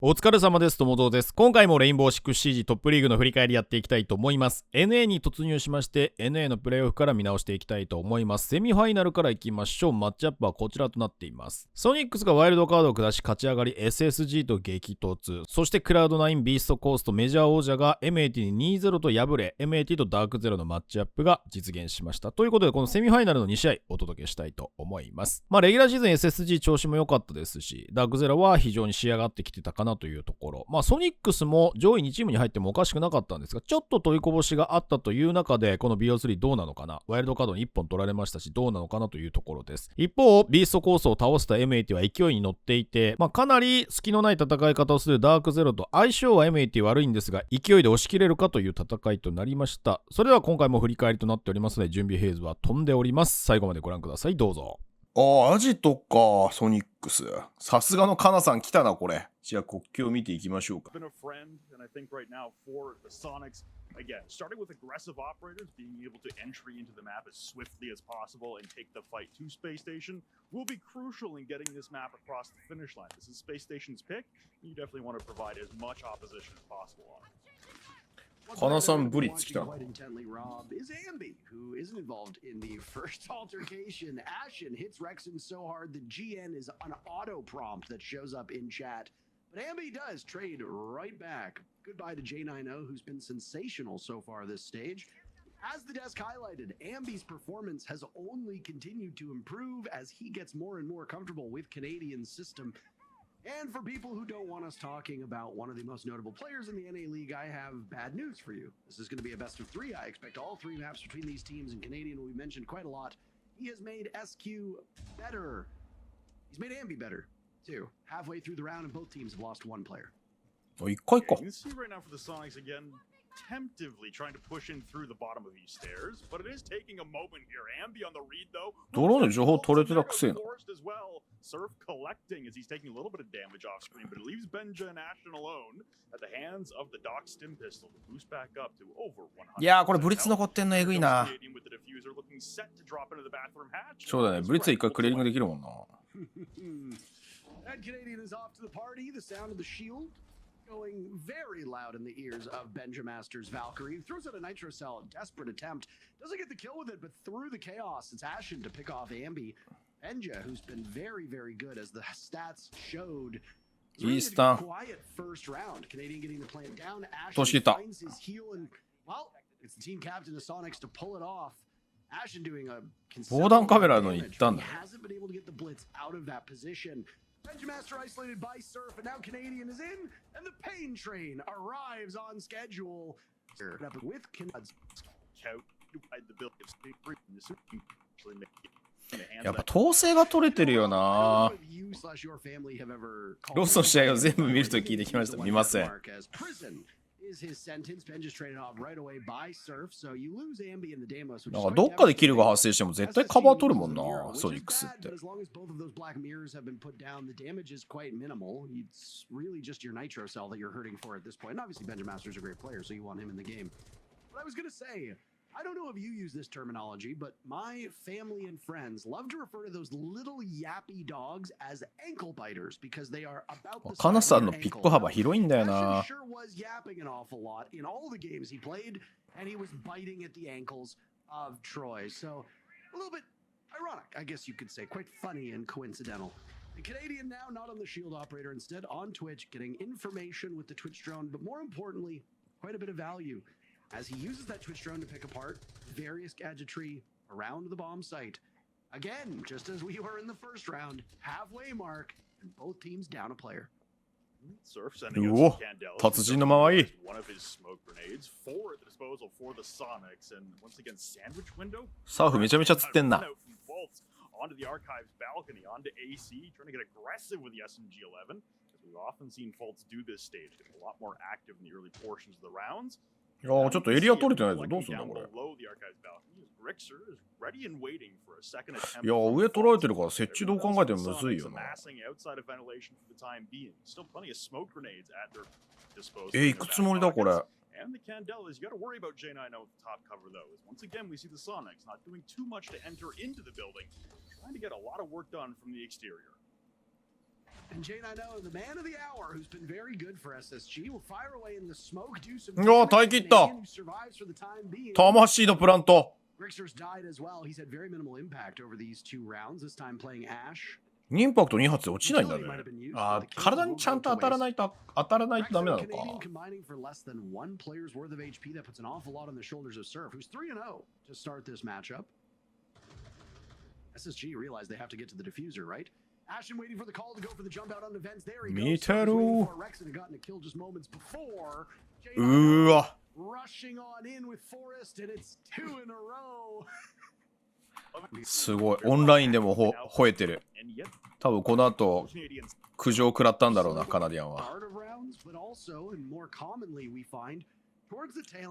お疲れ様です。ともぞうです。今回もレインボーシックスシージトップリーグの振り返りやっていきたいと思います。NA に突入しまして NA のプレイオフから見直していきたいと思います。セミファイナルからいきましょう。マッチアップはこちらとなっています。ソニックスがワイルドカードを下し勝ち上がり SSG と激突。そしてクラウド9ビーストコーストメジャー王者が MAT に 2-0 と敗れ MAT とダークゼロのマッチアップが実現しました。ということでこのセミファイナルの2試合お届けしたいと思います。レギュラーシーズン SSG 調子も良かったですし、ダークゼロは非常に仕上がってきてたかなというところ。ソニックスも上位2チームに入ってもおかしくなかったんですが、ちょっと取りこぼしがあったという中で、この BO3 どうなのかな、ワイルドカードに1本取られましたし、どうなのかなというところです。一方、ビーストコースを倒した MAT は勢いに乗っていて、かなり隙のない戦い方をするダークゼロと相性は MAT 悪いんですが、勢いで押し切れるかという戦いとなりました。それでは今回も振り返りとなっておりますので、準備フェーズは飛んでおります。最後までご覧ください。どうぞ。アジトか、ソニックス。さすがのカナさん来たな、これ。じゃあ国旗を見ていきましょうか。Again, starting with aggressive operators, being able to entry into the map as swiftly as possible and take the fight to Space Station will be crucial in getting this map across the finish line. This is Space Station's pick. You definitely want to provide as much opposition as possible on it. カナさんブリッツ来たな。 is Ambi, who isn't involved in the first altercation. Ashen hits Rexon so hard that GN is an auto prompt that shows up in chat. But Ambi does trade right back. Goodbye to J90, who's been sensational so far this stage. As the desk highlighted, Ambi's performance has only continued to improve as he gets more and more comfortable with Canadian's system. And for people who don't want us talking about one of the most notable players in the NA League, I have bad news for you. This is going to be a best of three. I expect all three maps between these teams, and Canadian will be mentioned quite a lot. He has made SQ better. He's made Ambi better, too. Halfway through the round, and both teams have lost one player. 一回か。 You can see right now for the Sonics again, temptively trying to push in through the bottom of these stairs, but it is taking a moment here. Ambi on the read though. ドローンで情報取れてたくせえな。 Surf collecting as he's taking a little bit of damage off screen, but it leaves Benja and Ashton alone at the hands of the Doc Stim pistol to boost back up to over 100. いやー、これブリッツ残ってんのえぐいな。そうだね、ブリッツは一回クリアリングできるもんな。And Canadian is off to the party. The sound of the shield going very loud in the ears of Benjamaster's Valkyrie. Throws out a Nitro Cell, desperate attempt. Doesn't get the kill with it, but through the chaos, it's Ashen to pick off Ambi. Benja, who's been very, very good as the stats showed. Really quiet first round. Canadian getting the plant down. Ashen finds his heal, and well, it's the team captain of Sonics to pull it off. Ashen doing a considerable damage. He hasn't been able to get the blitz out of that position. Benjamaster isolated by Surf, and now Canadian is in, and the pain train arrives on schedule. With Count, やっぱ統制が取れてるよな。ロスの試合を全部見ると聞いてきました。見ません。なんかどっかでキルが発生しても絶対カバー取るもんな、ソニックスって。I don't know if you use this terminology, but my family and friends love to refer to those little yappy dogs as ankle biters because they are about the size of an ankle. カナさんのピック幅広いんだよな。 Sure was yapping an awful lot in all the games he played, and he was biting at the ankles of Troy. So a little bit ironic, I guess you could say, quite funny and coincidental. The Canadian now not on the shield operator, instead on Twitch, getting information with the Twitch drone, but more importantly, quite a bit of value. As he uses that Twitch drone to pick apart various gadgetry around the bomb site. Again, just as we were in the first round, halfway mark, and both teams down a player. Surf sending out Candela. One of his smoke grenades for the disposal for the Sonics, and once again, sandwich window. サーフめちゃめちゃ釣ってんな。 Onto the archives balcony, onto AC, trying to get aggressive with the SMG-11. As we've often seen Fultz do this stage, getting a lot more active in the early portions of the rounds. いやー、ちょっとエリア取れてないぞ。どうすんだこれ。いやー、上取られてるから設置どう考えてもむずいよな。行くつもりだこれ。 And the Candelas, you got to worry about J90 with the top cover though. Once again, we see the Sonics not doing too much to enter into the building, trying to get a lot of work done from the exterior. And Jane, I know the man of the hour who's been very good for SSG will fire away in the smoke, do some うわ耐え切った。 who survives for the time being. 魂のプラント。 Grixer's died as well. He's had very minimal impact over these 2 rounds. This time playing Ash. インパクト2発で落ちないんだね。あー、体にちゃんと当たらないとダメなのか。 combining for less than 1 player's worth of HP. That puts an awful lot on the shoulders of Surf, who's 3-0 to start this matchup. SSG realized they have to get to the diffuser, right? Ashen waiting for the call to go for the jump out on the vents. There he goes. 見てる。 Rex had gotten a kill just moments before. うーわ。 Rushing on in with Forest, and it's 2 in a row. すごい。オンラインでも吠えてる。多分この後苦情を食らったんだろうな、カナディアンは。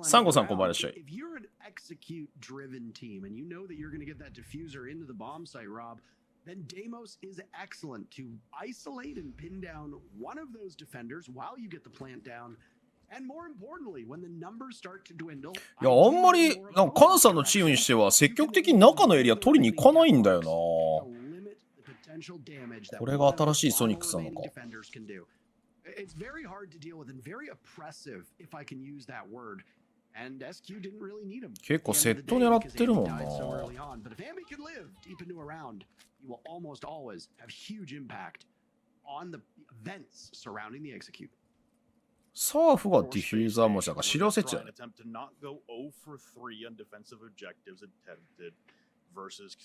サンゴさんこんばんいらっしゃい。 If you're an execute driven team and you know that you're going to get that diffuser into the bomb site, Rob, then Deimos is excellent to isolate and pin down one of those defenders while you get the plant down. And more importantly, when the numbers start to dwindle, いや、あんまりなんかカナさんのチームにしては積極的に中のエリア取りに行かないんだよな。これが新しいソニックスなのか。 It's very hard to deal with and very oppressive, if I can use that word. And SQ didn't really need him. 結構セット狙ってるもんな。 But if Ambi can live deep into a round, he will almost always have huge impact on the events surrounding the execute. サーフがディフューザーもしたから資料設置だね。 versus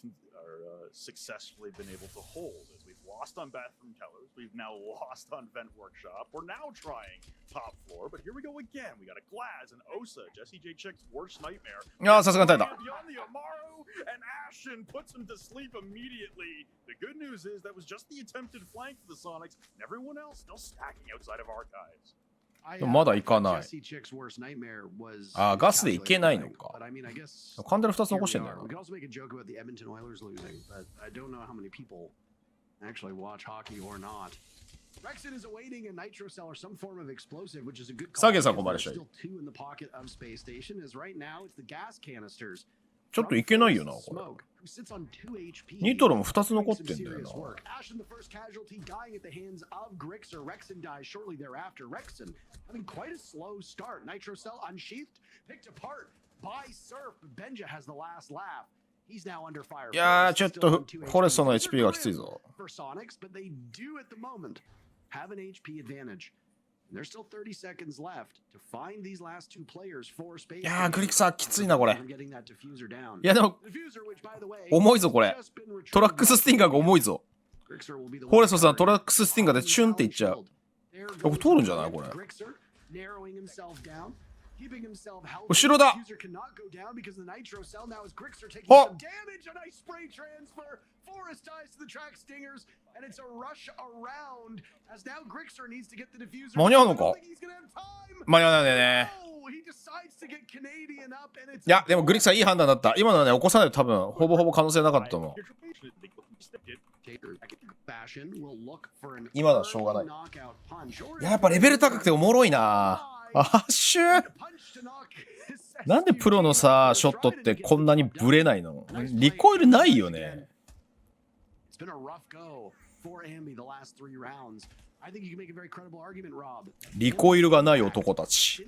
successfully been able to hold. As we've lost on bathroom tellers, we've now lost on vent workshop. We're now trying top floor, but here we go again. We got a Glaz and Osa, Jesse J Chick's worst nightmare. いやー、さすがに耐えた。 Beyond the Amaru, and Ashen puts him to sleep immediately. The good news is that was just the attempted flank for the Sonics, and everyone else still stacking outside of archives. まだ行かない。あ、ガスで行けないのか。カンデル2つ残してんだよな。サーゲンさんこんばんいらっしゃい。ちょっといけないよな、これ。ニトロも2つ残ってんだよな。いやー、ちょっとフォレストの HP がきついぞ。There's still 30 seconds left to find these last 2 players for space. いやー、グリクサーきついな、これ。いや、でも、重いぞ、これ。トラックススティンガーが重いぞ。フォレストさん、トラックススティンガーでチュンっていっちゃう。これ通るんじゃないこれ。後ろだ。あっ間に合うのか。間に合わないね。いや、でもグリクさんいい判断だった。今のはね、起こさないと多分、ほぼほぼ可能性なかったと思う。今のはしょうがない。いや、やっぱレベル高くておもろいな。アッシュなんでプロのさ、ショットってこんなにブレないの？リコイルないよね。リコイルがない男たち。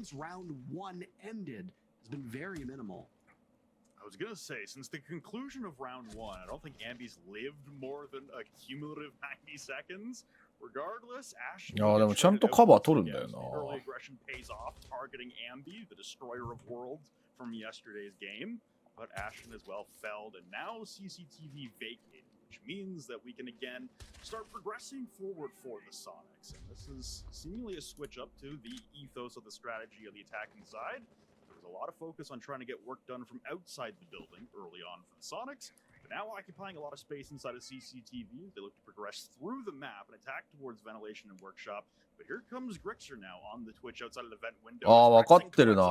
I was gonna say, since the conclusion of round 1, I don't think Ambi's lived more than a cumulative 90 seconds. Regardless, Ash いやでもちゃんとカバー取るんだよな。 early aggression pays off, targeting Ambi, the destroyer of worlds from yesterday's game. But Ashen as well felled, and now CCTV vacated, which means that we can again start progressing forward for the Sonics. And this is seemingly a switch up to the ethos of the strategy of the attacking side. There was a lot of focus on trying to get work done from outside the building early on for the Sonics. But now occupying a lot of space inside of CCTV, they look to progress through the map and attack towards ventilation and workshop. But here comes Grixer now on the Twitch outside of the vent window. ああ、わかってるな。 And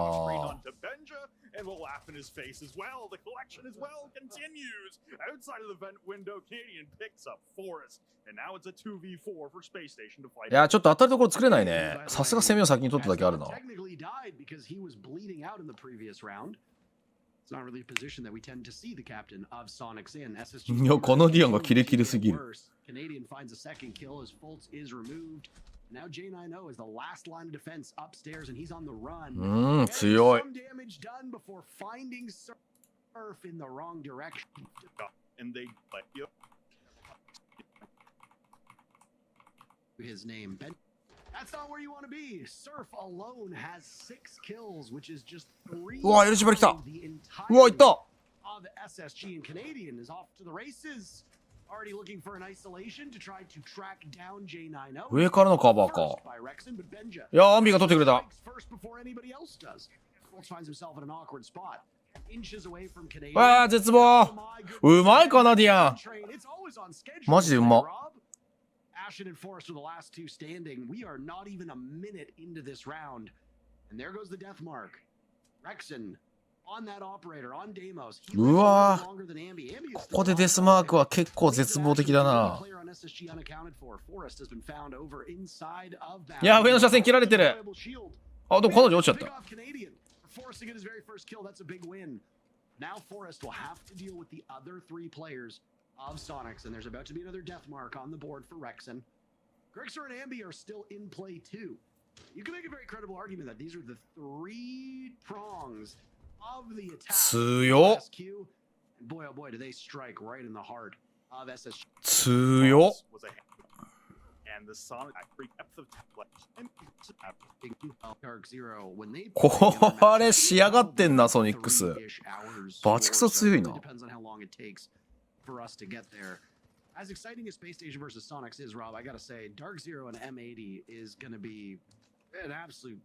we'll laugh in his face as well. The collection as well continues. Outside of the vent window, Canadian picks up Forest. And now it's a 2v4 for Space Station to fight. いや、ちょっと当たるところ作れないね。さすが攻めを先に取っただけあるな。It's not really a position that we tend to see the captain of Sonics in. いや、このディアンがキレキレすぎる。Canadian finds a second kill as Fultz is removed. Now J90 is the last line of defense upstairs and he's on the run. 強い。 Some damage done before finding Surf in the wrong direction. And they like yep. His name, Ben. That's not where you want to be. Surf alone has 6 kills, which is just 3. うわ、エルシバル来た。うわ、いった。 Of SSG and Canadian is off to the races. Already looking for an isolation to try to track down J90. 上からのカバーか。いや、アンビが取ってくれた。わあ、絶望。うまいかな、ディアン。マジでうま。Ashen and Forrest are the last two standing. We are not even a minute into this round. And there goes the death mark. Rexon on that operator, on Deimos. うわー、ここでデスマークは結構絶望的だな。いや、上の車線切られてる。あ、でも彼女落ちちゃった。Now Forrest will have to deal with the other 3 players of Sonics, and there's about to be another death mark on the board for Rexon. Grixer and Ambi are still in play too. You can make a very credible argument that these are the 3 prongs of the attack. 強っ。 And boy, oh boy, do they strike right in the heart of SSG. 強っ。 And the Sonic depth of Dark Zero when they これ仕上がってんな、ソニックス。バチクソ強いな。 for us to get there. As exciting as Space Station versus Sonics is, Rob, I gotta say, Dark Zero and M80 is gonna be an absolute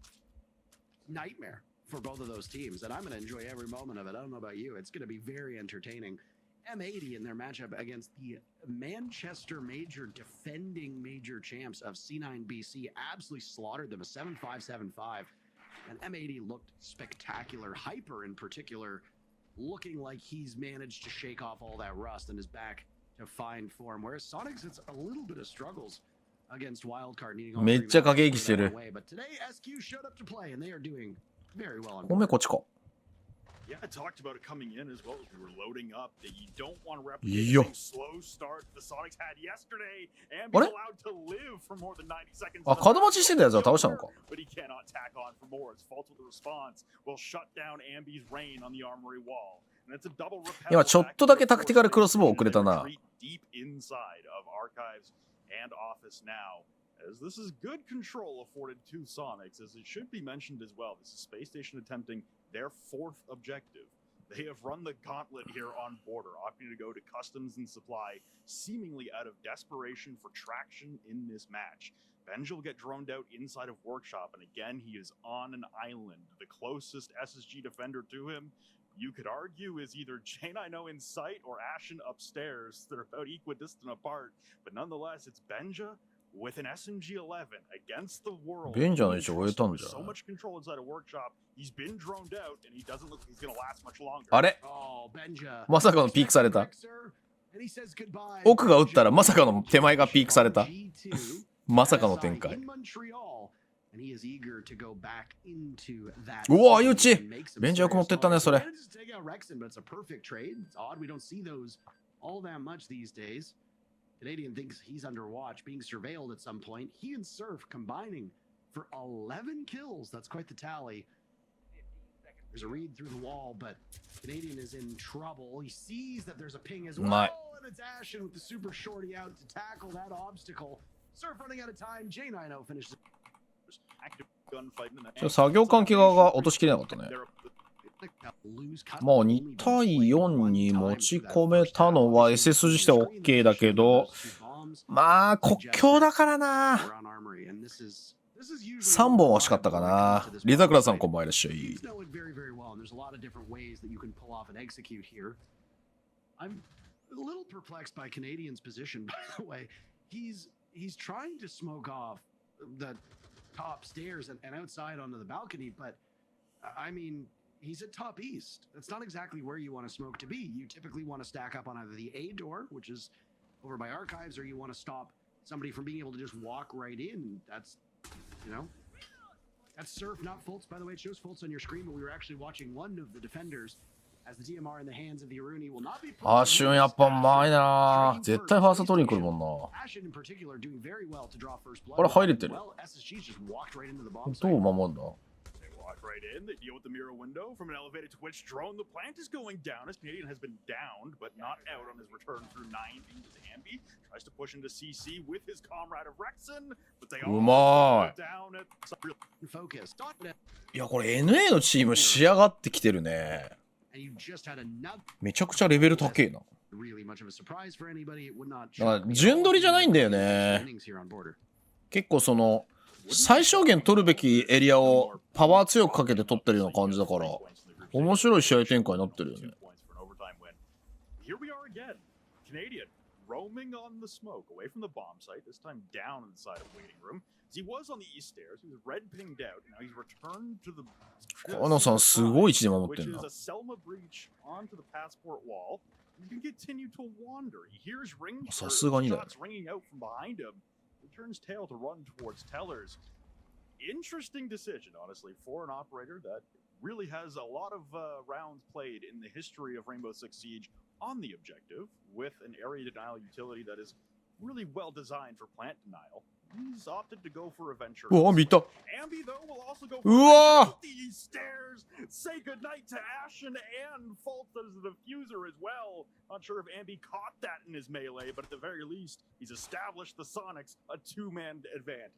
nightmare for both of those teams, and I'm gonna enjoy every moment of it. I don't know about you, it's gonna be very entertaining. M80 in their matchup against the Manchester Major defending major champs of C9BC absolutely slaughtered them, a 7-5, 7-5, and M80 looked spectacular. Hyper in particular looking like he's managed to shake off all that rust and is back to fine form. Whereas Sonics, it's a little bit of struggles against Wildcard needing all めっちゃ駆け引きしてる。 But today SQ showed up to play and they are doing very well on ごめん、こっちか。 Yeah, I talked about it coming in as well as we were loading up that you don't want to replicate Yo. the same slow start the Sonics had yesterday. And be allowed to live for more than 90 seconds. あ、角待ちしてたやつは倒したのか。 But he cannot tack on for more. His fault with the response will shut down Ambi's reign on the armory wall. And it's a double repel. 今ちょっとだけタクティカルクロスボウ遅れたな。 Deep inside of archives and office now. As this is good control afforded to Sonics, as it should be mentioned as well. This is Space Station attempting their 4th objective. They have run the gauntlet here on border, opting to go to customs and supply, seemingly out of desperation for traction in this match. Benji will get droned out inside of Workshop, and again, he is on an island. The closest SSG defender to him, you could argue, is either J90 in sight or Ashen upstairs. They're about equidistant apart, but nonetheless, it's Benja with an SMG-11 against the world. ベンジャーの位置終えたんじゃ So ない much control inside a workshop. He's been droned out, and he doesn't look like he's gonna last much longer. あれ Oh, Benja. まさかのピークされた。 And he says goodbye. 奥が打ったらまさかの手前がピークされた。まさかの展開。 In Montreal, and he is eager to go back into that. うわ、相打ち。ベンジャーよく持ってったね、それ。 Take out Rexon, but it's a perfect trade. It's odd we don't see those all that much these days. Canadian thinks he's under watch, being surveilled at some point. He and Surf combining for 11 kills. That's quite the tally. There's a read through the wall, but Canadian is in trouble. He sees that there's a ping as well, and it's Ashen with the super shorty out to tackle that obstacle. Surf running out of time. J90 finishes. Active gunfight in the ちょっと作業関係側が落としきれなかったね。まあ2対4に持ち込めたのは SS としては OK だけど、まあ国境だからな。3本惜しかったかな。リザクラさんこんばんいらっしゃい。I'm a little perplexed by Canadian's position, by the way. He's trying to smoke off the top stairs and outside onto the balcony, but I mean, he's at top east. That's not exactly where you want to smoke to be. You typically want to stack up on either the A door, which is over by archives, or you want to stop somebody from being able to just walk right in. That's, you know, that's Surf, not Fultz. By the way, it shows Fultz on your screen, but we were actually watching one of the defenders アーシュンやっぱうまいな。絶対ファースト取りに来るもんな。これ入れてる。どう守んだ。Right in, they deal with the mirror window from an elevated Twitch drone. The plant is going down as Canadian has been downed, but not out on his return through 90. As Ambi tries to push into CC with his comrade of Rexon, but they all go down at focus. いや、これ NA のチーム仕上がってきてるね。めちゃくちゃレベル高えな。だから順取りじゃないんだよね。結構その最小限取るべきエリアをパワー強くかけて取ってるような感じだから面白い試合展開になってるよね。Roaming on the smoke away from the bomb site, this time down inside of waiting room. He was on the east stairs. He was red pinged out. Now he's returned to the. 河野さんすごい位置で守ってんな。 Which is a Selma breach onto the passport wall. He can continue to wander. He hears shots ringing out from behind him. He turns tail to run towards Tellers. Interesting decision, honestly, for an operator that really has a lot of rounds played in the history of Rainbow Six Siege on the objective with an area denial utility that is really well designed for plant denial. He's opted to go for a venture. Ambi though will also go for these stairs. Say goodnight to Ashen and Fault as the diffuser as well. Not sure if Ambi caught that in his melee, but at the very least, he's established the Sonics a two-man advantage.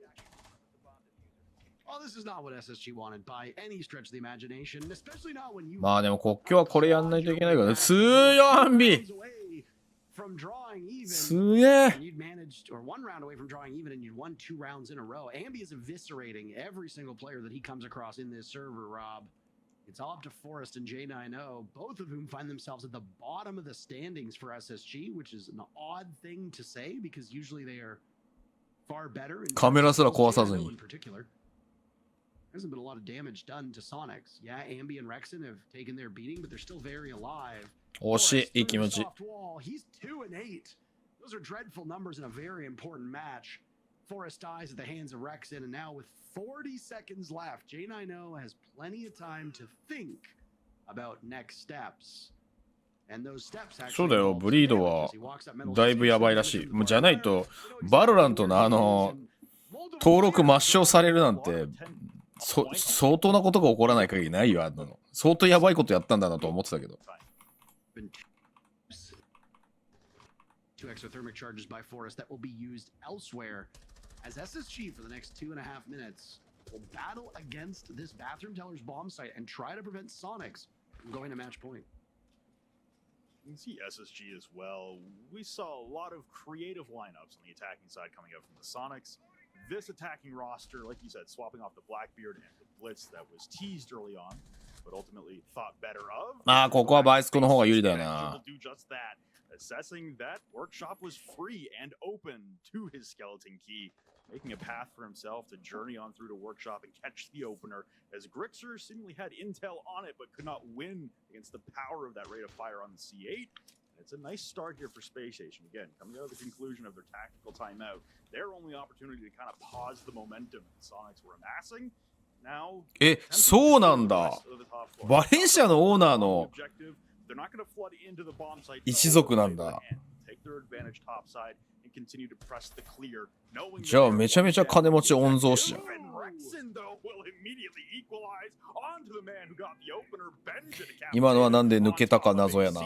Well, this is not what SSG wanted by any stretch of the imagination, especially not when you. まあでも国境はこれやんないといけないからね。強いアンビ。すげえ。You'd managed or one round away from drawing even, and you'd won 2 rounds in a row. Ambi is eviscerating every single player that he comes across in this server, Rob. It's all up to Forrest and J90, both of whom find themselves at the bottom of the standings for SSG, which is an odd thing to say because usually they are far better. カメラすら壊さずに。 Hasn't been a lot of damage done to Sonics. Yeah, Ambi and Rexon have taken their beating, but they're still very alive. 惜しい、いい気持ち。 He's 2 and 8. Those are dreadful numbers in a very important match. Forrest dies at the hands of Rexon, and now with 40 seconds left, J90 has plenty of time to think about next steps. And those steps actually. そうだよ、ブリードはだいぶやばいらしい。じゃないと、バロラントの登録抹消されるなんて。相当なことが起こらない限りないよ、あんなの。相当やばいことやったんだなと思ってたけど。2 exothermic charges by Forrest that will be used elsewhere as SSG for the next 2.5 minutes will battle against this bathroom teller's bomb site and try to prevent Sonics from going to match point. You can see SSG as well. We saw a lot of creative lineups on the attacking side coming out from the Sonics. This attacking roster, like you said, swapping off the Blackbeard and the Blitz that was teased early on, but ultimately thought better of. ああ、ここはバイスコの方が有利だよな。 Assessing that Workshop was free and open to his skeleton key, making a path for himself to journey on through to Workshop and catch the opener, as Grixer seemingly had intel on it but could not win against the power of that rate of fire on the C8. It's a nice start here for Space Station. Again, coming out of the conclusion of their tactical timeout, their only opportunity to kind of pause the momentum the Sonics were amassing. Now, そうなんだ。バレンシアのオーナーの一族なんだ。じゃあめちゃめちゃ金持ち御曹司じゃん。今のはなんで抜けたか謎やな。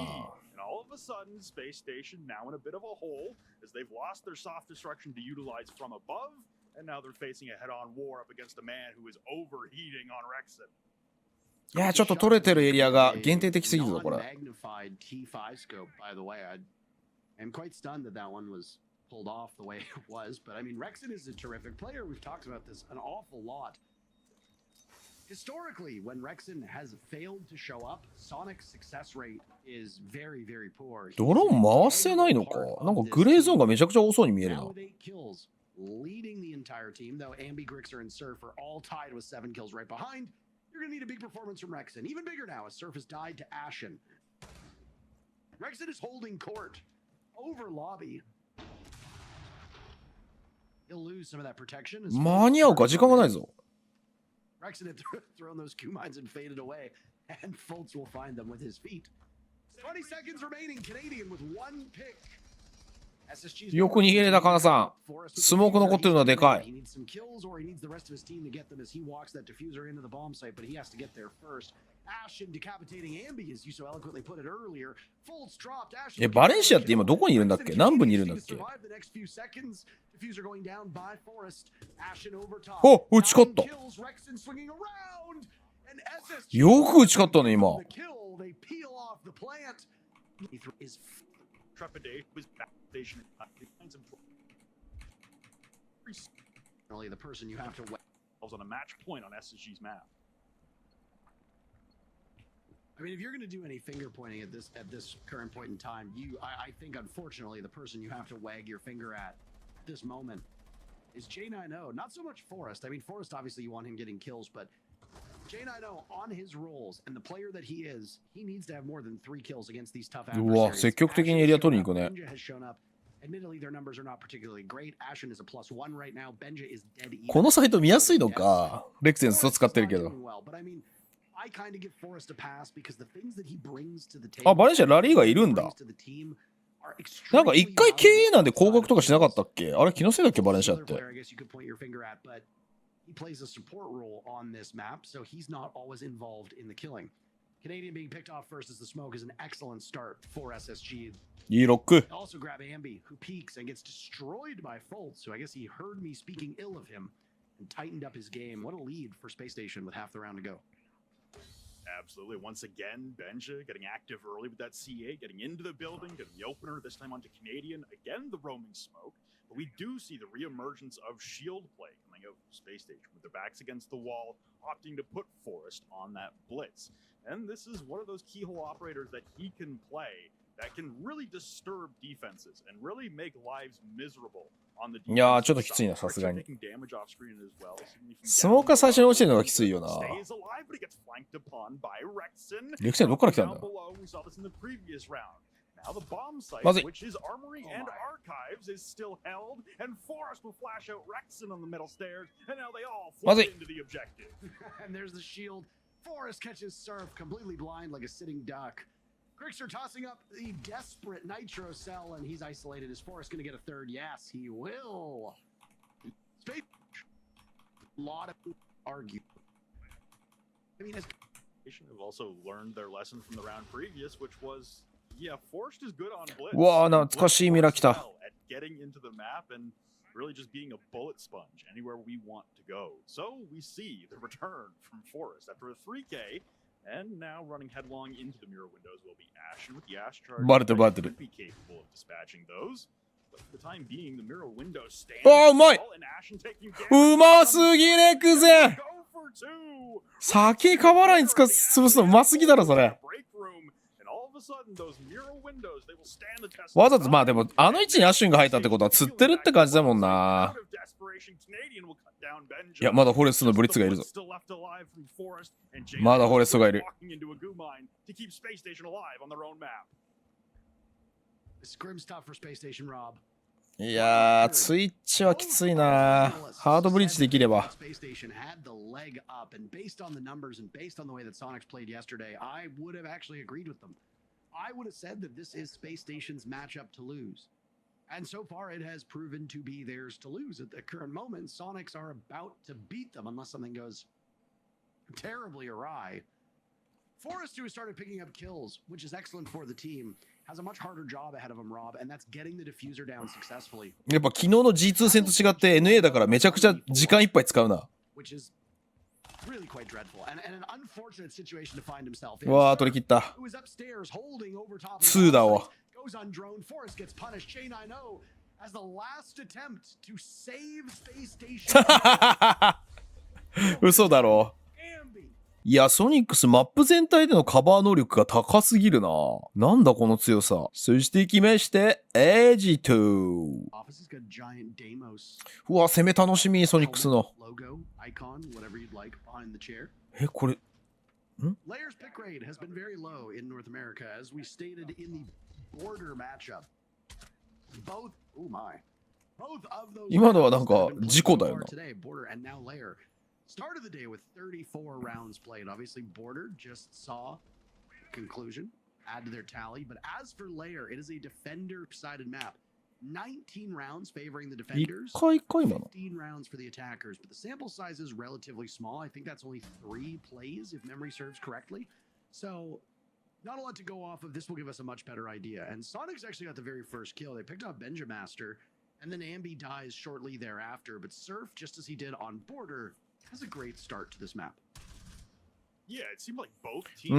All of a sudden, Space Station now in a bit of a hole as they've lost their soft destruction to utilize from above, and now they're facing a head-on war up against a man who is overheating on Rexon. いや、ちょっと取れてるエリアが限定的すぎるぞ、これ。Magnified T5 scope, by the way. I'm quite stunned that that one was pulled off the way it was, but I mean, Rexon is a terrific player. We've talked about this an awful lot. Historically, when Rexon has failed to show up, Sonic's success rate is very, very poor. ドローン回せないのか。なんかグレーゾーンがめちゃくちゃ多そうに見えるな。 Leading the entire team, though Ambi, Grixer, and Surf are all tied with 7 kills right behind. You're going to need a big performance from Rexon. Even bigger now as Surf has died to Ashen. Rexon is holding court over lobby. He'll lose some of that protection. 間に合うか時間がないぞ。 Rexon had thrown those Q mines and faded away. And Fultz will find them with his feet. 20 seconds remaining. Canadian with one pick. よく逃げれた、カナさん。スモーク残ってるのはでかい。バレンシアって今どこにいるんだっけ？南部にいるんだっけ？お、打ち勝った。よく打ち勝ったね、今。The person you have to on a match point on SSG's map. I mean, if you're going to do any finger pointing at this current point in time, I think unfortunately the person you have to wag your finger at this moment is J90. Not so much Forrest. I mean, Forrest obviously you want him getting kills, but J90 on his rolls and the player that he is, he needs to have more than 3 kills against these tough adversaries. うわ、積極的にエリア取りに行くね。Admittedly, their numbers are not particularly great. Ashen is a +1 right now. Benja is dead even. このサイト見やすいのか。レクセンスと使ってるけど。あ、バレンシアラリーがいるんだ。なんか一回経営なんで降格とかしなかったっけ？あれ気のせいだっけバレンシアって。He plays a support role on this map, so he's not always involved in the killing. Canadian being picked off first as the smoke is an excellent start for SSG. いいロック。 Also grab Ambi, who peeks and gets destroyed by Fultz, so I guess he heard me speaking ill of him and tightened up his game. What a lead for Space Station with half the round to go. Absolutely. Once again, Benja getting active early with that C8, getting into the building, getting the opener, this time onto Canadian. Again, the roaming smoke. But we do see the reemergence of shield play coming out from Space Station with their backs against the wall, opting to put Forrest on that blitz. And this is one of those keyhole operators that he can play that can really disturb defenses and really make lives miserable on the defense. いやー、ちょっときついな、さすがに。スモーカー最初に落ちてるのがきついよな。レクセンどっから来たんだ？ Now the bomb site, which is armory and archives, is still held, and Forrest will flash out Rexon on the middle stairs, and now they all float into the objective. And there's the shield. Forrest catches Surf completely blind like a sitting duck. Grixer tossing up the desperate Nitro cell, and he's isolated. Is Forrest going to get a third? Yes, he will. Space. A lot of argue. I mean, have also learned their lesson from the round previous, which was. Yeah, Forrest is good on blitz. うわー、懐かしいミラ来た。 At getting into the map and really just being a bullet sponge anywhere we want to go. So we see the return from Forrest after a 3K, and now running headlong into the mirror windows will be Ashen with the Ash charge. バレてるバレてる。 Be capable of dispatching those. But for the time being, the mirror window stands. あー、うまい。 And Ashen taking damage. うますぎレクゼン。酒河原に潰すのうますぎだろそれ。わざとまあでもあの位置にアッシュンが入ったってことは釣ってるって感じだもんな。いやまだフォレストのブリッツがいるぞ。まだフォレストがいる。いやーツイッチはきついな。ハードブリッジできれば。I would have said that this is Space Station's matchup to lose. And so far, it has proven to be theirs to lose. At the current moment, Sonics are about to beat them unless something goes terribly awry. Forrest, who has started picking up kills, which is excellent for the team, has a much harder job ahead of him, Rob, and that's getting the diffuser down successfully. やっぱ昨日の G2 戦と違って NA だからめちゃくちゃ時間いっぱい使うな。Which is really quite dreadful and an unfortunate situation to find himself in. うわー取り切った。2だわ。Goes on drone. Forrest gets punished. J90 as the last attempt to save Space Station. 嘘だろ。いやソニックスマップ全体でのカバー能力が高すぎるな。なんだこの強さ。そしていきましてエージ2。うわ攻め楽しみソニックスの。えこれん Layers pick rate has been very low in North America as we stated in the border matchup. Both of those 今のはなんか事故だよな。Started the day with 34 rounds played. Obviously, Border just saw conclusion, add to their tally. But as for Lair, it is a defender-sided map. 19 rounds favoring the 一 defenders, 回一回今の。 15 rounds for the attackers. But the sample size is relatively small. I think that's only 3 plays, if memory serves correctly. So, not a lot to go off of. This will give us a much better idea. And Sonic's actually got the very first kill. They picked up Benjamaster, and then Ambi dies shortly thereafter. But Surf, just as he did on Border, has a great start to this map. Yeah, it seemed like both う teams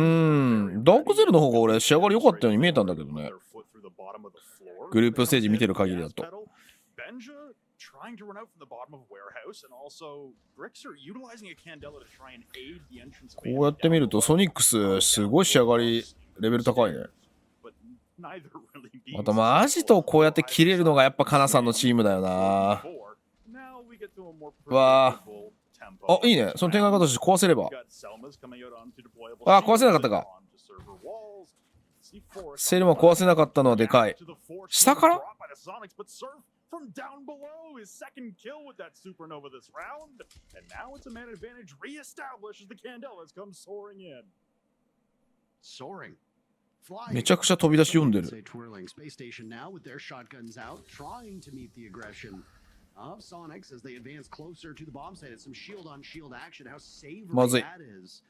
ん。ダークゼルの方が俺仕上がり良かったように見えたんだけどね。 their foot through the bottom of the floor. グループステージ見てる限りだと。 Benja trying to run out from the bottom of a warehouse, and also Grixer utilizing a Candela to try and aid the entrance. こうやって見るとソニックスすごい仕上がりレベル高いね。 But neither really being またまあアジトをこうやって切れるのがやっぱカナさんのチームだよな。 Now we get to a more わあ。 predictable tempo. あ、いいね。その展開方として壊せれば。 We've got Selma's coming out onto deployable あ、壊せなかったか。 onto server walls. C4 セルマ壊せなかったのはでかい。 to the force 下から drop by the Sonics, but Surf from down below his second kill with that supernova this round. And now it's a man advantage reestablished as the Candelas come soaring in. Soaring. めちゃくちゃ飛び出し読んでる。 Say twirling space station now with their shotguns out, trying to meet the aggression of Sonics as they advance closer to the bomb site. It's some shield on shield action. How savory まずい。 that is.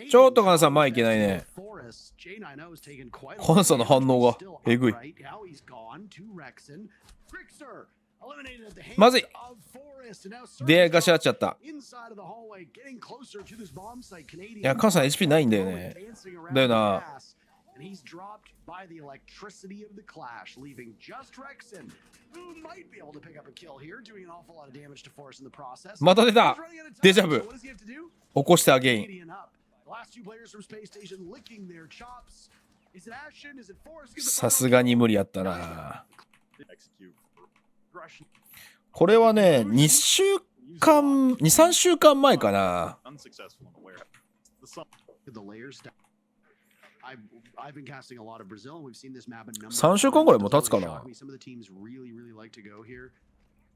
ちょっとカナさん前行けないね。 J90 has taken quite a カナさんの反応が still えぐい。 upright. Now he's gone to Rexen. Grixer eliminated at the hands まずい。 of Forest. And now 出会いがし合っちゃった。 inside of the hallway, getting closer to this bomb site. Canadian いや、カナさん HP ないんだよね。 dancing around だよ the な。 pass. And he's dropped by the electricity of the clash, leaving just Rexen, who might be able to pick up a kill here, doing an awful lot of damage to Forest in the process. また出た。 He's running out of time, デジャブ。 so what does he have to do? 起こしてアゲイン。 Canadian up. The last two players from Space Station licking their chops. Is it Ashen? Is it Forest? さすがに無理やったな。 Execute aggression. これはね、2週間、2、3週間前かな。 Unsuccessful in the warehouse. The Sun- The layers down. I've been casting a lot of Brazil, and we've seen this map a number of 3週間ぐらいも経つかな。 times. Some of the teams really like to go here,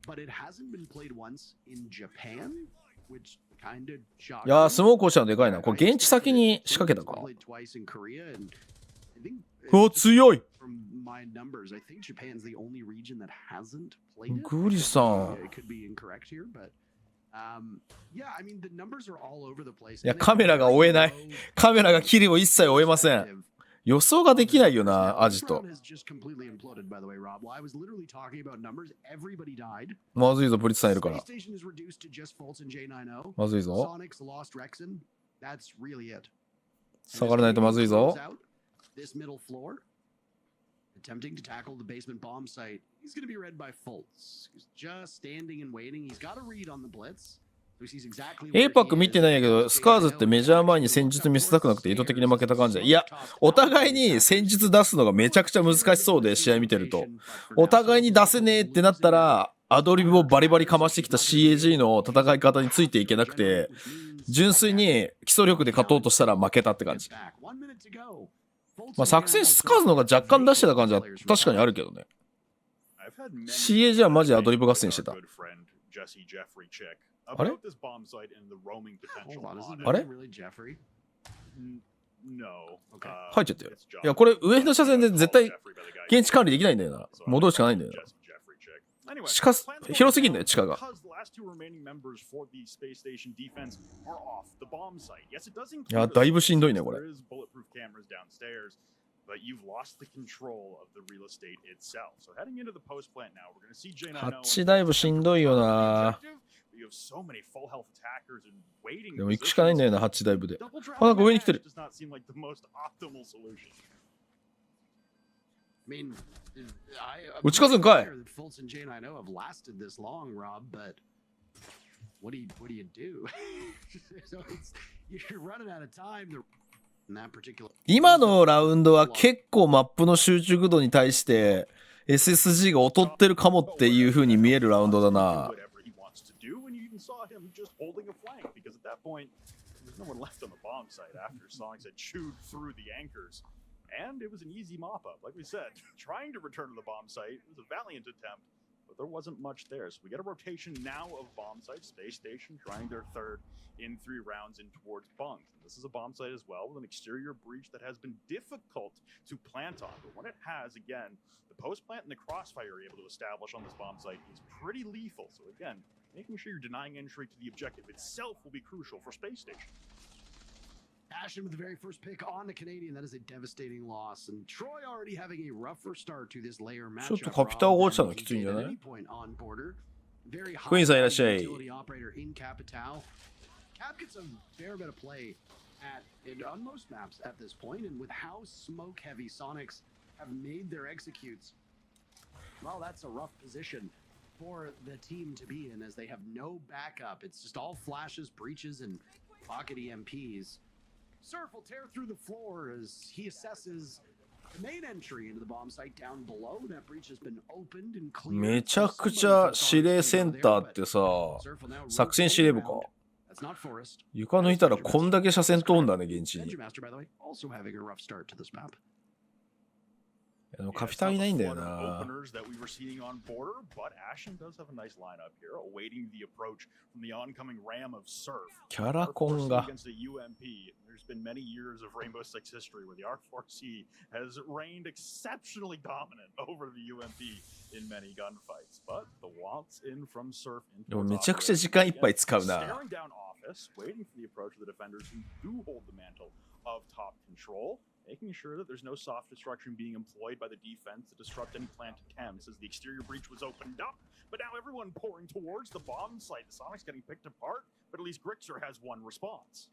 but it hasn't been played once in Japan, which kind of shocked いやー、 me. スモークをしたのでかいな。これ現地先に仕掛けたか。 Played twice in Korea, and I think うわ、強い。 from my numbers, I think Japan's the only region that hasn't played it. グリさん。 It could be incorrect here, but yeah, I mean the numbers are all over the place. いや、カメラが追えない。カメラがキルを一切追えません。予想ができないよな、アジト。 has just completely imploded, by the way, Rob. While I was literally talking about numbers, everybody died. まずいぞ、ブリッツさんいるから Space。Station is reduced to just Fultz and J90. まずいぞ。 Sonics lost Rexen. That's really it. 下がらないとまずいぞ。 This middle floor, attempting to tackle the basement bomb site. He's going to be read by Fultz. He's just standing and waiting. He's got a read on the blitz. So he sees exactly where he APAC 見てないんやけど、スカーズってメジャー前に戦術見せたくなくて意図的に負けた感じだ。いや、お互いに戦術出すのがめちゃくちゃ難しそうで、試合見てると。お互いに出せねえってなったら、アドリブをバリバリかましてきた CAG の戦い方についていけなくて、純粋に基礎力で勝とうとしたら負けたって感じ。まあ作戦スカーズの方が若干出してた感じは確かにあるけどね。CAG はマジでアドリブ合戦してた。あれ？あれ？入っちゃったよ。いや、これ上の車線で絶対現地管理できないんだよな。戻るしかないんだよな。地下、広すぎんだよ、地下が。いや、だいぶしんどいね、これ。8だいぶしんどいよな。でも行くしかないんだよな、8ダイブで。あ、なんか上に来てる。打ち勝つんかい。今のラウンドは結構マップの集中度に対して SSG が劣ってるかもっていう風に見えるラウンドだな。And it was an easy mop up. Like we said, trying to return to the bomb site was a valiant attempt, but there wasn't much there. So we get a rotation now of bomb sites. Space Station trying their third in 3 rounds in towards bunks. This is a bomb site as well with an exterior breach that has been difficult to plant on. But when it has, again, the post plant and the crossfire you're able to establish on this bomb site is pretty lethal. So again, making sure you're denying entry to the objective itself will be crucial for Space Station. Ashen with the very first pick on the Canadian. That is a devastating loss. And Troy already having a rougher start to this layer matchup. ちょっとカピターが落ちたのきついんじゃない？クイーンさんいらっしゃい。Cap gets a fair bit of play on most maps at this point, and with how smoke heavy Sonics have made their executes, well, that's a rough position for the team to be in as they have no backup. It's just all flashes, breaches, and pocket EMPs. Surf will tear through the floor as he assesses the main entry into the bomb site down below. That breach has been opened and cleared. めちゃくちゃ指令センターってさ、作戦司令部か。床抜いたらこんだけ車線通んだね、現地に。でもカピターいないんだよな。キャラコンが。There's been many years of Rainbow Six history where the R4C has reigned exceptionally dominant over the UMP in many gunfights. But the waltz in from Surf into でもめちゃくちゃ時間いっぱい使うな。 staring down office, waiting for the approach of the defenders who do hold the mantle of top control, making sure that there's no soft destruction being employed by the defense to disrupt any plant attempts as the exterior breach was opened up. But now everyone pouring towards the bomb site. The Sonic's getting picked apart, but at least Grixer has one response.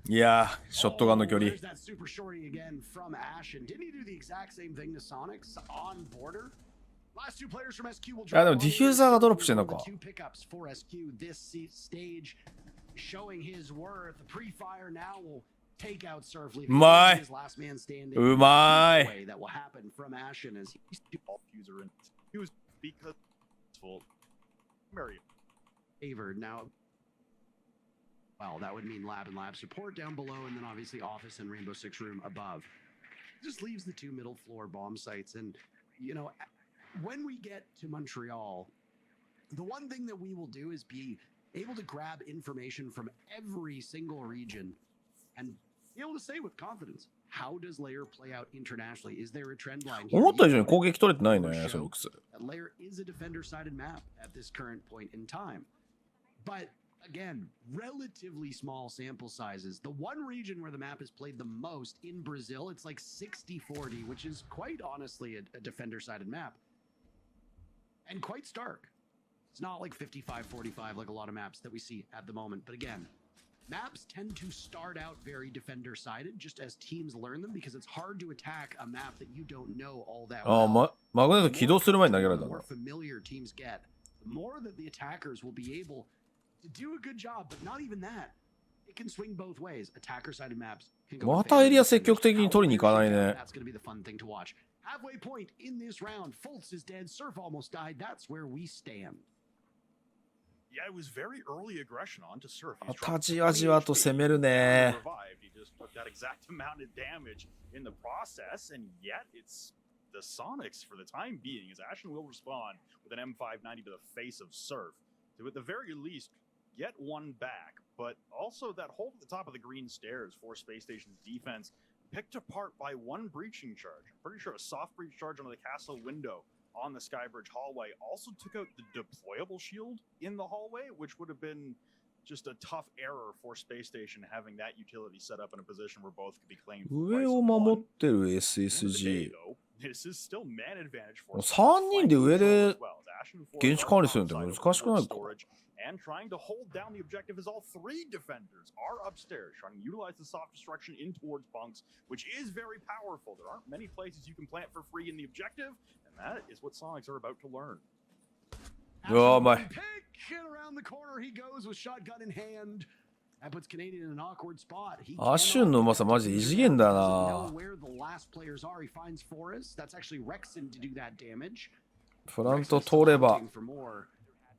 いやー、ショットガンの距離。There's that super shorty again from Ashen. Didn't he do the exact same thing to Sonics on border? Last 2 players from SQ will あ、でもディフューザーがドロップしてんのか。2 pickups for SQ this stage showing his worth. The pre-fire now will take out Surf leaving his last man standing. うまい。 That will happen from Ashen as he's user and use because full Mary favored now. Well, that would mean lab and lab support down below, and then obviously office and Rainbow Six room above. Just leaves the 2 middle floor bomb sites. And, you know, when we get to Montreal, the one thing that we will do is be able to grab information from every single region and be able to say with confidence, how does Layer play out internationally? Is there a trend line here? 思った以上に攻撃取れてないね、ソニックス。Layer is a defender-sided map at this current point in time. But again, relatively small sample sizes. The one region where the map is played the most in Brazil, it's like 60-40, which is quite honestly a defender-sided map. And quite stark. It's not like 55-45 like a lot of maps that we see at the moment. But again, maps tend to start out very defender-sided just as teams learn them because it's hard to attack a map that you don't know all that well. マグネット起動する前に投げられたんだ。 The more familiar teams get, the more that the attackers will be able to do a good job, but not even that. It can swing both ways. Attacker-sided maps can go. またエリア積極的に取りに行かないね。 That's going to be the fun thing to watch. Halfway point in this round. Fultz is dead. Surf almost died. That's where we stand. Yeah, it was very early aggression onto Surf. またじわじわと攻めるね。 He just took that exact amount of damage in the process, and yet it's the Sonics for the time being, as Ashen will respond with an M590 to the face of Surf to, at the very least, get one back, but also that hold at the top of the green stairs for Space Station's defense picked apart by one breaching charge. I'm pretty sure a soft breach charge onto the castle window on the Skybridge hallway also took out the deployable shield in the hallway, which would have been just a tough error for Space Station having that utility set up in a position where both could be claimed. 上を守ってる SSG。 This is still man advantage for 3人で上で現地管理するのって難しくないか？ And trying to hold down the objective as all 3 defenders are upstairs, trying to utilize the soft destruction in towards bunks, which is very powerful. There aren't many places you can plant for free in the objective, and that is what Sonics are about to learn. Oh my. Around the corner he goes with shotgun in hand. That puts Canadian in an awkward spot. アッシュンのうまさマジで異次元だな。 Where the last players are, he finds Forrest. That's actually Rexon to do that damage. プラント通れば。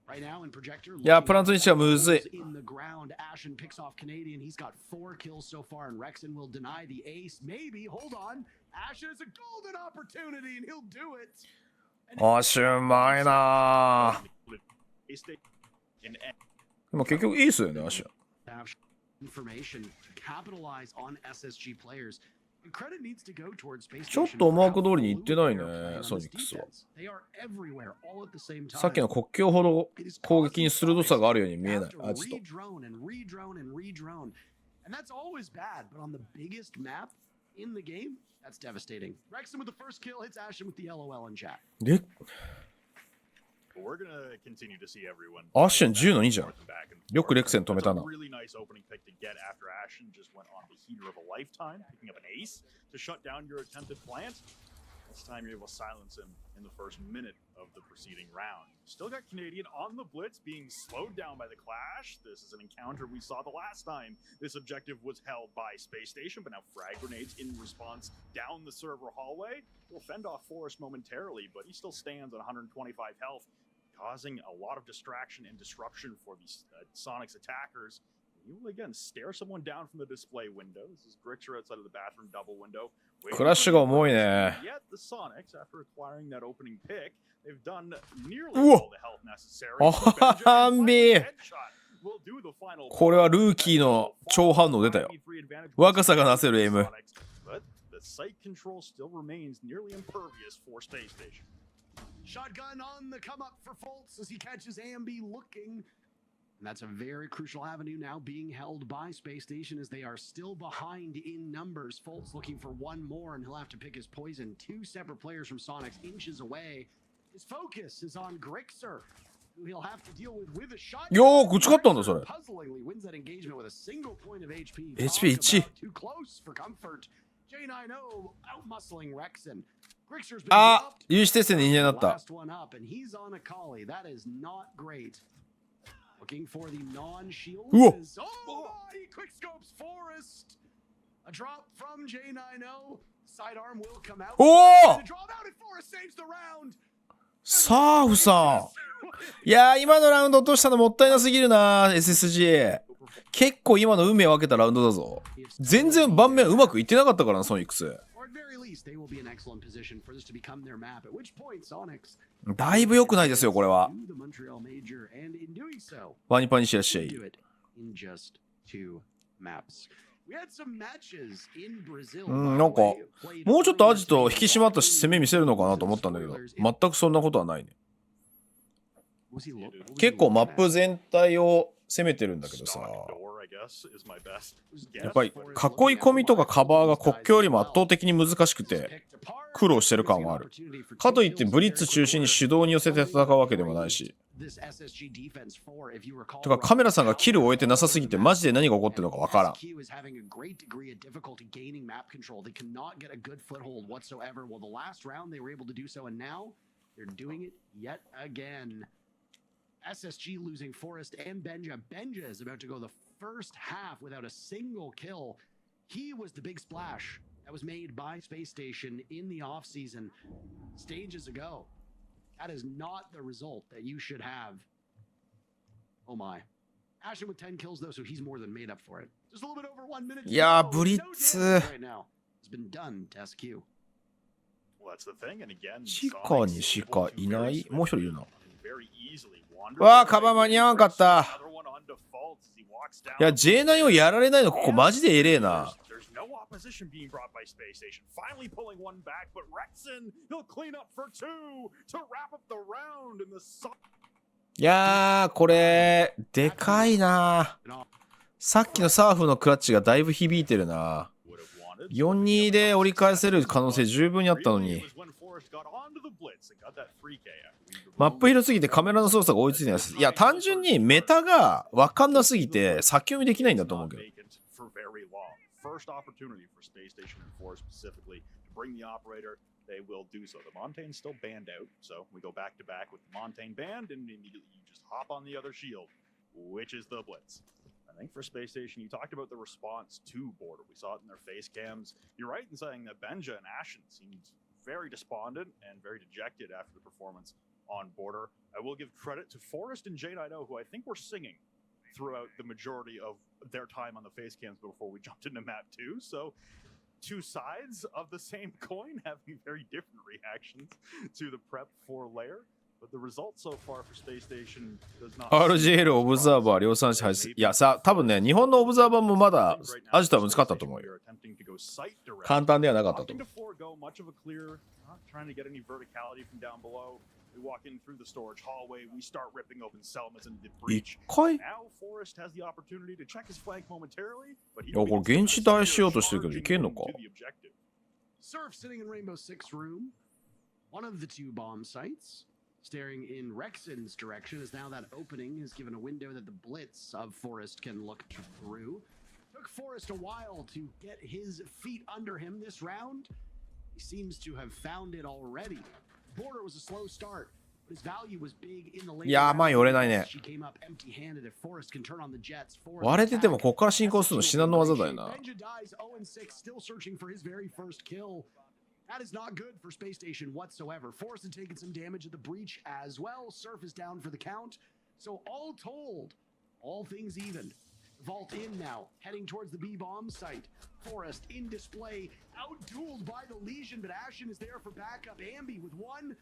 Right now in projector, いや、プラントにしてはむずい。 in the ground, Ashen picks off Canadian. He's got 4 kills so far, and Rexon will deny the ace. Maybe, hold on. Ashen has a golden opportunity, and he'll do it. アッシュうまいな。でも結局いいっすよね、アッシュ。ちょっと思惑通りにいってないね、ソニックスは。さっきの国境ほど攻撃に鋭さがあるように見えない、アジト。で、アッシュン10の2じゃん。よくレクセン止めたな。This time you're able to silence him in the first minute of the preceding round. Still got Canadian on the blitz, being slowed down by the clash. This is an encounter we saw the last time this objective was held by Space Station, but now frag grenades in response down the server hallway will fend off Forrest momentarily, but he still stands on 125 health, causing a lot of distraction and disruption for these Sonic's attackers. You will again stare someone down from the display window. This is Grixer outside of the bathroom double window. クラッシュが重いね。Yet the Sonics, after acquiring that opening pick, they've done nearly all the health necessary. ハンビー。これはルーキーの超反応出たよ。若さがなせるエイム。But the sight control still remains nearly impervious for Space Station. Shotgun on the come up for Fultz as he catches Ambi looking. And that's a very crucial avenue now being held by Space Station as they are still behind in numbers. Fultz looking for one more and he'll have to pick his poison. Two separate players from Sonics inches away. His focus is on Grixer, who he'll have to deal with a shot. よー、打ち勝ったんだそれ。Puzzlingly wins that engagement with a single point of HP. HP 1。Too close for comfort. J90 outmuscling Rexen. あ、有刺鉄線で人間になった。Last one up and he's on a collie. That is not great. Looking for the non-shield. Oh my! Quick scopes Forrest. A drop from J90. Sidearm will come out. Oh! The drop out and Forrest saves the round. サーフさん。いやー、今のラウンド落としたのもったいなすぎるな、SSG。結構今の運命を分けたラウンドだぞ。全然盤面うまくいってなかったからな、ソニックス。だいぶ良くないですよ、これは。ワニパにしらっしゃい。なんか、もうちょっとアジト引き締まった攻め見せるのかなと思ったんだけど、全くそんなことはないね。結構マップ全体を攻めてるんだけどさ、やっぱり囲い込みとかカバーが国境よりも圧倒的に難しくて苦労してる感はある。かといってブリッツ中心に手動に寄せて戦うわけでもないし、てかカメラさんがキルを終えてなさすぎてマジで何が起こってるのかわからん。SSG losing Forrest and Benja. Benja is about to go the first half without a single kill. He was the big splash that was made by Space Station in the offseason stages ago. That is not the result that you should have. Oh my. Ashen with 10 kills though, so he's more than made up for it. Just a little bit over 1 minute. いやー、ブリッツ。Right now. It's been done to SQ. Well, that's the thing, and again, 地下にしかいない。もう一人いるな。 very easily わあ、カバー間に合わんかった。いや、J9 をやられないのここマジでエレえな。いやー、これでかいな。さっきのサーフのクラッチがだいぶ響いてるな。4-2 で折り返せる可能性十分にあったのに。マップ広すぎてカメラの操作が追いついてないです。いや、単純にメタが分かんなすぎて先読みできないんだと思うけど。They will do so. The Montaigne's still banned out, so we go back to back with the Montaigne banned, and immediately you just hop on the other shield, which is the Blitz. I think for Space Station, you talked about the response to Border. We saw it in their face cams. You're right in saying that Benja and Ashen seemed very despondent and very dejected after the performance on Border. I will give credit to Forrest and J90, who I think were singing throughout the majority of their time on the face cams before we jumped into map 2. So two sides of the same coin having very different reactions to the prep 4 layer. But the result so far for Space Station does not. RGL オブザーバー量産し始め。いやさ、多分ね、日本のオブザーバーもまだアジトは難かったと思うよ。簡単ではなかったと思う。一回いや、これ現地大しようとしてるけど、いけんのか？Staring in Rexon's direction as now that opening has given a window that the blitz of Forest can look through. Took Forest a while to get his feet under him this round. He seems to have found it already. Border was a slow start, but his value was big in the late. いや、まあ寄れないね。割れててもここから進行するの至難の技だよな。That is not good for Space Station whatsoever. Forrest had taken some damage at the breach as well. Surf is down for the count. So all told, all things even. Vault in now, heading towards the B-bomb site. Forrest in display, out-dueled by the Legion, but Ashen is there for backup. Ambi with one.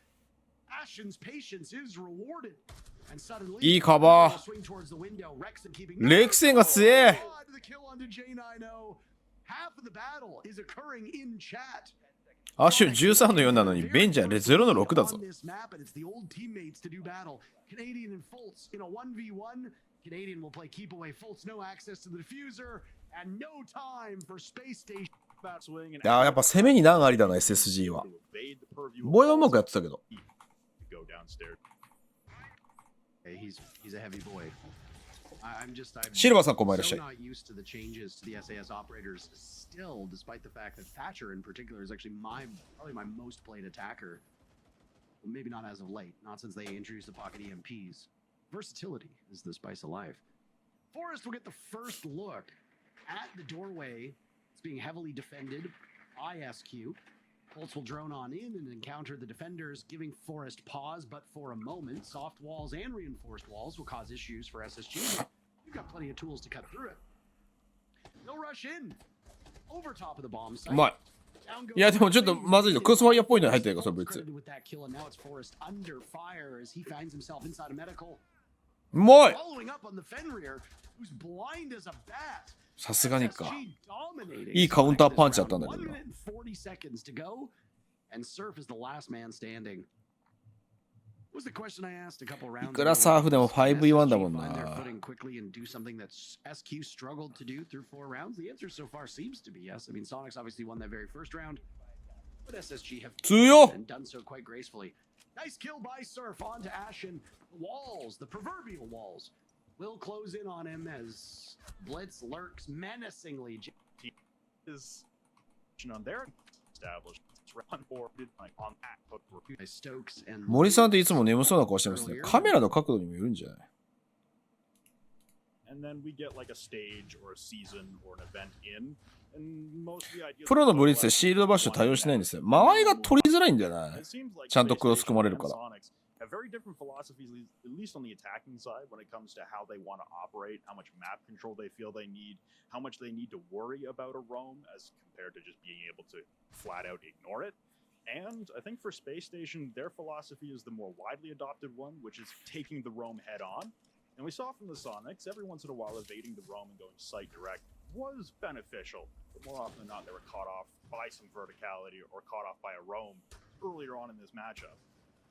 Ashen's patience is rewarded. And suddenly, いいカバー。レクセンが強え。Half of the battle is occurring in chat. アッシュ13の4なのにベンジャー0の6だぞ。やっぱ攻めに難ありだな SSG は。ボイはうまくやってたけど。シルバーさんこんばんいらっしゃい。Still, despite the fact that Thatcher in particular is actually probably my most played attacker. Well, maybe not as of late, not since they introduced the pocket EMPs. Versatility is the spice of life. Forrest will get the first look at the doorway. It's being heavily defended by SQ. Pulse will drone on in and encounter the defenders, giving Forrest pause, but for a moment, soft walls and reinforced walls will cause issues for SSG. You've got plenty of tools to cut through it. No rush in. うまい。いやでもちょっとまずいぞ。クロスファイアっぽいのに入ってるからそれ別。うまい。さすがにか。いいカウンターパンチだったんだけどな。いくらサーフでも 5v1 だもんな。強っ。森さんっていつも眠そうな顔してますね。カメラの角度にもよるんじゃない？プロのブリッツでシールドバッシュ対応しないんですよ。間合いが取りづらいんだよな。ちゃんとクロス組まれるから。Have very different philosophies, at least on the attacking side, when it comes to how they want to operate, how much map control they feel they need, how much they need to worry about a roam as compared to just being able to flat out ignore it. And I think for Space Station, their philosophy is the more widely adopted one, which is taking the roam head on. And we saw from the Sonics, every once in a while evading the roam and going site direct was beneficial. But more often than not, they were caught off by some verticality or caught off by a roam earlier on in this matchup.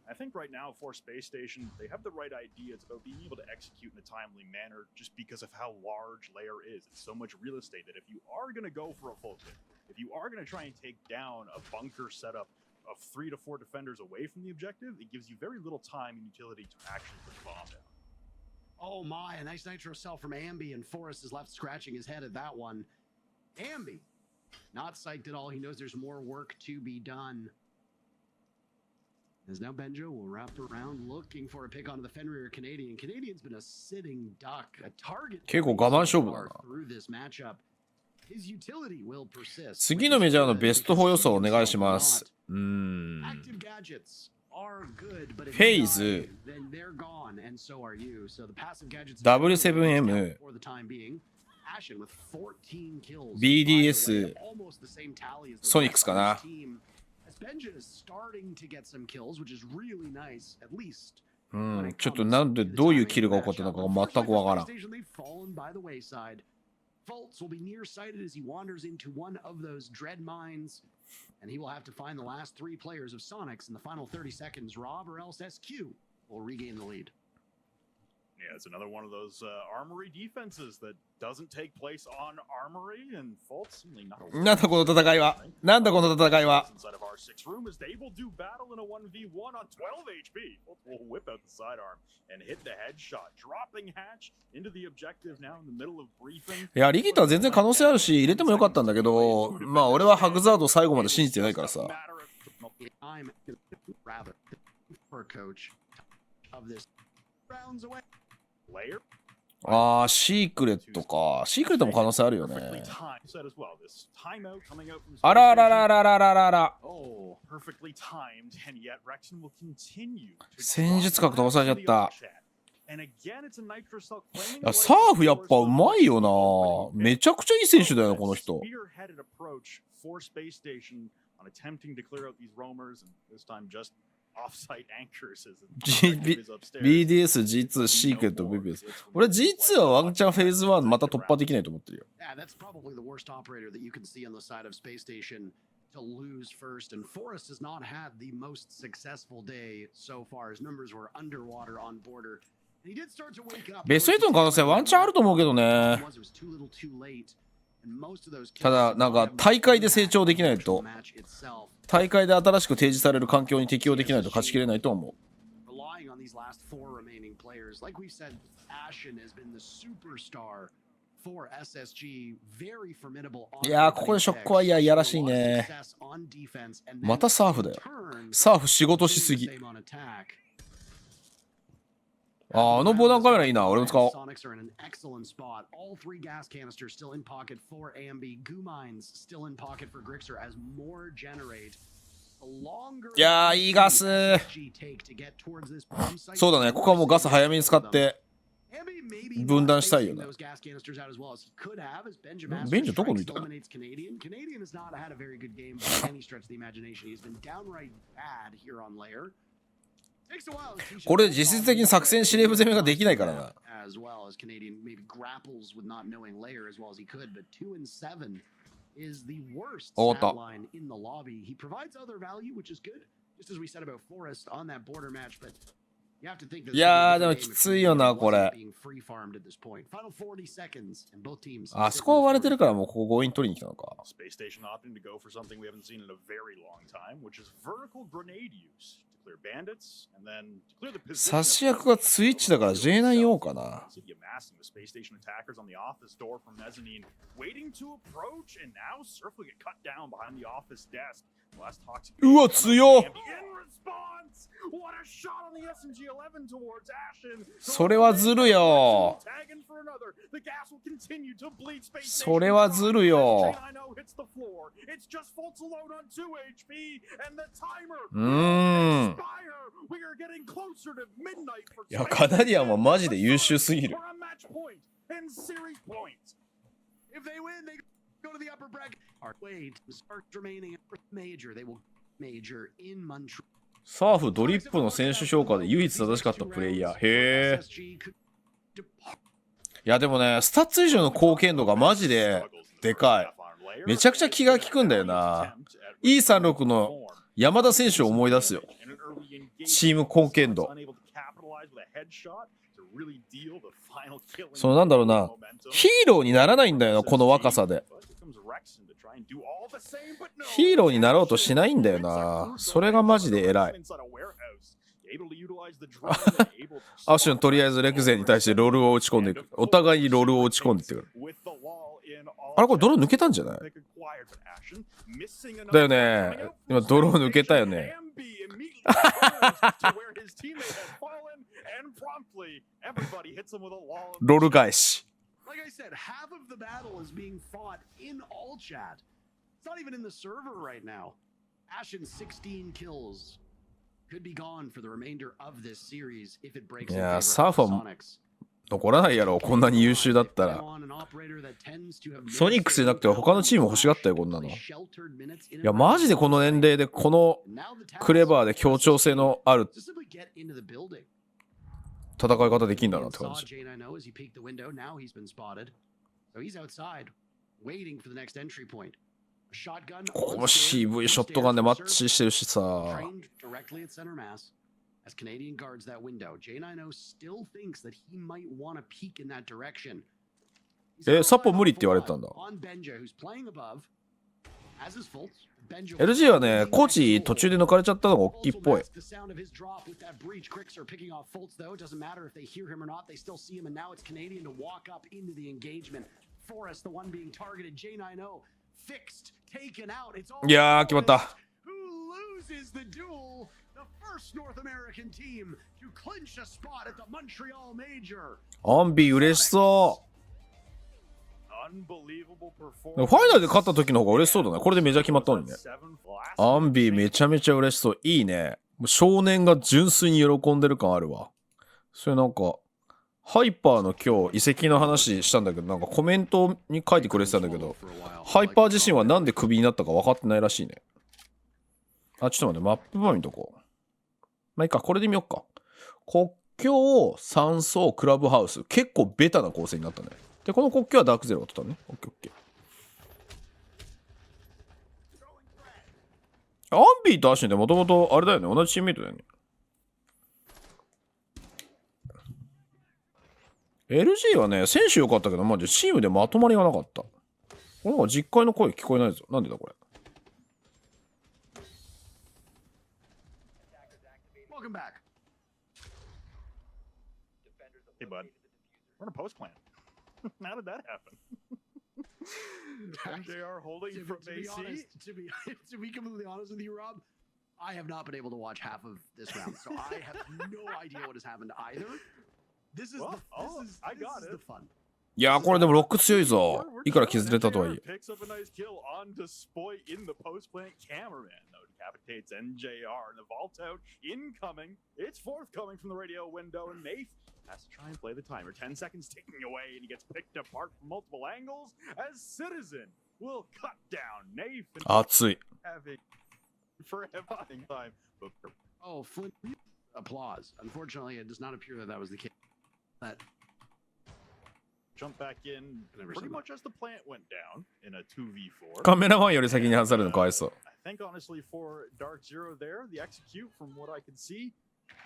I think right now for Space Station, they have the right idea. It's about being able to execute in a timely manner just because of how large layer is. It's so much real estate that if you are going to go for a full kill, if you are going to try and take down a bunker setup of 3 to 4 defenders away from the objective, it gives you very little time and utility to actually put the bomb down. Oh my, a nice nitro cell from Ambi, and Forrest is left scratching his head at that one. Ambi, not psyched at all. He knows there's more work to be done. As now Benjo will wrap around looking for a pick onto the Fenrir Canadian. Canadian's been a sitting duck, a target 結構我慢勝負だな。 through this matchup. His utility will persist. 次のメジャーのベスト4予想お願いします。Active gadgets are good, but if フェイ you ズ die, then they're gone, and so are you. So the passive gadgets W7M for the time being. BDS ソニックスかな。うん、ちょっとなんでどういうキルが起こったのかが全くわからん。Fultz will be nearsighted as he wanders into one of those dread mines, and he will have to find the last 3 players of Sonics in the final 30 seconds. Rob or else SQ will regain the lead. Yeah, it's another one of those armory defenses that doesn't take place on armory, and Fultz really not a なんだこの戦いは。なんだこの戦いは。 inside of R6 room as they will do battle in a 1v1 on 12 HP. Fultz will whip out the sidearm and hit the headshot, dropping hatch into the objective now in the middle of briefing. いや、リギットは全然可能性あるし、入れてもよかったんだけど、まあ俺はハグザードを最後まで信じてないからさ。あー、シークレットか。シークレットも可能性あるよね。あらららららららら。戦術核飛ばされちゃった。いや、サーフやっぱうまいよな。めちゃくちゃいい選手だよな、この人。BDS、G2、シークレット、BBS。俺 G2 はワンチャンフェーズ1また突破できないと思ってるよ。To lose first, and Forrest has not had the most successful day so far. His numbers were underwater on border. He did start to wake up. ベスト8の可能性ワンチャンあると思うけどね。ただなんか大会で成長できないと、大会で新しく提示される環境に適応できないと勝ちきれないと思う。いやー、ここでショックはいやらしいね。またサーフだよ。サーフ仕事しすぎ。あの防弾カメラいいな。俺も使おう。いやー、いいガス。そうだね。ここはもうガス早めに使って分断したいよね。ベンジャどこ抜いたの？これ実質的に作戦司令部攻めができないからな。おっと。いやー、でもきついよな、これ。あそこは割れてるからもうここ強引取りに来たのか。差し役がツイッチだから J9 用かな。うわ、強っ。それはずるよ。それはずるよ。いや、カナディアンはマジで優秀すぎる。サーフドリップの選手評価で唯一正しかったプレイヤー。へえ。いやでもね、スタッツ以上の貢献度がマジででかい。めちゃくちゃ気が利くんだよな。E36 の山田選手を思い出すよ。チーム貢献度。そのなんだろうな、ヒーローにならないんだよな、この若さで。ヒーローになろうとしないんだよな。それがマジで偉い。アシュンとりあえずレクゼに対してロールを打ち込んでいく。お互いにロールを打ち込んでいってくる。あれこれドローン抜けたんじゃない？だよね。今ドローン抜けたよね。ロール返し。Like I said, half of the battle is being fought in all chat. It's not even in the server right now. Ashen 16 kills could be gone for the remainder of this series if it breaks. いや、サーフは怒らないやろ、こんなに優秀だったら。ソニックスじゃなくて他のチーム欲しがったよ、こんなの。いや、マジでこの年齢でこのクレバーで協調性のある戦い方できんだなって感じ。ここも渋いショットガンでマッチしてるしさ。As Canadian guards that window, J90 still thinks that he might want to peek in that direction. サポ無理って言われてたんだ。LG はね、コーチ途中で抜かれちゃったのが大きいっぽい。いやー、決まった。アンビー嬉しそう。ファイナルで勝った時の方が嬉しそうだね。これでメジャー決まったのにね。アンビーめちゃめちゃ嬉しそう。いいね。少年が純粋に喜んでる感あるわ。それなんか、ハイパーの今日移籍の話したんだけど、なんかコメントに書いてくれてたんだけど、ハイパー自身はなんでクビになったか分かってないらしいね。あ、ちょっと待って、マップ版見とこう。まあいいか、これで見よっか。国境、山荘、クラブハウス。結構ベタな構成になったね。で、この国境はダークゼロが取ったね。オッケーオッケー。アンビーとアシュンってもともとあれだよね。同じチームメイトだよね。LG はね、選手良かったけど、マジチームでまとまりがなかった。なんか実家の声聞こえないぞ。なんでだこれ。Welcome back. Hey, bud. We're in a post plan. How did that happen? MJR holding from AC? To be completely honest with you, Rob, I have not been able to watch half of this round, so I have no idea what has happened either. This is the fun. いやー、これでもロック強いぞ。いくら削れたとはいえ。Decapitates NJR and the vault out incoming. It's forthcoming from the radio window, and Nath has to try and play the timer. 10 seconds ticking away, and he gets picked apart from multiple angles as Citizen will cut down Nath. 熱い。For having time. Oh, Flint, applause. Unfortunately, it does not appear that that was the case. That jump back in pretty much as the plant went down in a 2v4. カメラマンより先に外されるのかわいそう。I think honestly for Dark Zero there, the execute from what I could see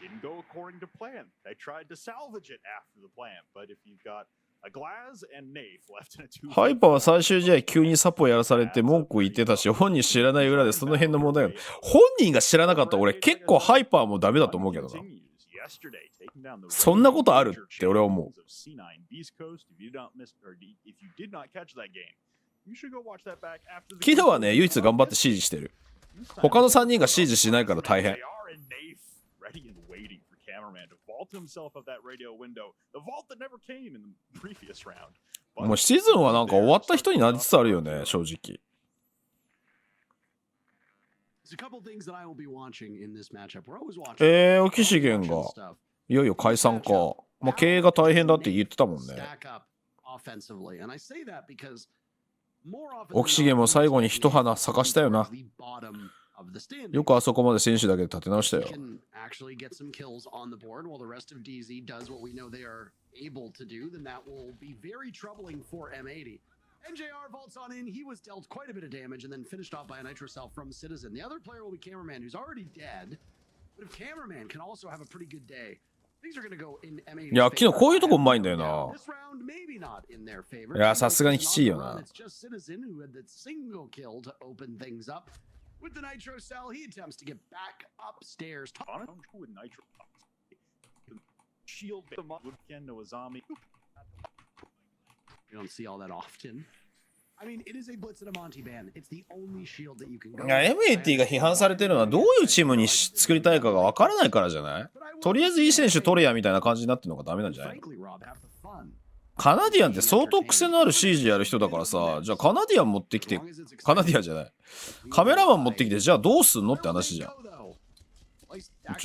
didn't go according to plan. They tried to salvage it after the plant, but if you've got a Glaz and Nath left in a 2v4. ハイパーは最終試合急にサポやらされて文句言ってたし、本人知らない裏でその辺の問題が。本人が知らなかったら俺結構ハイパーもダメだと思うけどな。そんなことあるって俺は思う。昨日はね、唯一頑張って指示してる。他の3人が指示しないから大変。もうシーズンはなんか終わった人になりつつあるよね、正直。オキシゲンがいよいよ解散か。まあ経営が大変だって言ってたもんね。オキシゲンも最後に一花咲かしたよな。よくあそこまで選手だけで立て直したよ。NJR vaults on in. He was dealt quite a bit of damage and then finished off by a Nitro Cell from Citizen. The other player will be Cameraman, who's already dead. But if Cameraman can also have a pretty good day, things are going to go in M80. いや、昨日こういうとこうまいんだよな。This round maybe not in their favor. いや、さすがにきちいよな。It's just Citizen who had that single kill to open things up. With the Nitro Cell, he attempts to get back upstairs. With Nitro shield them up with Ken Noazami. You don't see all that often. I mean, it is a Blitz and a Monty ban. It's the only shield that you can go. いや、MAT が批判されてるのはどういうチームに作りたいかが分からないからじゃない？とりあえずいい選手取れやみたいな感じになってるのがダメなんじゃないの？カナディアンって相当癖のある CG やる人だからさ、じゃあカナディアン持ってきて、カナディアンじゃない。カメラマン持ってきて、じゃあどうすんのって話じゃん。ち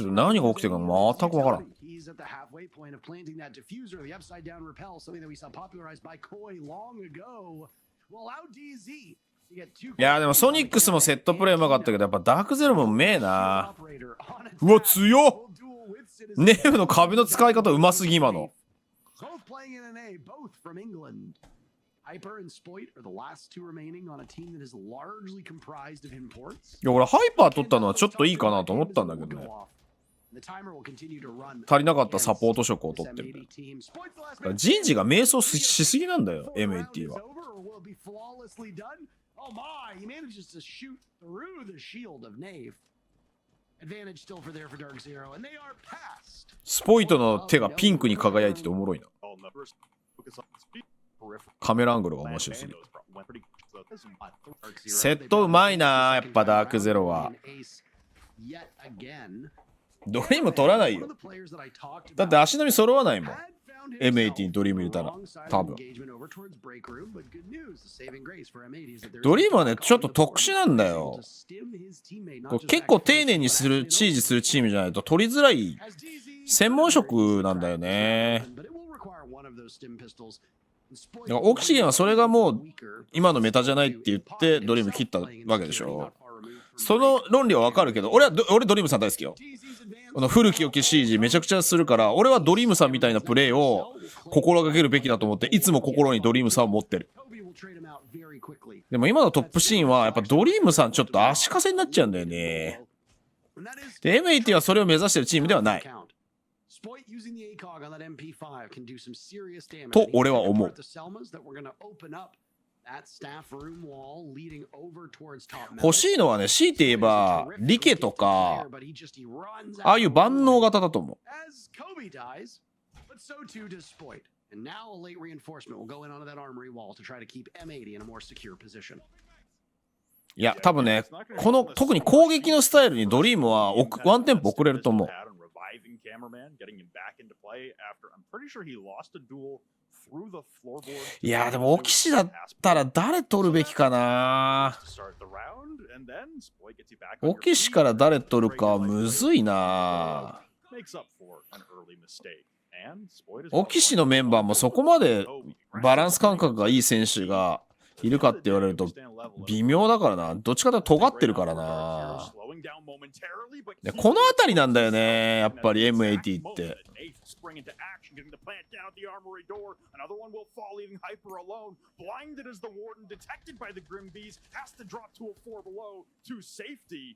ょっと何が起きてるか全く分からん。He's at the halfway point of planting that diffuser, the upside down repel, something that we saw popularized by Koi long ago, will allow DZ to get two. いやでもソニックスもセットプレーうまかったけど、やっぱダークゼロもうめえな。うわ強っ。ネームの壁の使い方うますぎ今の。Both playing in NA, both from England. Hyper and Spoit are the last two remaining on a team that is largely comprised of imports. いや俺ハイパー取ったのはちょっといいかなと思ったんだけどね。足りなかったサポート職を取ってる。人事が迷走しすぎなんだよ MAT は。Oh my, he manages to shoot through the shield of Knave. Advantage still for there for Dark Zero, and they are passed. スポイトの手がピンクに輝いてておもろいな。カメラアングルが面白すぎる。セットうまいなやっぱダークゼロは。ドリーム取らないよ。だって足並み揃わないもん。M18 にドリーム入れたら多分。ドリームはねちょっと特殊なんだよ。結構丁寧にするチージするチームじゃないと取りづらい専門職なんだよね。オキシゲンはそれがもう今のメタじゃないって言ってドリーム切ったわけでしょ。その論理はわかるけど、俺ドリームさん大好きよ。この古き良き CG めちゃくちゃするから、俺はドリームさんみたいなプレーを心がけるべきだと思って、いつも心にドリームさんを持ってる。でも今のトップシーンはやっぱドリームさんちょっと足かせになっちゃうんだよね。で M80 はそれを目指してるチームではない。と俺は思う。欲しいのはね、強いて言えばリケとかああいう万能型だと思う。いや多分ねこの特に攻撃のスタイルにドリームはワンテンポ遅れると思う。いやでもオキシだったら誰取るべきかな。オキシから誰取るかむずいな。オキシのメンバーもそこまでバランス感覚がいい選手がいるかって言われると微妙だからな。どっちかというと尖ってるからな。でこの辺りなんだよねやっぱり M80 って。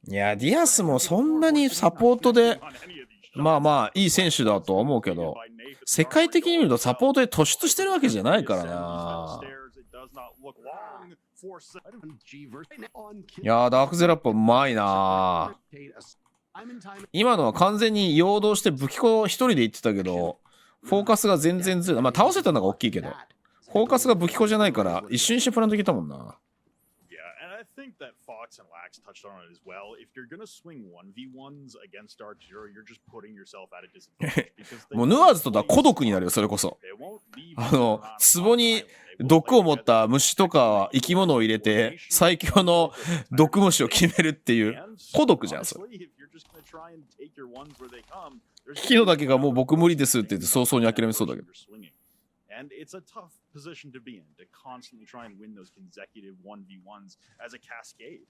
いやディアスもそんなにサポートでまあまあいい選手だとは思うけど、世界的に見るとサポートで突出してるわけじゃないからな。いやダークゼラップうまいな。今のは完全に陽動して武器庫一人で言ってたけどフォーカスが全然ずれまあ倒せたのが大きいけどフォーカスが武器庫じゃないから一瞬してプラントいけたもんな。もうヌアーズとは孤独になるよそれこそ。壺に毒を持った虫とか生き物を入れて最強の毒虫を決めるっていう孤独じゃんそれ。引きのだけがもう僕無理ですって言って早々に諦めそうだけど。And it's a tough position to be in to constantly try and win those consecutive 1v1s as a cascade.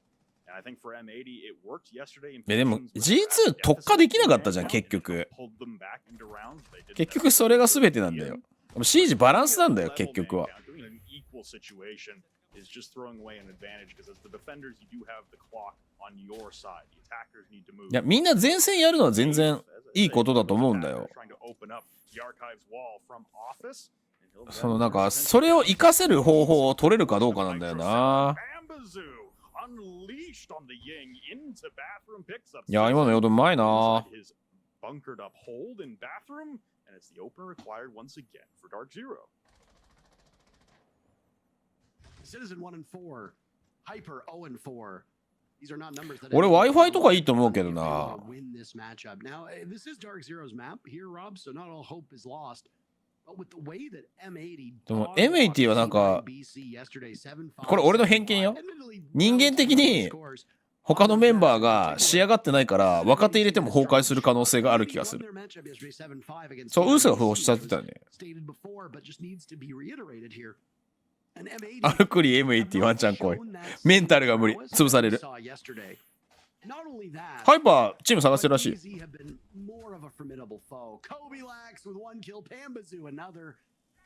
And I think for M80 it worked yesterday. でも G2 特化できなかったじゃん結局。結局それが全てなんだよ。シージバランスなんだよ結局は。Is just throwing away an advantage because as the defenders you do have the clock on your side. The attackers need to move. いやみんな前線やるのは全然いいことだと思うんだよ。そのなんかそれを活かせる方法を取れるかどうかなんだよな。いや今のヨドうまいな。俺 Wi-Fi とかいいと思うけどな。でも M80 はなんかこれ俺の偏見よ。人間的に他のメンバーが仕上がってないから若手入れても崩壊する可能性がある気がする。そう、ウースがおっしゃってたよね。アルクリ M80 ワンチャン来い。メンタルが無理。潰される。ハイパーチーム探してるらしい。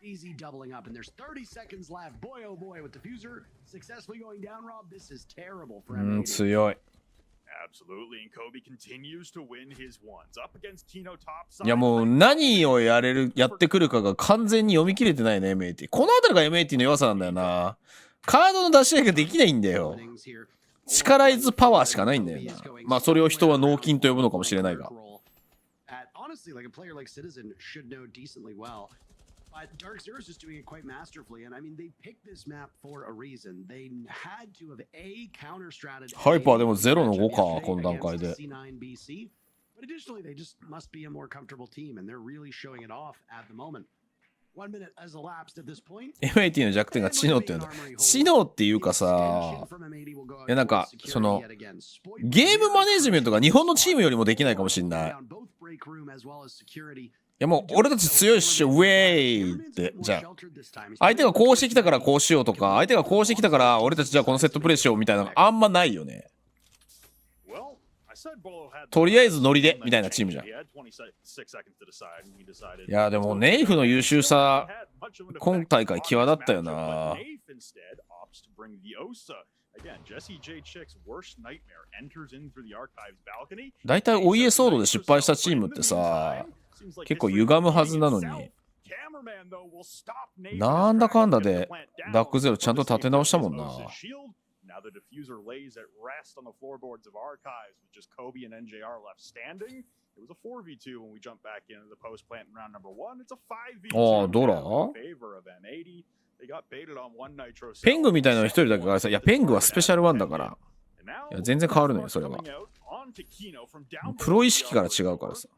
Easy doubling up, and there's 30 seconds left. Boy, oh boy, with diffuser successfully going down, Rob, this is terrible for M80. 強い。Absolutely, and Kobe continues to win his ones up against Kino top side. いやもう何をやってくるかが完全に読み切れてないね、M80。このあたりが M80 の弱さなんだよな。カードの出し合いができないんだよ。力イズパワーしかないんだよな。まあそれを人は脳筋と呼ぶのかもしれないが。Honestly, like a player like Citizen should know decently well. But Dark Zero is just doing it quite masterfully, and I mean they picked this map for a reason. They had to have a counter strategy. ハイパーでも0の5か、この段階で。C9BC. But additionally, they just must be a more comfortable team, and they're really showing it off at the moment. 1 minute has elapsed at this point. M80 の弱点が知能っていうんだ。知能っていうかさ、いやなんかそのゲームマネジメントが日本のチームよりもできないかもしれない。いやもう俺たち強いっしょ、ウェイって。じゃあ相手がこうしてきたからこうしようとか、相手がこうしてきたから俺たちじゃあこのセットプレイしようみたいなのあんまないよね。とりあえずノリでみたいなチームじゃん。いやでもネイフの優秀さ今大会際立ったよな。だいたいお家ソードで失敗したチームってさ結構歪むはずなのに、なんだかんだでダックゼロちゃんと立て直したもんな。Now the diffuser lays at rest on the floorboards of Archives with just Kobe and NJR left standing. It was a 4v2 when we jump back into the post plant in round number 1. It's a 5v2 in favor of M80. They got baited on one nitro. ペングみたいなの一人だけがさ、いやペングはスペシャルワンだから。いや全然変わるのよそれは。プロ意識から違うからさ。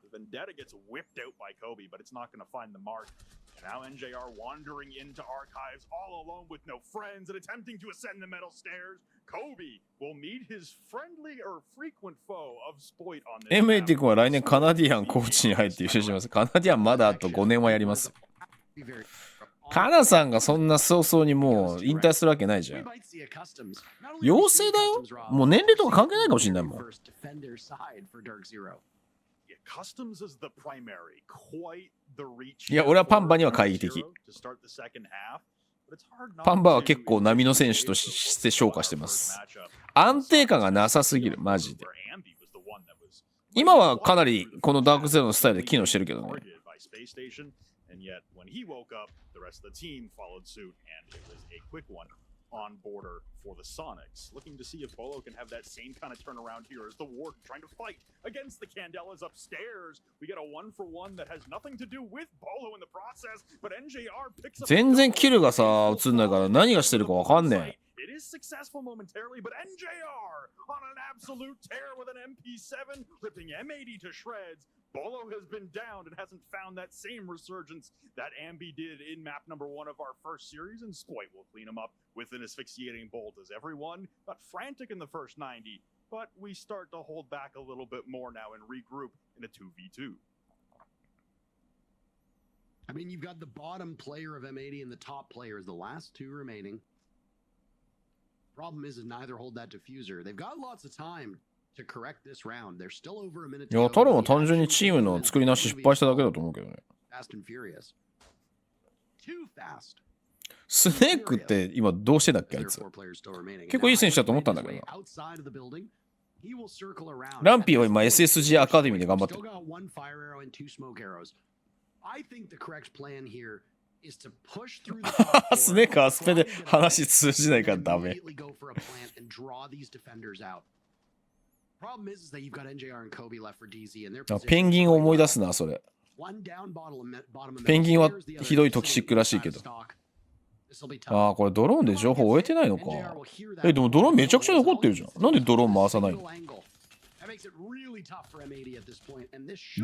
Now NJR wandering into Archives all alone with no friends and attempting to ascend the metal stairs. Kobe will meet his friendly or frequent foe of Spoit on this. M80 君は来年カナディアンコーチに入って優勝します。カナディアンまだあと5年はやります。カナさんがそんな早々にもう引退するわけないじゃん。妖精だよ。もう年齢とか関係ないかもしれないもん。いや、俺はパンバには懐疑的。パンバは結構波の選手として評価してます。安定感がなさすぎる、マジで。今はかなりこのダークゼロのスタイルで機能してるけどね。on border for the Sonics, looking to see if Bolo can have that same kind of turnaround here as the Ward trying to fight against the Candelas upstairs. We get a 1-for-1 that has nothing to do with Bolo in the process, but NJR picks up. 全然キルがさ映んないから何がしてるかわかんねえ。It is successful momentarily, but NJR on an absolute tear with an MP7, ripping M80 to shreds. Bolo has been downed and hasn't found that same resurgence that Ambi did in map number 1 of our first series, and Spoit will clean him up with an asphyxiating bolt as everyone got frantic in the first 90, but we start to hold back a little bit more now and regroup in a 2v2. I mean, you've got the bottom player of M80 and the top player is the last two remaining. Problem is neither hold that diffuser. They've got lots of time to correct this round. They're still over a minute. いや、タロンは単純にチームの作り直し失敗しただけだと思うけどね。Fast and furious. Too fast. スネークって今どうしてだっけあいつ。結構いい選手だと思ったんだけどな。ランピーは今 SSG アカデミーで頑張ってる。スネークはスペで話通じないからダメ。ペンギンを思い出すなそれ。ペンギンはひどいトキシックらしいけど。ああ、これドローンで情報終えてないのか。でもドローンめちゃくちゃ残ってるじゃん。なんでドローン回さないの？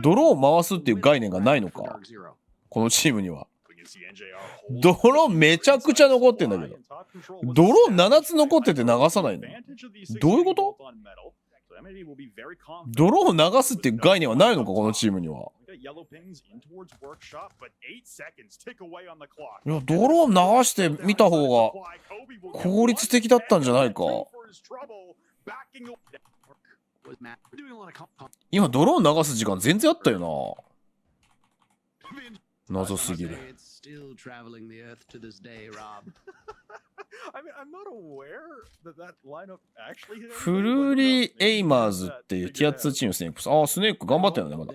ドローン回すっていう概念がないのか、このチームには。ドローンめちゃくちゃ残ってんだけど。ドローン7つ残ってて流さないの？どういうこと？ドローン流すっていう概念はないのか、このチームには。いや、ドローン流してみた方が効率的だったんじゃないか。今ドローン流す時間全然あったよな。謎すぎる。フルーリー・エイマーズっていうティア2チームスネーク。ああ、スネーク頑張ってるね、まだ。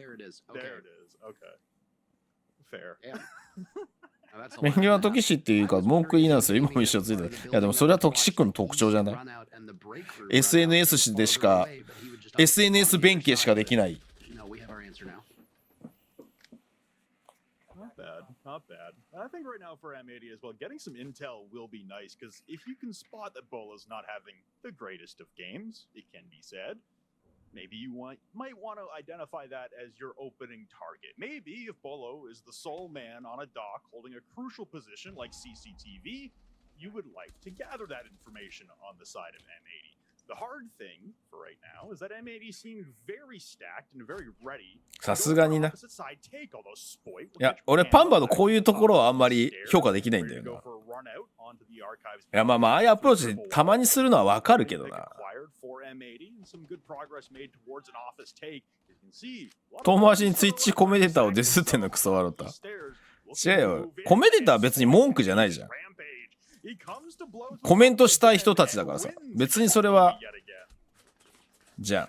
メンギはトキシっていうか文句言いなんですよ。今も一緒ついてる。いやでもそれはトキシックの特徴じゃない？ SNS でしか SNS 弁慶しかできない。Not bad. I think right now for M80 as well, getting some intel will be nice because if you can spot that Bolo's not having the greatest of games, it can be said. Maybe you might want to identify that as your opening target. Maybe if Bolo is the sole man on a dock holding a crucial position like CCTV, you would like to gather that information on the side of M80. The hard thing for right now is that M80 seemed very stacked and very ready. さすがにな。いや、俺パンバのこういうところはあんまり評価できないんだよな。いや、まあまあ、ああいうアプローチたまにするのはわかるけどな。遠回しにツイッチコメデーターをディスってんのクソ笑った。違うよ。コメデーターは別に文句じゃないじゃん。コメントしたい人たちだからさ。別にそれはじゃん。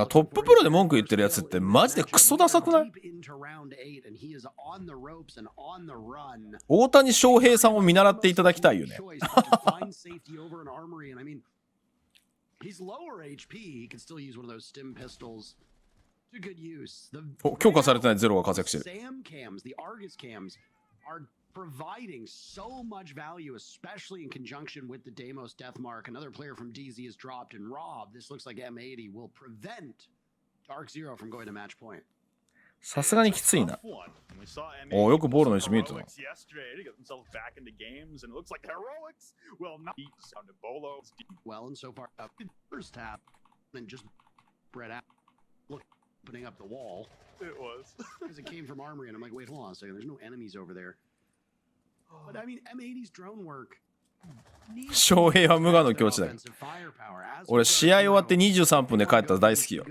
トッププロで文句言ってるやつってマジでクソダサくない？大谷翔平さんを見習っていただきたいよね。強化されてないゼロが活躍してる。providing so much value, especially in conjunction with the Deimos death mark. Another player from DZ is dropped, and Rob, this looks like M80 will prevent Dark Zero from going to match point. さすがにきついな。おお、よくボールの位置見えてたな。Well, and so far, first half, and just spread out, opening up the wall. It was. Because it came from Armory, and I'm like, wait, hold on a second, there's no enemies over there. But I mean, M80's drone work. 翔平は無我の境地だよ。俺試合終わって23分で帰ったら大好きよ。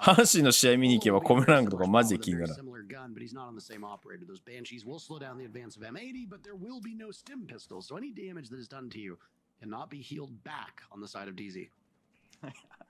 阪神の試合見に行けばコメランクとかマジで気になる。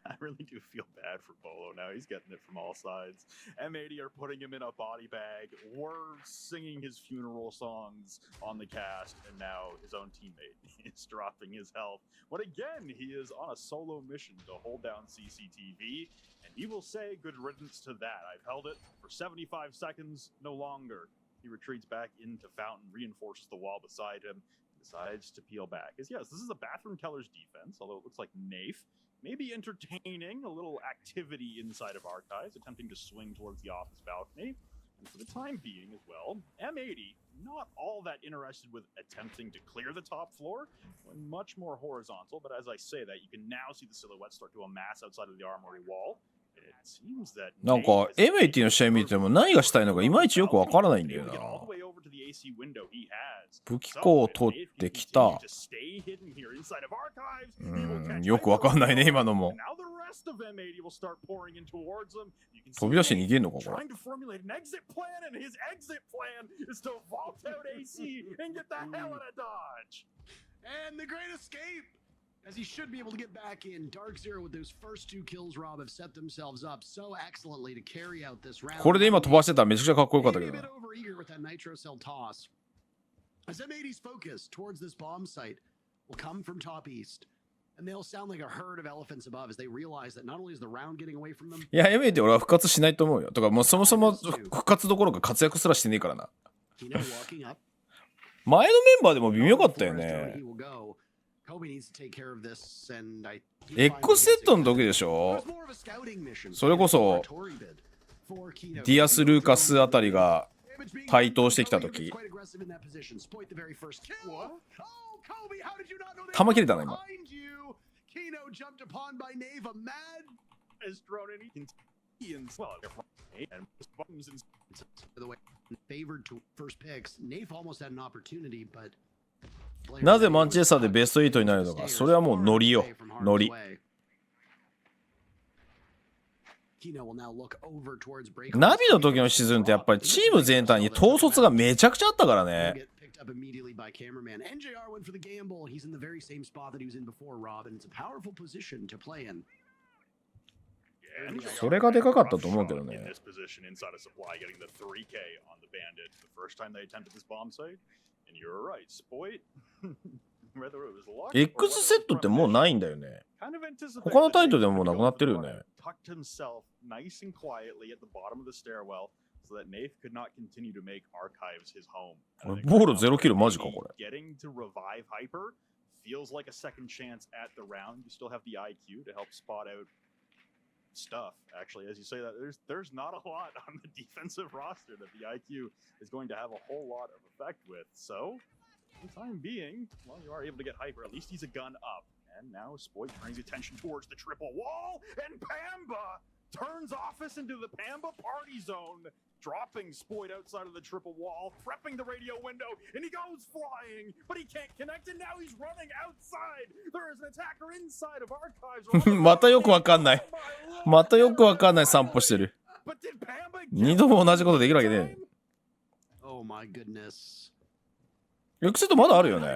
I really do feel bad for Bolo now. He's getting it from all sides. M80 are putting him in a body bag. We're singing his funeral songs on the cast, and now his own teammate is dropping his health. But again, he is on a solo mission to hold down CCTV, and he will say good riddance to that. I've held it for 75 seconds, no longer. He retreats back into Fountain, reinforces the wall beside him, decides to peel back. Yes, this is a Bathroom Teller's defense, although it looks like Nafe. Maybe entertaining a little activity inside of Archives, attempting to swing towards the office balcony. And for the time being as well, M80 not all that interested with attempting to clear the top floor, much more horizontal. But as I say that, you can now see the silhouette start to amass outside of the armory wall. なんか M80 の試合見ても何がしたいのかいまいちよくわからないんだよな。武器庫を取ってきた。よくわかんないね今のも。飛び出して逃げんのかこれ。As he should be able to get back in. Dark Zero with those first two kills, Rob, have set themselves up so excellently to carry out this round. これで今飛ばしてたらめちゃくちゃかっこよかったけどな。As M80's focus towards this bomb site will come from top east. And they'll sound like a herd of elephants above as they realize that not only is the round getting away from them. いや、M80 俺は復活しないと思うよ。とかもうそもそも復活どころか活躍すらしてねえからな。前のメンバーでも微妙かったよね。Kobe needs to take care of this, and I X セットの時でしょ。それこそディアス・ルーカスあたりが台頭してきた時、弾切れたな今。なぜマンチェスターでベスト8になるのか、それはもうノリよ、ノリ。ナビの時のシーズンってやっぱりチーム全体に統率がめちゃくちゃあったからね。それがでかかったと思うけどね。X セットってもうないんだよね。他のタイトルでももうなくなってるよね。ボール0キロマジかこれ。Stuff actually, as you say that there's not a lot on the defensive roster that the IQ is going to have a whole lot of effect with. So, for the time being, well, you are able to get hyper. At least he's a gun up. And now Spoit turns attention towards the triple wall, and Pamba turns office into the Pamba party zone, dropping Spoit outside of the triple wall, prepping the radio window, and he goes flying, but he can't connect, and now he's running outside. There is an attacker inside of Archives. またよくわかんない。またよくわかんない散歩してる。二度も同じことできるわけね。Oh my goodness. X セットまだあるよね。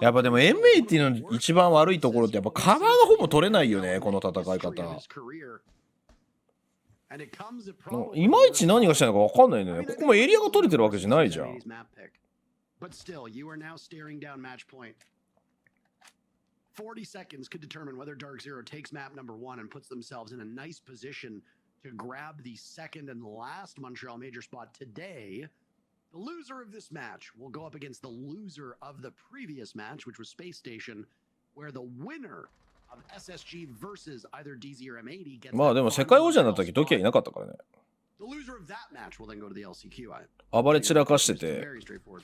やっぱでも M80 の一番悪いところってやっぱカバーがほぼ取れないよね、この戦い方。いまいち何がしたいのかわかんないね。ここもエリアが取れてるわけじゃないじゃん。40 seconds could determine whether Dark Zero takes map number 1 and puts themselves in a nice position to grab the second and last Montreal Major spot today. The loser of this match will go up against the loser of the previous match, which was Space Station, where the winner of SSG versus either DZ or M80 gets. まあでも世界王者になった時、時はいなかったからね。The loser of that match will then go to the LCQ. 暴れ散らかしてて、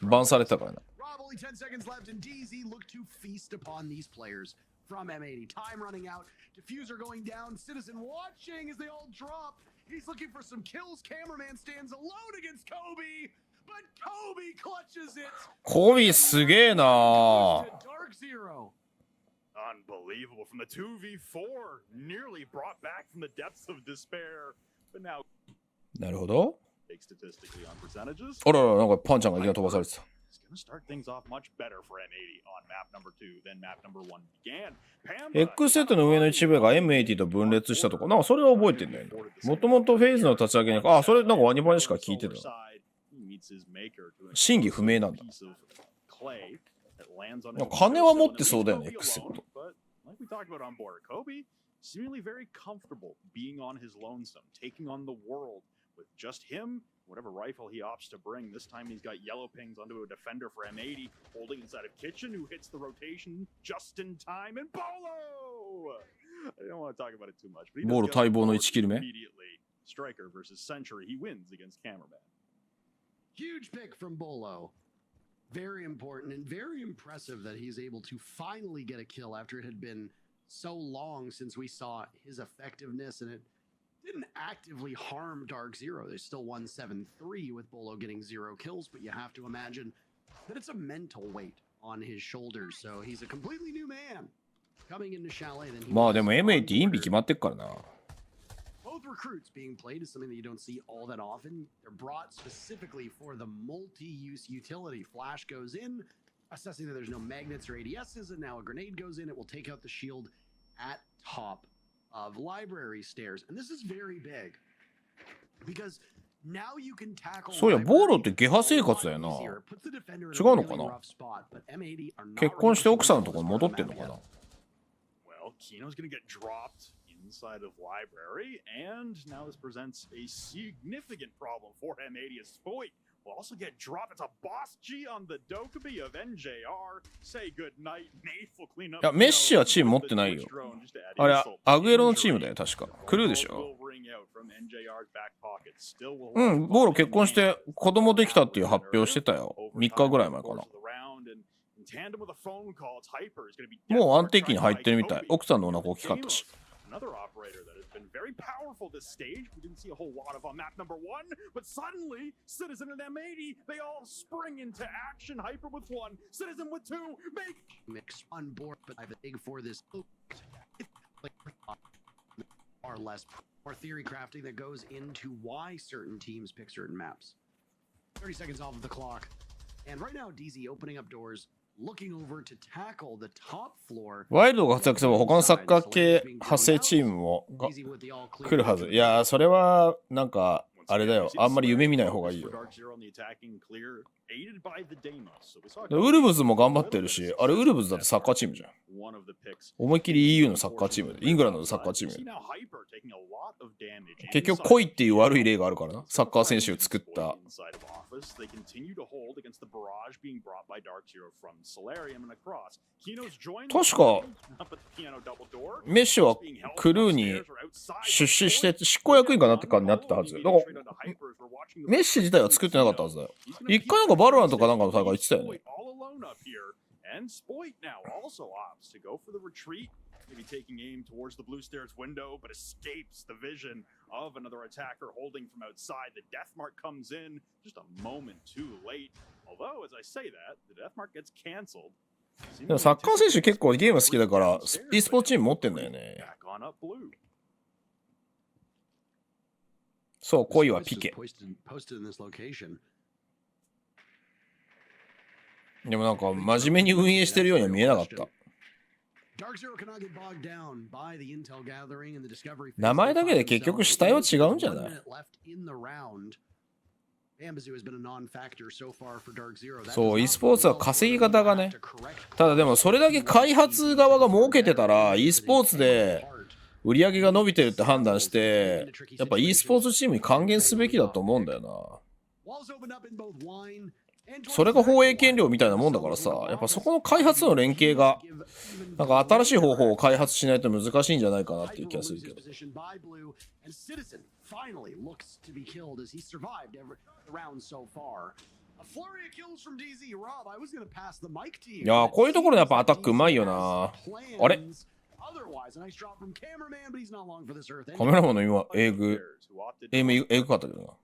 バンされてたからね。Only 10 seconds left, and DZ look to feast upon these players from M80. Time running out. Diffuser going down. Citizen watching as they all drop. He's looking for some kills. Cameraman stands alone against Kobe, but Kobe clutches it. Kobe すげえな。Dark Zero. Unbelievable from the 2v4, nearly brought back from the depths of despair, but now. なるほど。あらら、なんかパンちゃんがいきなり飛ばされてた。X セットの上の一部が M80 と分裂したとか、なんかそれは覚えてんだよね。もともとフェイズの立ち上げに、あ、それなんかワニバにしか聞いてた。真偽不明なんだ。金は持ってそうだよね、X セット。Seemingly very comfortable being on his lonesome, taking on the world with just him, whatever rifle he opts to bring. This time he's got yellow pings onto a defender for M80, holding inside of Kitchen, who hits the rotation just in time, and Bolo! I don't want to talk about it too much, but he Bolo待望の1キル目。 immediately. Striker versus Century, he wins against Cameraman. Huge pick from Bolo. Very important and very impressive that he's able to finally get a kill after it had been so long since we saw his effectiveness, and it didn't actively harm Dark Zero. They still won 7-3 with Bolo getting 0 kills, but you have to imagine that it's a mental weight on his shoulders. So he's a completely new man coming into Chalet. Then まあでも M80 インビ決まってっからな。Both recruits being played is something that you don't see all that often. They're brought specifically for the multi-use utility. Flash goes in, assessing that there's no magnets or ADSs, and now a grenade goes in. It will take out the shield at top of library stairs. And this is very big because now you can tackle. そうや、ボーロってゲハ生活だよな。違うのかな。結婚して奥さんのところに戻ってんのかな。Well, Kino's gonna get dropped inside of library, and now this presents a significant problem for M80 as Spoit We'll also get dropped. It's a boss G on the Dokkaebi of NJR. Say good night. Nath will clean up. いや、メッシはチーム持ってないよ。あれ、アグエロのチームだよ、確か。クルーでしょ。うん、ボーロ結婚して子供できたっていう発表してたよ。3日ぐらい前かな。もう安定期に入ってるみたい。奥さんのお腹大きかったし。Another operator that has been very powerful this stage. We didn't see a whole lot of on map number 1, but suddenly Citizen and M80, they all spring into action. Hyper with 1, Citizen with 2, make mix on board, but I think for this far less more theory crafting that goes into why certain teams pick certain maps. 30 seconds off of the clock, and right now DZ opening up doors. ワイルドが活躍すれば他のサッカー系派生チームも来るはず。いやー、それはなんかあれだよ。あんまり夢見ない方がいいよ。ウルブズも頑張ってるし、あれウルブズだってサッカーチームじゃん。思いっきり EU のサッカーチームで、イングランドのサッカーチームで。結局来いっていう悪い例があるからな。サッカー選手を作った。確かメッシはクルーに出資して執行役員かなって感じになってたはず。だからメッシ自体は作ってなかったはずだよ。一回なんかバロランとかなんかの大会言ってたよね。And Spoit now also opts to go for the retreat, maybe taking aim towards the blue stairs window, but escapes the vision of another attacker holding from outside. The death mark comes in just a moment too late. Although, as I say that, the death mark gets cancelled. でもサッカー選手結構ゲーム好きだから、e スポーツチーム持ってんだよね。そう、恋はピケ。でもなんか真面目に運営してるようには見えなかった。名前だけで結局主体は違うんじゃない？そう、e スポーツは稼ぎ方がね。ただでもそれだけ開発側が儲けてたら e スポーツで売り上げが伸びてるって判断して、やっぱ e スポーツチームに還元すべきだと思うんだよな。それが放映権料みたいなもんだからさ、やっぱそこの開発の連携がなんか新しい方法を開発しないと難しいんじゃないかなっていう気がするけど。いやー、こういうところでやっぱアタックうまいよな。あれ？カメラマンの今エグかったけどな。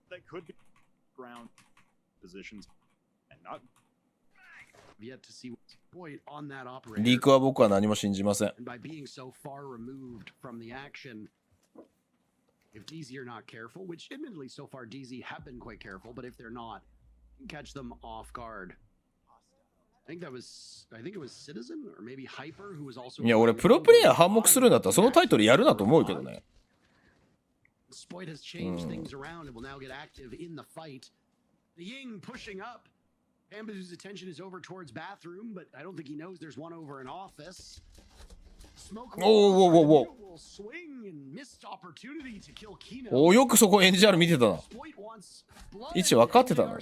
リークは僕は何も信じません。If DZ are not careful, which admittedly so far DZ have been quite careful, but if they're not, catch them off guard. I think it was Citizen or maybe Hyper who was also. いや、俺プロプレイヤー反目するんだったらそのタイトルやるなと思うけどね。Spoit has changed things around and will now get active in the fight. The Ying pushing up. Bambu's attention is over towards bathroom, but I don't think he knows there's one over an office. Whoa. お、よくそこ NGR 見てたな。位置分かってたな。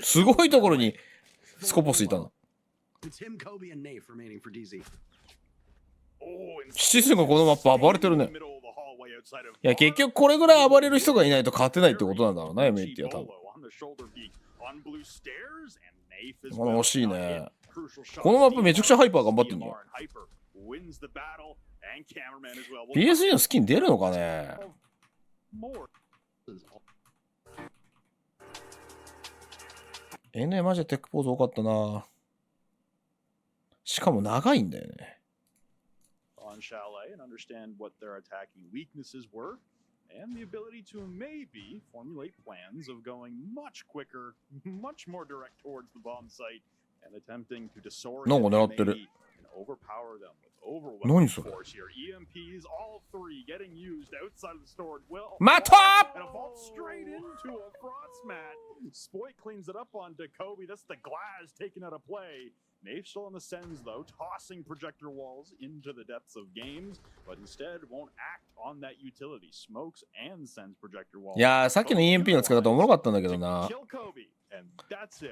すごいところにスコポスいたな。シスがこのマップ暴れてるね。いや、結局これぐらい暴れる人がいないと勝てないってことなんだろうな、エメイっては多分。惜しいね。このマップめちゃくちゃハイパー頑張ってんだよ。PSG のスキン出るのかね。NA マジでテックポーズ多かったな。しかも長いんだよね。And the ability to maybe formulate plans of going much quicker, much more direct towards the bomb site and attempting to disorient and overpower them with overwhelming force here. EMPs, all three getting used outside of the storage. Well, and a vault straight into a frost mat. Spoit cleans it up on Dokkaebi. That's the glass taken out of play. Nave still on the sends though, tossing projector walls into the depths of games, but instead won't act on that utility. Smokes and sends projector walls. いやー、さっきの EMP の使い方おもろかったんだけどな。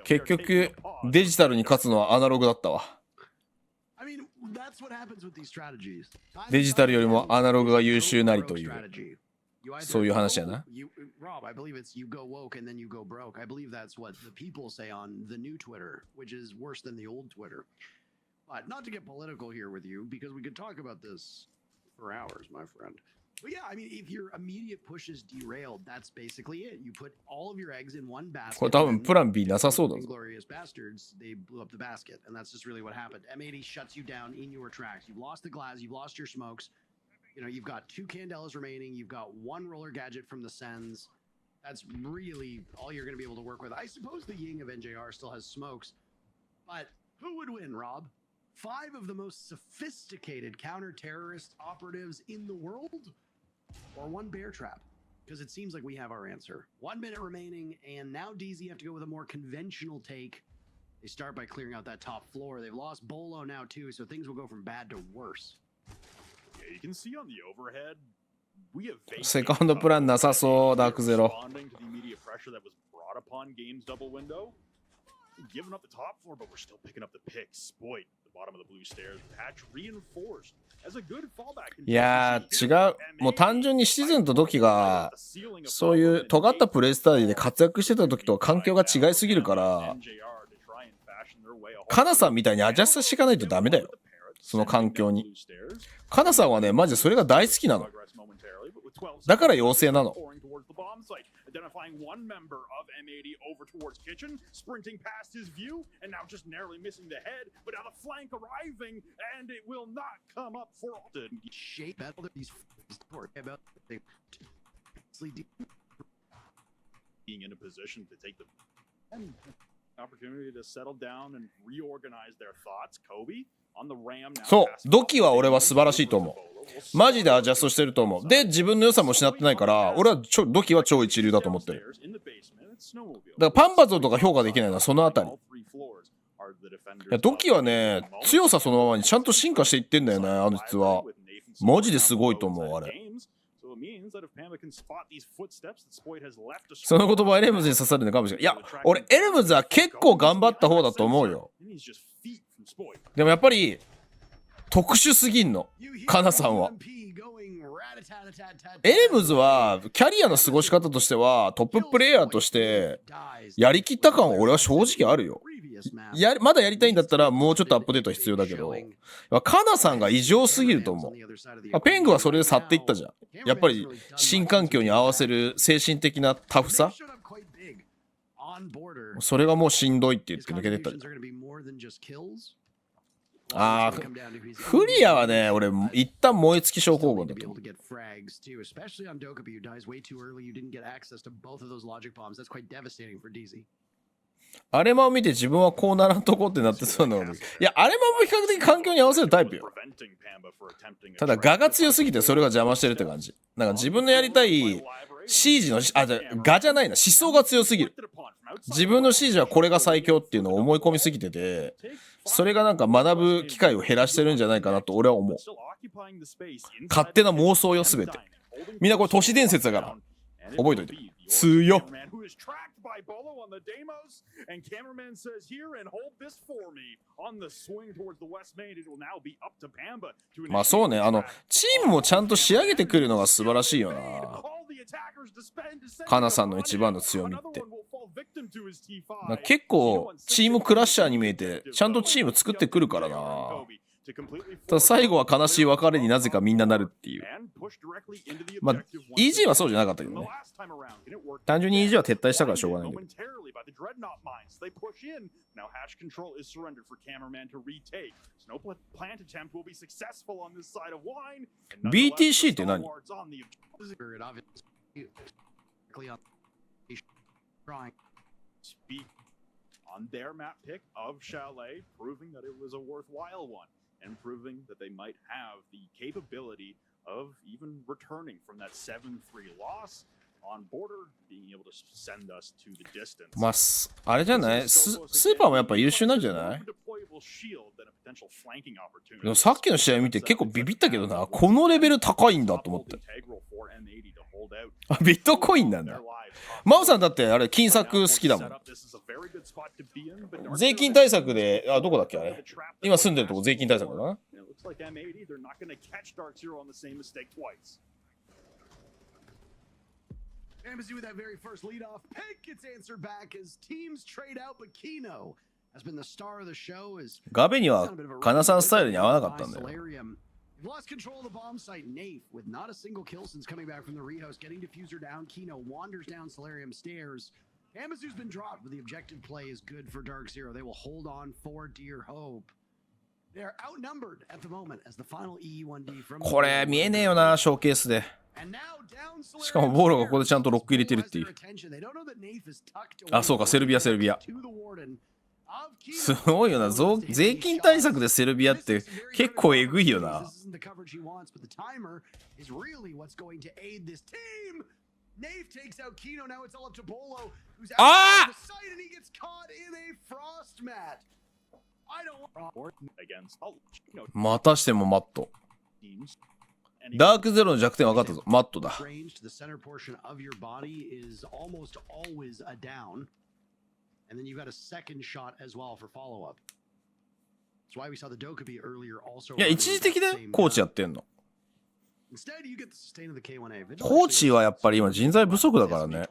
結局、デジタルに勝つのはアナログだったわ。デジタルよりもアナログが優秀なりという。そういう話やな。Rob, I believe it's you go woke and then you go broke. I believe that's what the people say on the new Twitter, which is worse than the old Twitter. But not to get political here with you, because we could talk about this for hours, my friend. But yeah, I mean, if your immediate push is derailed, that's basically it. You put all of your eggs in one basket. これ多分プラン B なさそうだぞ。 Glorious bastards, they blew up the basket, and that's just really what happened. M80 shuts you down in your tracks. You've lost the glass, you've lost your smokes. You know, you've got 2 Candelas remaining. You've got 1 roller gadget from the Sens. That's really all you're going to be able to work with. I suppose the Ying of NJR still has smokes. But who would win, Rob? 5 of the most sophisticated counter-terrorist operatives in the world? Or 1 bear trap? Because it seems like we have our answer. 1 minute remaining, and now DZ have to go with a more conventional take. They start by clearing out that top floor. They've lost Bolo now, too, so things will go from bad to worse. You can see on the overhead, we have セカンドプランなさそう、ダークゼロ。 Giving up the top floor, but we're still picking up the pick. Spoit the bottom of the blue stairs. Patch reinforced as a good fallback. いやー違う。もう単純にシズンとドキがそういう尖ったプレイスタイルで活躍してた時とは環境が違いすぎるから、カナさんみたいにアジャストしていかないとダメだよ。その環境に。カナさんはね、マジでそれが大好きなの。だから妖精なの。Identifying one member of M80 over towards kitchen, sprinting past his view, and now just narrowly missing the head, but now the flank arriving, and it will not come up for Alton. Shape battle these about being in a position to take the opportunity to settle down and reorganize their thoughts. Kobe on the ram now. そう、ドキは俺は素晴らしいと思う。マジでアジャストしてると思う。で、自分の良さも失ってないから、俺はドキは超一流だと思ってる。だからパンバゾーとか評価できないのはそのあたり。いや、ドキはね、強さそのままにちゃんと進化していってんだよね、あの実は。マジですごいと思う、あれ。その言葉エレムズに刺さるのかもしれない。いや、俺エレムズは結構頑張った方だと思うよ。でもやっぱり特殊すぎんの、カナさんは。エレムズはキャリアの過ごし方としてはトッププレイヤーとしてやりきった感は俺は正直あるよ。まだやりたいんだったらもうちょっとアップデート必要だけど、カナさんが異常すぎると思う。ペングはそれで去っていったじゃん。やっぱり新環境に合わせる精神的なタフさ、それがもうしんどいって言って抜けてったじゃん。あー、フリアはね、俺一旦燃え尽き症候群だと思う。アレマを見て自分はこうならんとこってなってそうなのに、いや、アレマも比較的環境に合わせるタイプよ。ただ我が強すぎてそれが邪魔してるって感じ。なんか自分のやりたいシージの、我じゃないな、思想が強すぎる。自分のシージはこれが最強っていうのを思い込みすぎてて、それがなんか学ぶ機会を減らしてるんじゃないかなと俺は思う。勝手な妄想よ、すべて。みんなこれ都市伝説だから覚えといて。強っ。まあそうね、チームもちゃんと仕上げてくるのが素晴らしいよな。カナさんの一番の強みって。結構チームクラッシャーに見えてちゃんとチーム作ってくるからな。ただ最後は悲しい別れになぜかみんななるっていう。まあ EG はそうじゃなかったけどね。単純に EG は撤退したからしょうがないんだけど。BTC って何？Speak on their map pick of Chalet, proving that it was a worthwhile one and proving that they might have the capability of even returning from that 7-3 loss まあ、あれじゃないスーパーもやっぱ優秀なんじゃない？でもさっきの試合見て結構ビビったけどな。このレベル高いんだと思って。あ、ビットコインなんだ。マオさんだってあれ金策好きだもん。税金対策で、どこだっけあれ？今住んでるとこ税金対策だな。Amazon with that very first leadoff pick gets answered back as teams trade out, but Kino has been the star of the show. As ガベにはカナさんスタイルに合わなかったんだよ。Lost control of the bomb site. Nafe with not a single kill since coming back from the rehost, getting diffuser down. Kino wanders down Solarium stairs. Amazon's been dropped, but the objective play is good for Dark Zero. They will hold on for dear hope. They are outnumbered at the moment as the final E1D from. これ見えねえよな、ショーケースで。しかもボーロがここでちゃんとロック入れてるっていう。あ、そうか、セルビア。すごいよな。税金対策でセルビアって結構えぐいよな。あまたしてもマット。ダークゼロの弱点分かったぞ。マットだ。いや、一時的でコーチやってんの。コーチはやっぱり今人材不足だからね。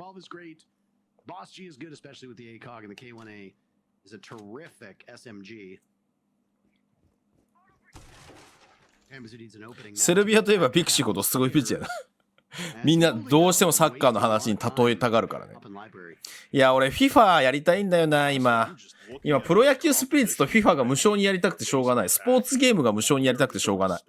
セルビアといえばピクシーことすごいピッチやな。みんなどうしてもサッカーの話に例えたがるからね。いや、俺 FIFA やりたいんだよな、今プロ野球スピリッツと FIFA が無償にやりたくてしょうがない。スポーツゲームが無償にやりたくてしょうがない。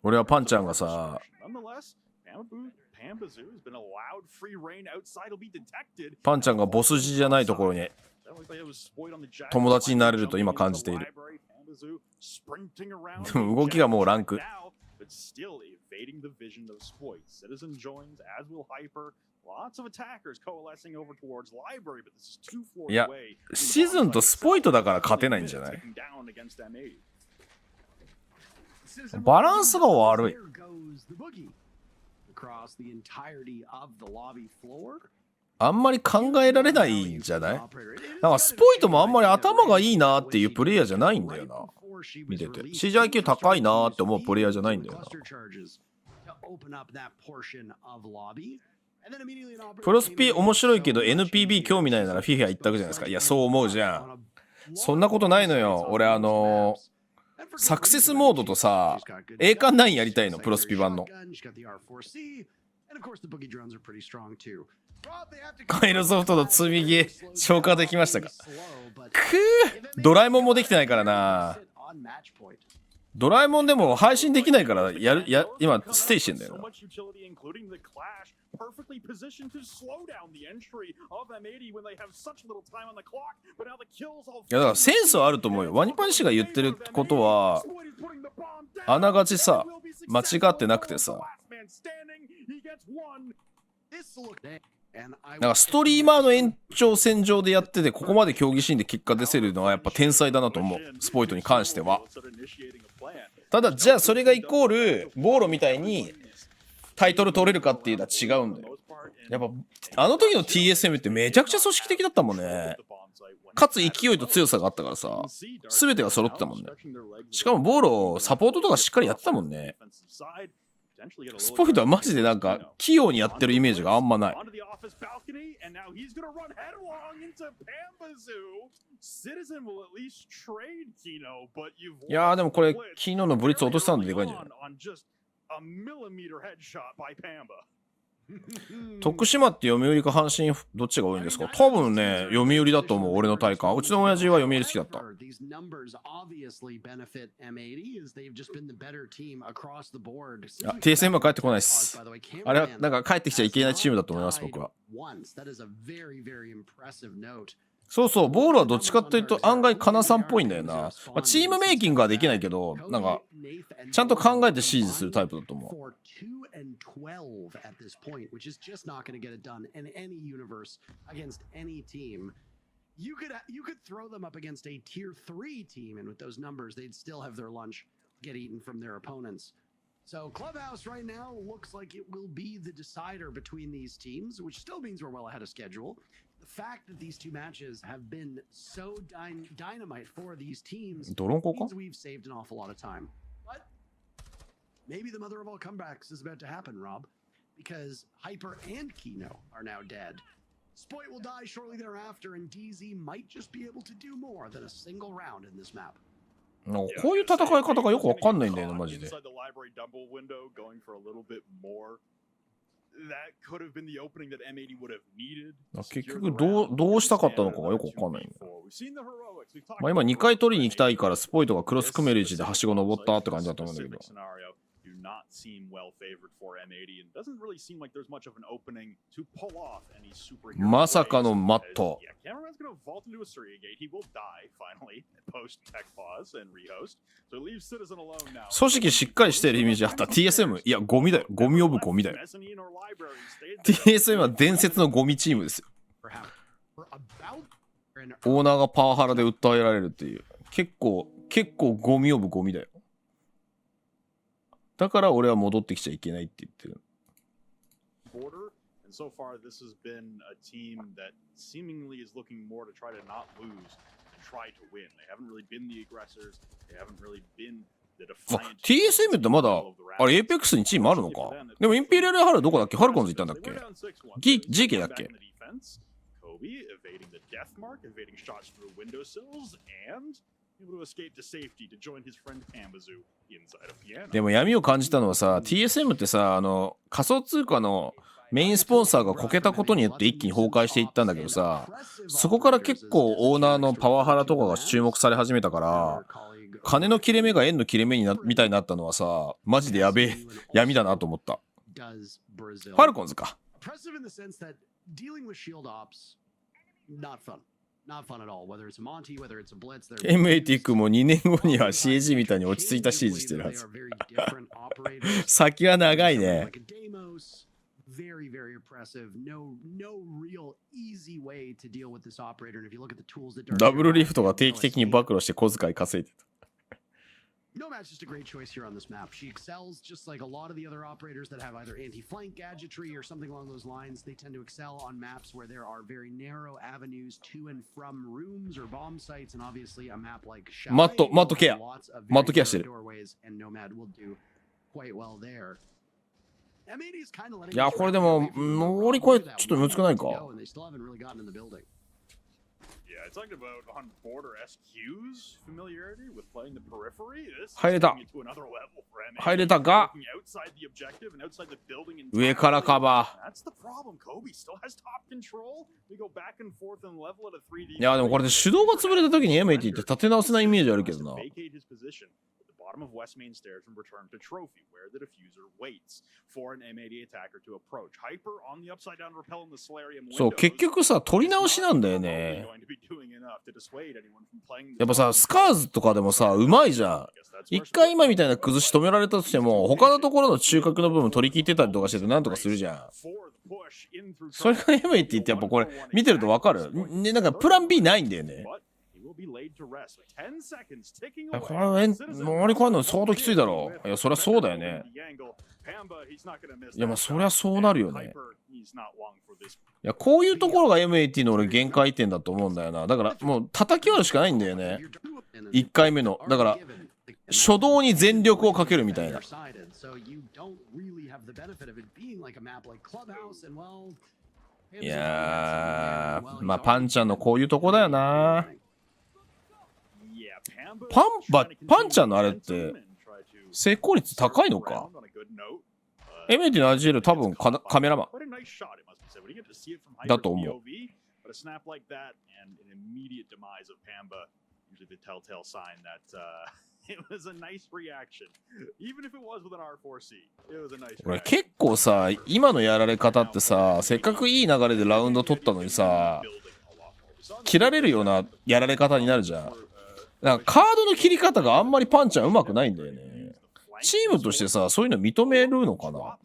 俺はパンちゃんがさ、パンちゃんがボスGじゃないところに友達になれると今感じている。でも動きがもうランク。いや、シーズンとスポイトだから勝てないんじゃない？バランスが悪い。あんまり考えられないんじゃない？なんかスポイトもあんまり頭がいいなっていうプレイヤーじゃないんだよな。見てて CGIQ 高いなって思うプレイヤーじゃないんだよな。プロスピ面白いけど NPB 興味ないなら FIFA 一択じゃないですか。いや、そう思うじゃん。そんなことないのよ。俺サクセスモードとさ、栄冠9やりたいの、プロスピ版の。カイロソフトの積みゲー消化できましたか？ドラえもんもできてないからな。ドラえもんでも配信できないから今ステイしてんだよな。いや、だからセンスはあると思うよ。ワニパン氏が言ってることはあながちさ、間違ってなくてさ、なんかストリーマーの延長線上でやっててここまで競技シーンで結果出せるのはやっぱ天才だなと思う。スポイトに関しては。ただじゃあそれがイコールボーロみたいにタイトル取れるかっていうのは違うんだよ。やっぱあの時の TSM ってめちゃくちゃ組織的だったもんね。かつ勢いと強さがあったからさ、全てが揃ってたもんね。しかもボーロサポートとかしっかりやってたもんね。スポイトはマジでなんか器用にやってるイメージがあんまない。いやーでもこれ昨日のブリッツ落としたんででかいんじゃない？徳島って読売か阪神どっちが多いんですか？多分ね、読売だと思う、俺の体感。うちの親父は読売好きだった。TSM は帰ってこないっす。あれはなんか帰ってきちゃいけないチームだと思います、僕は。そうそう、ボールはどっちかっていうと案外カナさんっぽいんだよな。まあ、チームメイキングはできないけど、なんかちゃんと考えて指示するタイプだと思う。You could throw them up against a tier 3 team, and with those numbers, they'd still have their lunch get eaten from their opponents. So Clubhouse right now looks like it will be the decider between these teams, which still means we're well ahead of schedule. The fact that these two matches have been so dynamite for these teams means we've saved an awful lot of time. But maybe the mother of all comebacks is about to happen, Rob, because Hyper and Kino are now dead. Spoit will die shortly thereafter, and DZ might just be able to do more than a single round in this map. こういう戦い方がよくわかんないんだよね、マジで。結局どうしたかったのかがよくわかんないんだ。まあ今2回取りに行きたいからスポイトがクロス組める位置ではしご登ったって感じだと思うんだけど。not seem well favored for M80 and doesn't really seem like there's much of an opening to pull off any superhero. まさかのマット。Yeah, Cameraman's gonna vault into a Surya gate. He will die finally post tech pause and rehost. So it leaves Citizen alone now. 組織しっかりしているイメージあった。TSM いやゴミだよ。ゴミオブゴミだよ。TSM は伝説のゴミチームですよ。オーナーがパワハラで訴えられるっていう。結構ゴミオブゴミだよ。だから俺は戻ってきちゃいけないって言ってる。TSM ってまだあれ APEX にチームあるのか。でもインペリアルハルどこだっけ？ファルコンズ行ったんだっけ？GK だっけ？でも闇を感じたのはさ、TSM ってさ、仮想通貨のメインスポンサーがこけたことによって一気に崩壊していったんだけどさ、そこから結構オーナーのパワハラとかが注目され始めたから、金の切れ目が円の切れ目みたいになったのはさ、マジでやべえ闇だなと思った。ファルコンズか。M80 も2年後には CAG みたいに落ち着いた CG してるはず。先は長いね。ダブルリフトが定期的に暴露して小遣い稼いでた。Nomad's just a great choice here on this map. She excels just like a lot of the other operators that have either anti-flank gadgetry or something along those lines. They tend to excel on maps where there are very narrow avenues to and from rooms or bomb sites, and obviously a map like Chalet, マットケアしてる。and Nomad will do quite well there. いやこれでも乗り越えちょっと難くないか。入れたが上からカバー。いやでもこれで手動が潰れた時に M80 って立て直せないイメージあるけどな。bottom of West Main Stairs and return to Trophy, where the diffuser waits for an M80 attacker to approach. Hyper on the upside down rappel in the Solarium windows. そう結局さ取り直しなんだよね。やっぱさスカーズとかでもさうまいじゃん。一回今みたいな崩し止められたとしても他のところの中核の部分取り切ってたりとかしててなんとかするじゃん。それが M80 ってやっぱこれ見てるとわかる。ねなんかプラン B ないんだよね。これ乗り越えるの相当きついだろう。いやそりゃそうだよね。いやまあそりゃそうなるよね。いやこういうところが M80 の俺限界点だと思うんだよな。だからもう叩き割るしかないんだよね。1回目のだから初動に全力をかけるみたいな。いやーまあパンちゃんのこういうとこだよな。パンちゃんのあれって成功率高いのか。NA2024 多分カメラマン Quite a nice shot, it must be said. When you get to see it from high だと思う。 POV, but a snap like that and an immediate demise of Pamba, usually the telltale sign that it was a nice reaction. Even if it was with an R4C, it was a nice 俺 reaction. 結構さ、今のやられ方ってさ、せっかくいい流れでラウンド取ったのにさ、切られるようなやられ方になるじゃん。なんかカードの切り方があんまりパンちゃんうまくないんだよね。チームとしてさ、そういうの認めるのかな。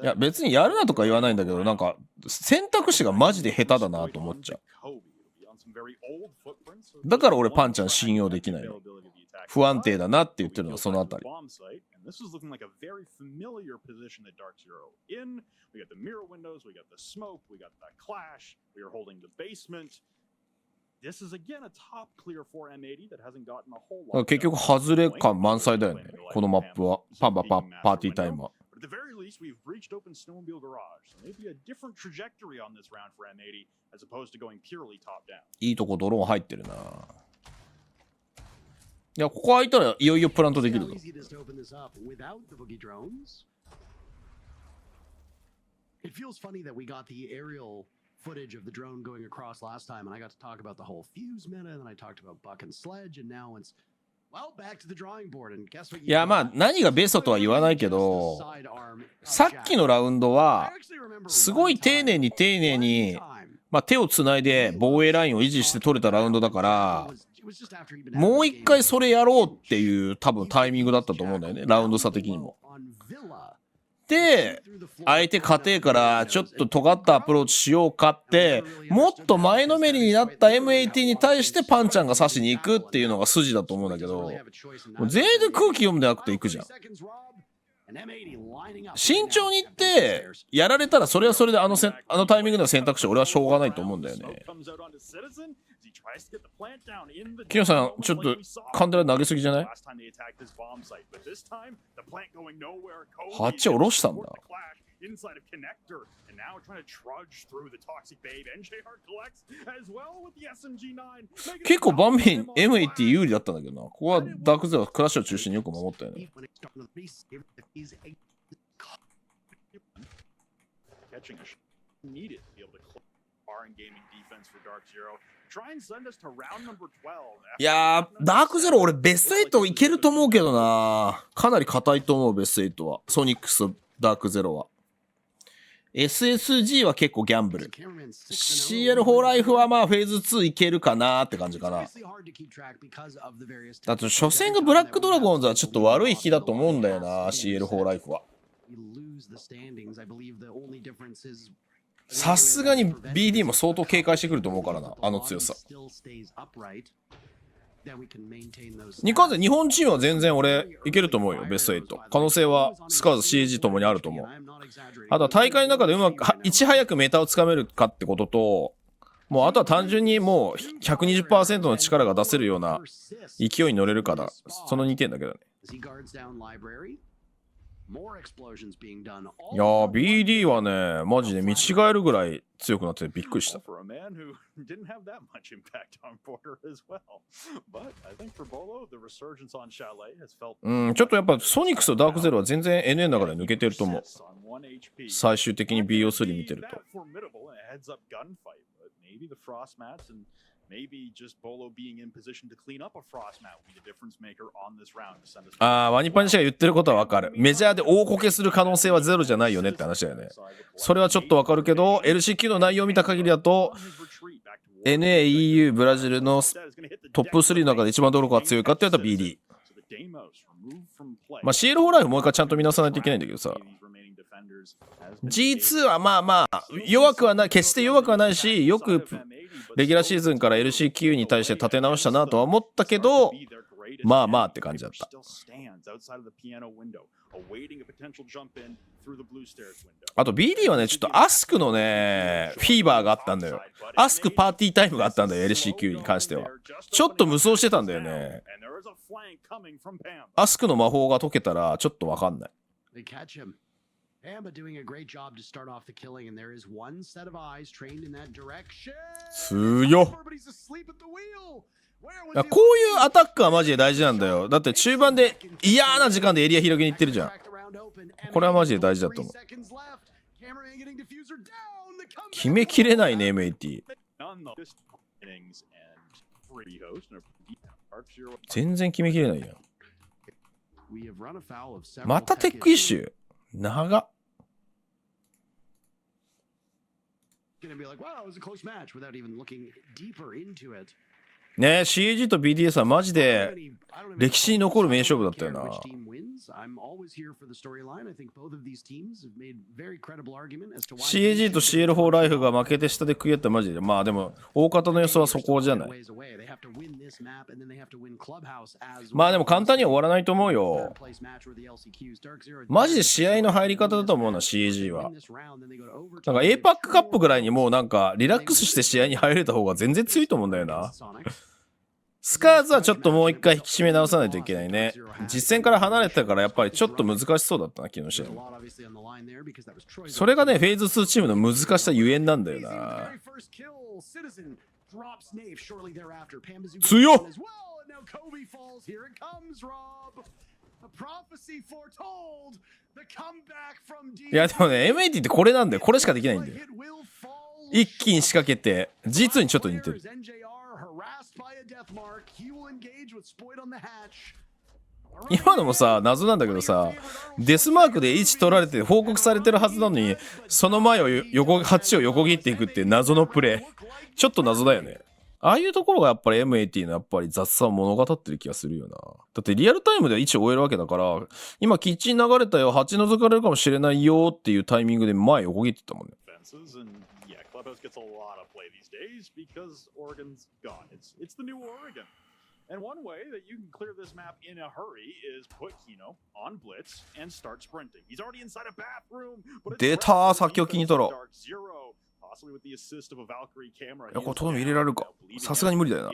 いや別にやるなとか言わないんだけど、なんか選択肢がマジで下手だなと思っちゃう。だから俺パンちゃん信用できないの。不安定だなって言ってるのはそのあたり。結局外れ感満載だよね、このマップは。パーティータイムは。But at the very least, we've breached open snowmobile garage, so maybe a different trajectory on this round for M80 as opposed to going purely top down. いいとこドローン入ってるな。いや、ここ開いたらいよいよプラントできるぞ。It feels funny that we got the aerial footage of the drone going across last time, and I got to talk about the whole fuse meta, and then I talked about Buck and Sledge, and now it's well back to the drawing board. And guess what? いやまあ何がベストとは言わないけど、さっきのラウンドはすごい丁寧に、まあ、手をつないで防衛ラインを維持して取れたラウンドだから、もう一回それやろうっていう多分タイミングだったと思うんだよね、ラウンド差的にも。で、相手家庭からちょっと尖ったアプローチしようかって、もっと前のめりになった M80 に対してパンちゃんが刺しに行くっていうのが筋だと思うんだけど、全然空気読むんでなくて行くじゃん。慎重に行ってやられたらそれはそれであのタイミングでの選択肢俺はしょうがないと思うんだよね。キノさんちょっとカンデラ投げすぎじゃない？ハッチ下ろしたんだ。結構盤面 M80 有利だったんだけどな。ここはダークゼロクラッシュを中心によく守ったよね。いやー、ダークゼロ俺ベスト8いけると思うけどな。かなり硬いと思う、ベスト8は。ソニックスとダークゼロは。SSG は結構ギャンブル。CL4 ライフはまあフェーズ2いけるかなって感じかな。だと初戦がブラックドラゴンズはちょっと悪い引きだと思うんだよな、CL4 ライフは。さすがに BD も相当警戒してくると思うからな、あの強さ。に関して日本チームは全然俺いけると思うよ、ベスト8。可能性はスカーズ CG ともにあると思う。あとは大会の中でうまくいち早くメタをつかめるかってことと、もうあとは単純にもう 120% の力が出せるような勢いに乗れるかだ。その2点だけどね。いやー BD はねマジで見違えるぐらい強くなってびっくりした。ちょっとやっぱソニックスとダークゼロは全然 NA の中で抜けてると思う。最終的に BO3 見てると。あー、ワニパニシが言ってることはわかる。メジャーで大こけする可能性はゼロじゃないよねって話だよね。それはちょっとわかるけど LCQ の内容を見た限りだと NA、EU、ブラジルのトップ3の中で一番どれかが強いかって言ったら BD。まあ CL4 ライフもう一回ちゃんと見直さないといけないんだけどさ、G2 はまあまあ弱くはない、決して弱くはないし、よくレギュラーシーズンから LCQ に対して立て直したなとは思ったけど、まあまあって感じだった。あと BD はね、ちょっとアスクのねフィーバーがあったんだよ。アスクパーティータイムがあったんだよ、 LCQ に関しては。ちょっと無双してたんだよね。アスクの魔法が解けたらちょっとわかんない。Pamba doing a great job to start off the killing, and there is one set of eyes trained in that direction. 強っ。やこういうアタックはマジで大事なんだよ。だって中盤で嫌な時間でエリア広げに行ってるじゃん。これはマジで大事だと思う。決めきれないね M80。全然決めきれないやん。またテックイッシュ長っ。ねえ CAG と BDS はマジで歴史に残る名勝負だったよな。CAG と CL4 ライフが負けて下で食い合ったマジで。まあでも大方の予想はそこじゃない。まあでも簡単には終わらないと思うよ。マジで試合の入り方だと思うな CAG は。なんか APAC カップぐらいにもうなんかリラックスして試合に入れた方が全然強いと思うんだよな。スカーズはちょっともう一回引き締め直さないといけないね。実戦から離れてたからやっぱりちょっと難しそうだったな、昨日の試合も。それがね、フェーズ2チームの難しさゆえんなんだよな。強っ！いやでもね、M80 ってこれなんだよ。これしかできないんだよ。一気に仕掛けて、G2 にちょっと似てる。今のもさ、謎なんだけどさ、デスマークで1取られて報告されてるはずなのに、その前を8を横切っていくっていう謎のプレー。ちょっと謎だよね。ああいうところがやっぱり M80 のやっぱり雑さを物語ってる気がするよな。だってリアルタイムで1を終えるわけだから、今キッチン流れたよ、8覗かれるかもしれないよっていうタイミングで前横切ってたもんね。Clubhouse gets a lot of play these days because Oregon's gone. It's the new Oregon. And one way that you can clear this map in a hurry is put Kino on blitz and start sprinting. He's already inside a bathroom. 出た先を気に取ろう。Possibly with the assist of a Valkyrie camera. いやこれとどめ入れられるか。さすがに無理だよな。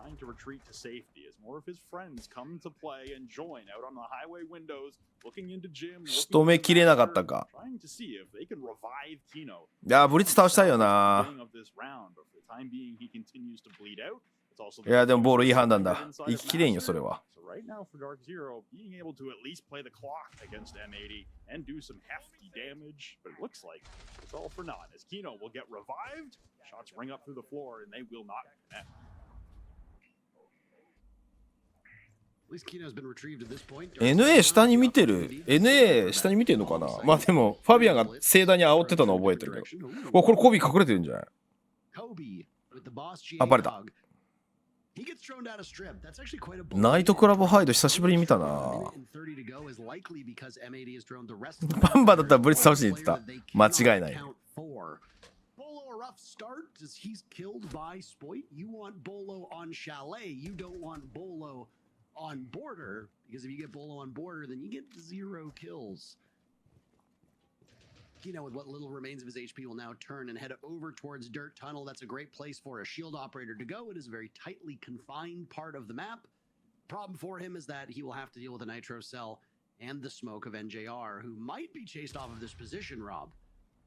Trying to retreat to safety as more of his friends come to play and join out on the highway windows, looking into gym. 仕留めきれなかったか。Trying to see if they can revive Kino. いやブリッツ倒したいよな。いやでもボールいい判断だ。生ききれんよそれは。Right now for Dark Zero, being able to at least play the clock against M80 and do some hefty damage, but it looks like it's all for naught as Kino will get revived. Shots ring up through the floor and they will not connect. NA 下に見てる NA 下に見てるのかな。まあでもファビアンが盛大に煽ってたの覚えてるけど。わこれコビー隠れてるんじゃない。あバレた。ナイトクラブハイド久しぶりに見たな。バンバだったらブリッツ倒しに行ってた。間違いない。on border, because if you get Bolo on border, then you get 0 kills. Kino, with what little remains of his HP, will now turn and head over towards Dirt Tunnel. That's a great place for a shield operator to go. It is a very tightly confined part of the map. Problem for him is that he will have to deal with the Nitro Cell and the smoke of NJR, who might be chased off of this position, Rob.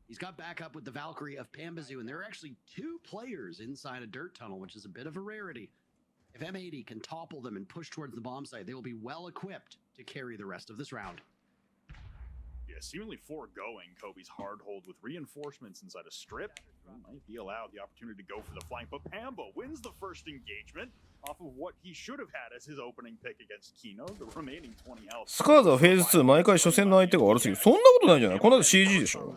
He's got backup with the Valkyrie of Pambazoo, and there are actually 2 players inside a Dirt Tunnel, which is a bit of a rarity. If M80 can topple them and push towards the bomb site, they will be well equipped to carry the rest of this round. Yeah, seemingly foregoing Kobe's hard hold with reinforcements inside a strip. Might be allowed the opportunity to go for the flank, but Pambo wins the first engagement off of what he should have had as his opening pick against Kino, the remaining 20 health. スカーズはフェーズ2毎回初戦の相手が悪すぎる。そんなことないんじゃない。この後 CG でしょ。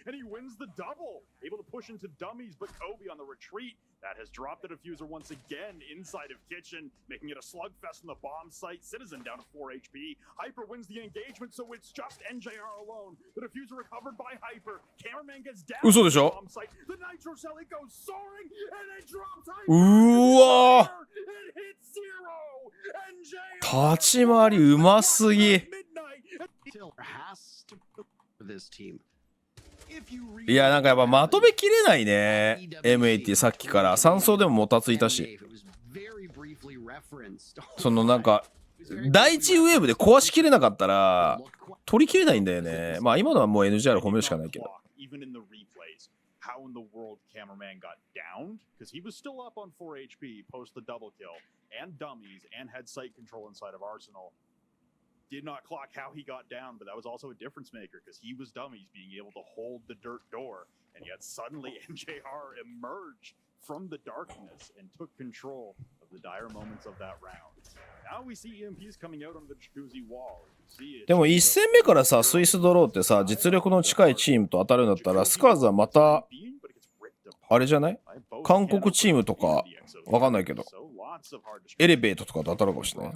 And he wins the double, able to push into dummies, but Kobe on the retreat. That has dropped the diffuser once again inside of Kitchen, making it a slugfest on the bomb site. Citizen down to 4 HP. Hyper wins the engagement, so it's just NJR alone. The diffuser recovered by Hyper. Cameraman gets down to the bomb site. The Nitro Cell, it goes soaring, and it drops Hyper. うわ It hits 0. NJR. 立ち回りうますぎ。いやなんかやっぱまとめきれないね M80 さっきから3走でももたついたし、そのなんか第1ウェーブで壊しきれなかったら取りきれないんだよね。まあ今のはもう NGR 褒めるしかないけど。how in the world Cameraman got downed, because he was still up on 4 HP post the double kill, and dummies, and had sight control inside of Arsenal. Did not clock how he got down, but that was also a difference maker, because he was dummies being able to hold the dirt door, and yet suddenly NJR emerged from the darkness and took control of the dire moments of that round. Now we see EMPs coming out on the jacuzzi wall. でも1戦目からさ、スイスドローってさ、実力の近いチームと当たるんだったら、スカーズはまた、あれじゃない？韓国チームとか、わかんないけど、エレベートとかと当たるかもしれない。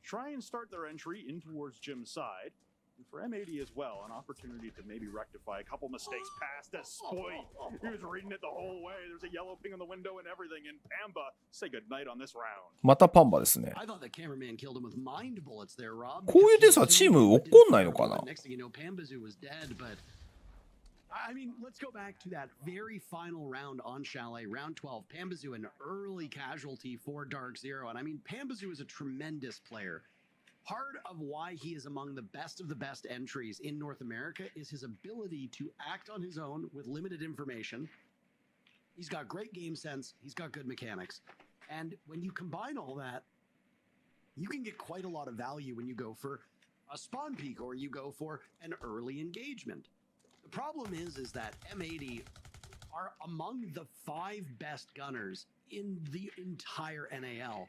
Try and start their entry in towards Jim's side. And for M80 as well, an opportunity to maybe rectify a couple mistakes past Despoy. He was reading it the whole way. There's a yellow ping on the window and everything. And Pamba, say goodnight on this round. またパンバですね。 I thought the cameraman killed him with mind bullets there, Rob. こういうでさ、チーム怒んないのかな？ Next thing you know, Pambazoo was dead, but I mean, let's go back to that very final round on Chalet, round 12. Pambazoo, an early casualty for Dark Zero. And I mean, Pambazoo is a tremendous player. Part of why he is among the best of the best entries in North America is his ability to act on his own with limited information. He's got great game sense. He's got good mechanics. And when you combine all that, you can get quite a lot of value when you go for a spawn peak or you go for an early engagement. The problem is that M80 are among the 5 best gunners in the entire NAL.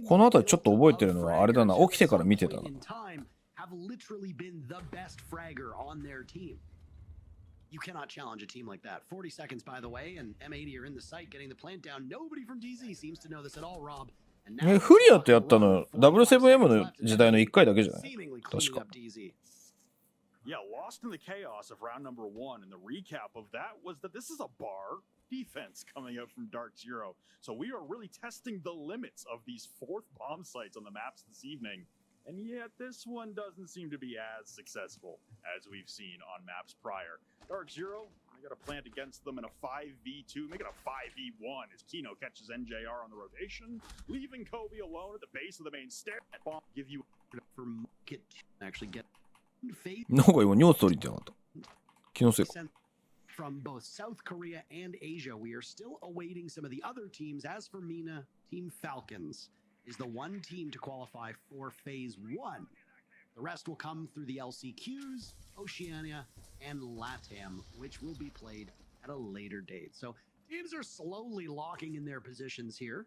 このあたりちょっと覚えてるのはあれだな、起きてから見てたな。Have literally been the best fragger on their team. You cannot challenge a team like that. 40 seconds, by the way, and M80 are in the site getting the plant down. Nobody from DZ seems to know this at all, Rob. フリアってやったの W7M の時代の1回だけじゃない？確か。Yeah, lost in the chaos of round number 1, and the recap of that was that this is a bar defense coming out from Dark Zero. So we are really testing the limits of these 4th bomb sites on the maps this evening. And yet this one doesn't seem to be as successful as we've seen on maps prior. Dark Zero, I got a plant against them in a 5v2, make it a 5v1 as Kino catches NJR on the rotation, leaving Kobe alone at the base of the main stair. Bomb give you for get actually get なんか今、尿取りってなかった。気のせいか。From both South Korea and Asia, we are still awaiting some of the other teams. As for MENA, Team Falcons is the one team to qualify for Phase 1. The rest will come through the LCQs, Oceania, and LATAM, which will be played at a later date. So teams are slowly locking in their positions here.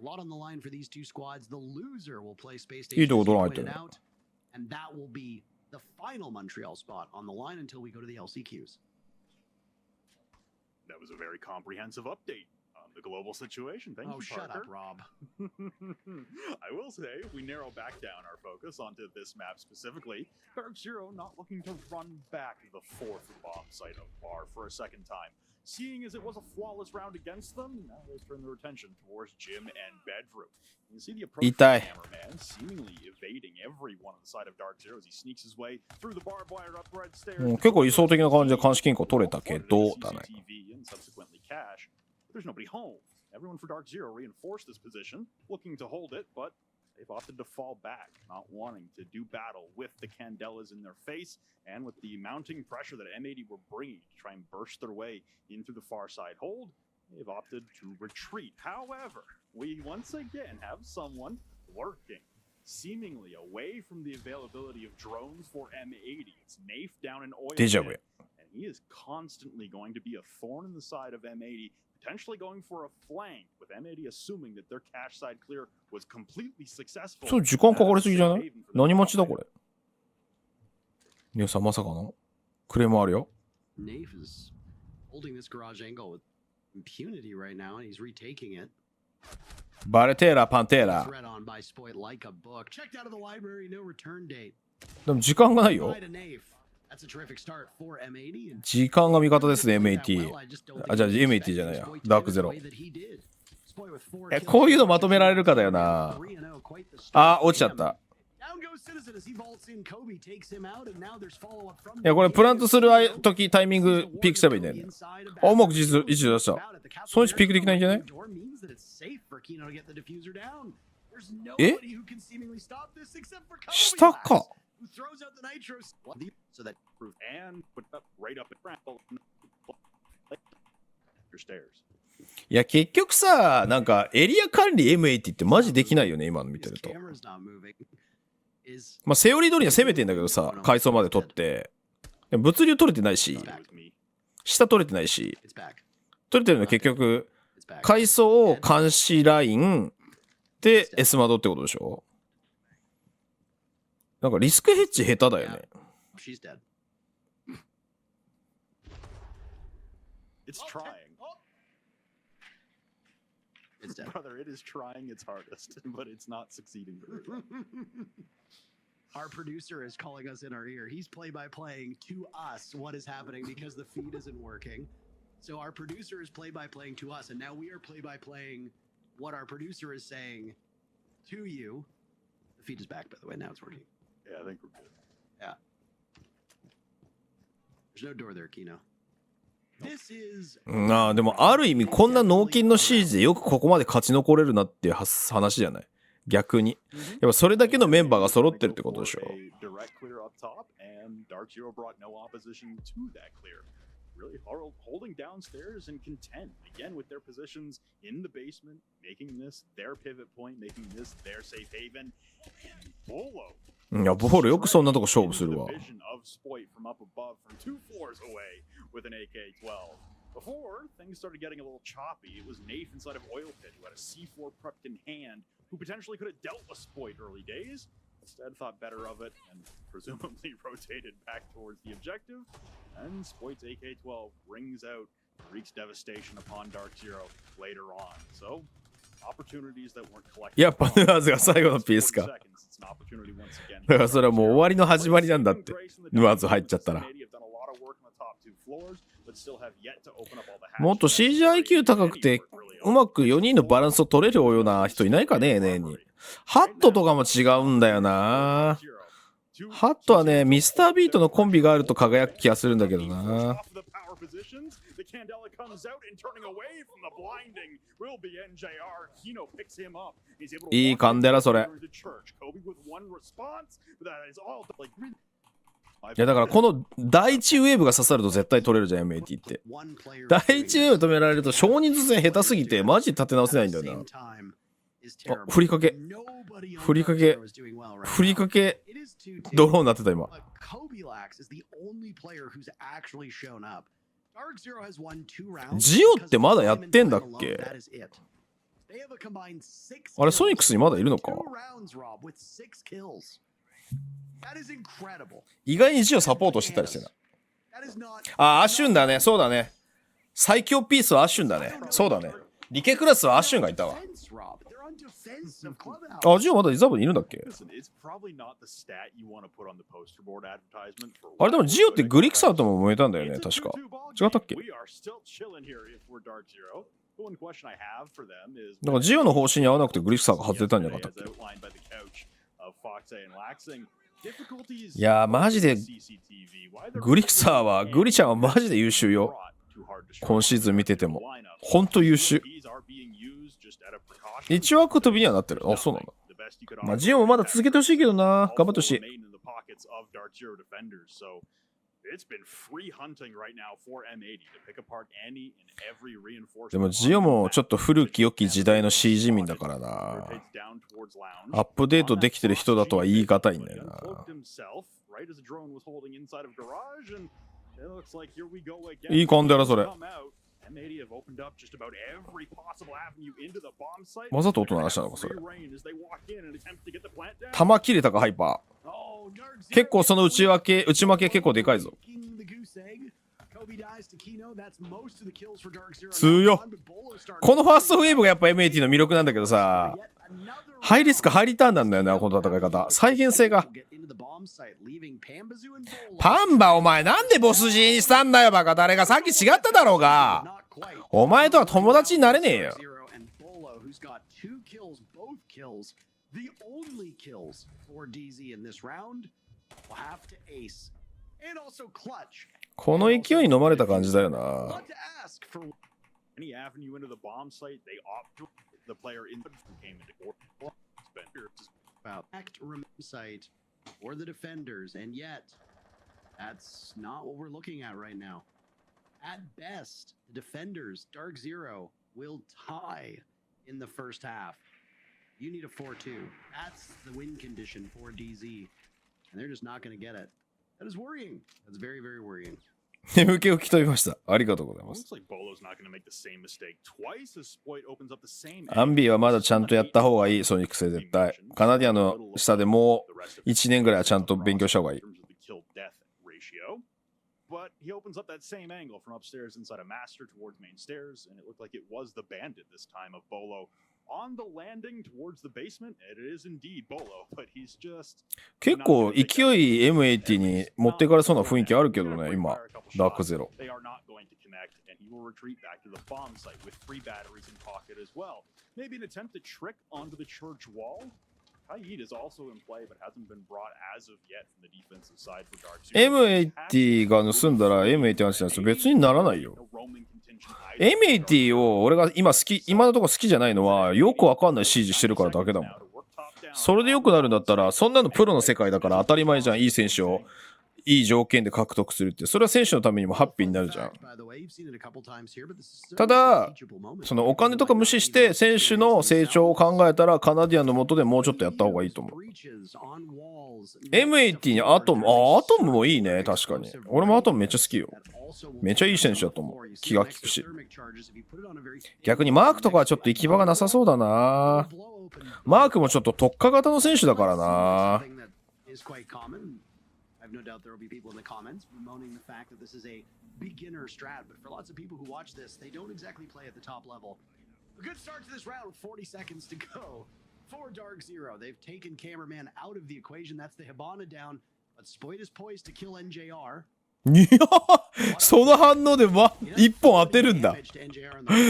A lot on the line for these two squads. The loser will play Space Station out, and that will be the final Montreal spot on the line until we go to the LCQs. That was a very comprehensive update on the global situation. Thank you, Parker. Shut up, Rob. I will say, if we narrow back down our focus onto this map specifically, Dark Zero not looking to run back the 4th bomb site of Bar for a second time. Seeing as it was a flawless round against them, now they turn their attention towards Jim and Bedroom. You see the approach from the cameraman seemingly evading everyone on the side of Dark Zero as he sneaks his way through the barbed wire up red stairs. 結構理想的な感じで監視金庫取れたけどだね。There's nobody home. Everyone for Dark Zero reinforced this position, looking to hold it, but they've opted to fall back, not wanting to do battle with the Candelas in their face and with the mounting pressure that M80 were bringing to try and burst their way in through the far side hold. They've opted to retreat. However, we once again have someone lurking, seemingly away from the availability of drones for M80. It's Nafe down in oil. And he is constantly going to be a thorn in the side of M80, potentially going for a flank, with M80 assuming that their cache side clear was completely successful. そう、時間かかりすぎじゃない？何待ちだこれ。姉さんまさかのクレームあるよ。Nafe is holding this garage angle with impunity right now, and he's retaking it. バレテーラ、パンテーラ。Read on by Spoit like a book. Checked out of the library, no return date. でも時間がないよ。That's a terrific start for M80. 時間が味方ですね、M80。あ、じゃあ M80 じゃないや。ダークゼロ。こういうのまとめられるかだよな。あ、落ちちゃった。いや、これプラントする時タイミングピークすればいいんだよね。あ、うまく位置出した。そのうちピークできないんじゃない？え？下か。Your stairs. いや、結局さ、なんかエリア管理 M80 ってマジできないよね、今の見てると。まあ、セオリー通りには攻めてんだけどさ、階層まで取って。でも物流取れてないし、下取れてないし、取れてるのは結局、階層を監視ラインで S 窓ってことでしょ。なんかリスクヘッジ下手だよね。It's trying. Brother, it is trying its hardest, but it's not succeeding very well. Our producer is calling us in our ear. He's play-by-playing to us what is happening because the feed isn't working. So our producer is play-by-playing to us, and now we are play-by-playing what our producer is saying to you. The feed is back, by the way. Now it's working. Yeah, I think we're good. Yeah. There's no door there, Kino. This is... なあ、でもある意味こんな脳筋のシーズでよくここまで勝ち残れるなっていう話じゃない。逆に。やっぱそれだけのメンバーが揃ってるってことでしょ。Really holding downstairs and content again with their positions in the basement, making this their pivot point, making this their safe haven. And Bolo. いや、ボールよくそんなとこ勝負するわ。Before things started getting a little choppy, it was Nath inside of Oil Pit who had a C4 prepped in hand, who potentially could have dealt with Spoit early days. Instead, thought better of it and presumably rotated back towards the objective. And Spoit's AK-12 rings out, wreaks devastation upon Dark Zero later on. So, opportunities that weren't collected. やっぱヌアーズが最後のピースか。だからそれはもう終わりの始まりなんだって。ヌアーズ入っちゃったら。もっと CGIQ 高くてうまく4人のバランスを取れるような人いないかね、NA に。ハットとかも違うんだよな。ハットはね、ミスタービートのコンビがあると輝く気がするんだけどな。いいカンデラそれ。いやだからこの第一ウェーブが刺さると絶対取れるじゃん MAT って。第一ウェーブ止められると少人数戦下手すぎてマジで立て直せないんだよな。あ、振りかけ振りかけ振りかけドローになってた今。ジオってまだやってんだっけ。あれソニックスにまだいるのか。意外にジオサポートしてたりしてな。あ、アッシュンだね。そうだね。最強ピースはアッシュンだね。そうだね。リケクラスはアッシュンがいたわ。あ、ジオまだリザーブにいるんだっけ。あれでもジオってグリクサーとも揉めたんだよね、確か。違ったっけ。だからジオの方針に合わなくてグリクサーが外れたんじゃなかったっけ。いやーマジでグリクサーはグリちゃんはマジで優秀よ。今シーズン見ててもほんと優秀。一枠飛びにはなってる。あ、そうなんだ。まあジオもまだ続けてほしいけどな。頑張ってほしい。でもジオもちょっと古き良き時代の CG 民だからな。アップデートできてる人だとは言い難いんだよな。いい感じだなそれ。わざと音鳴らしたのかそれ。弾切れたかハイパー。結構その内負け結構でかいぞ。強っ。このファーストウェーブがやっぱ MAT の魅力なんだけどさ、ハイリスクハイリターンなんだよなこの戦い方。再現性が。パンバお前なんでボス G にしたんだよバカ。誰がさっき違っただろうが。お前とは友達になれねえよ。この勢いに飲まれた感じだよな。At best, the defenders, Dark Zero, will tie in the first half. You need a 4-2. That's the win condition for DZ. And they're just not going to get it. That is worrying. That's very, very worrying. 眠気をきとびました。ありがとうございます。アンビーはまだちゃんとやった方がいい、ソニックスで絶対。カナディアンの下でもう1年ぐらいはちゃんと勉強した方がいい。But he opens up that same angle from upstairs inside a master towards main stairs, and it looked like it was the bandit this time of Bolo on the landing towards the basement. It is indeed Bolo, but he's just 結構勢い M80 に持ってかれそうな雰囲気あるけどね、今、ダークゼロ。They are not going to connect, and he will retreat back to the bomb site with 3 batteries in pocket as well. Maybe an attempt to trick onto the church wall. Kaid is also in play, but hasn't been brought as of yet from the defensive side for Dark Zero. M80 が盗んだら M80 の話別にならないよ。M80 を俺が今のところ好きじゃないのはよくわかんない指示してるからだけだもん。それでよくなるんだったらそんなのプロの世界だから当たり前じゃん。いい選手をいい条件で獲得するって、それは選手のためにもハッピーになるじゃん。ただそのお金とか無視して選手の成長を考えたらカナディアンの下でもうちょっとやった方がいいと思う。M80 にアトムもいいね。確かに俺もアトムめっちゃ好きよ。めっちゃいい選手だと思う。気が利くし。逆にマークとかはちょっと行き場がなさそうだな。マークもちょっと特化型の選手だからな。No doubt there will be people in the comments bemoaning the fact that this is a beginner strat, but for lots of people who watch this, they don't exactly play at the top level. A good start to this round with 40 seconds to go for Dark Zero. They've taken Cameraman out of the equation. That's the Hibana down, but Spoit is poised to kill NJR. いやその反応で一本当てるんだ。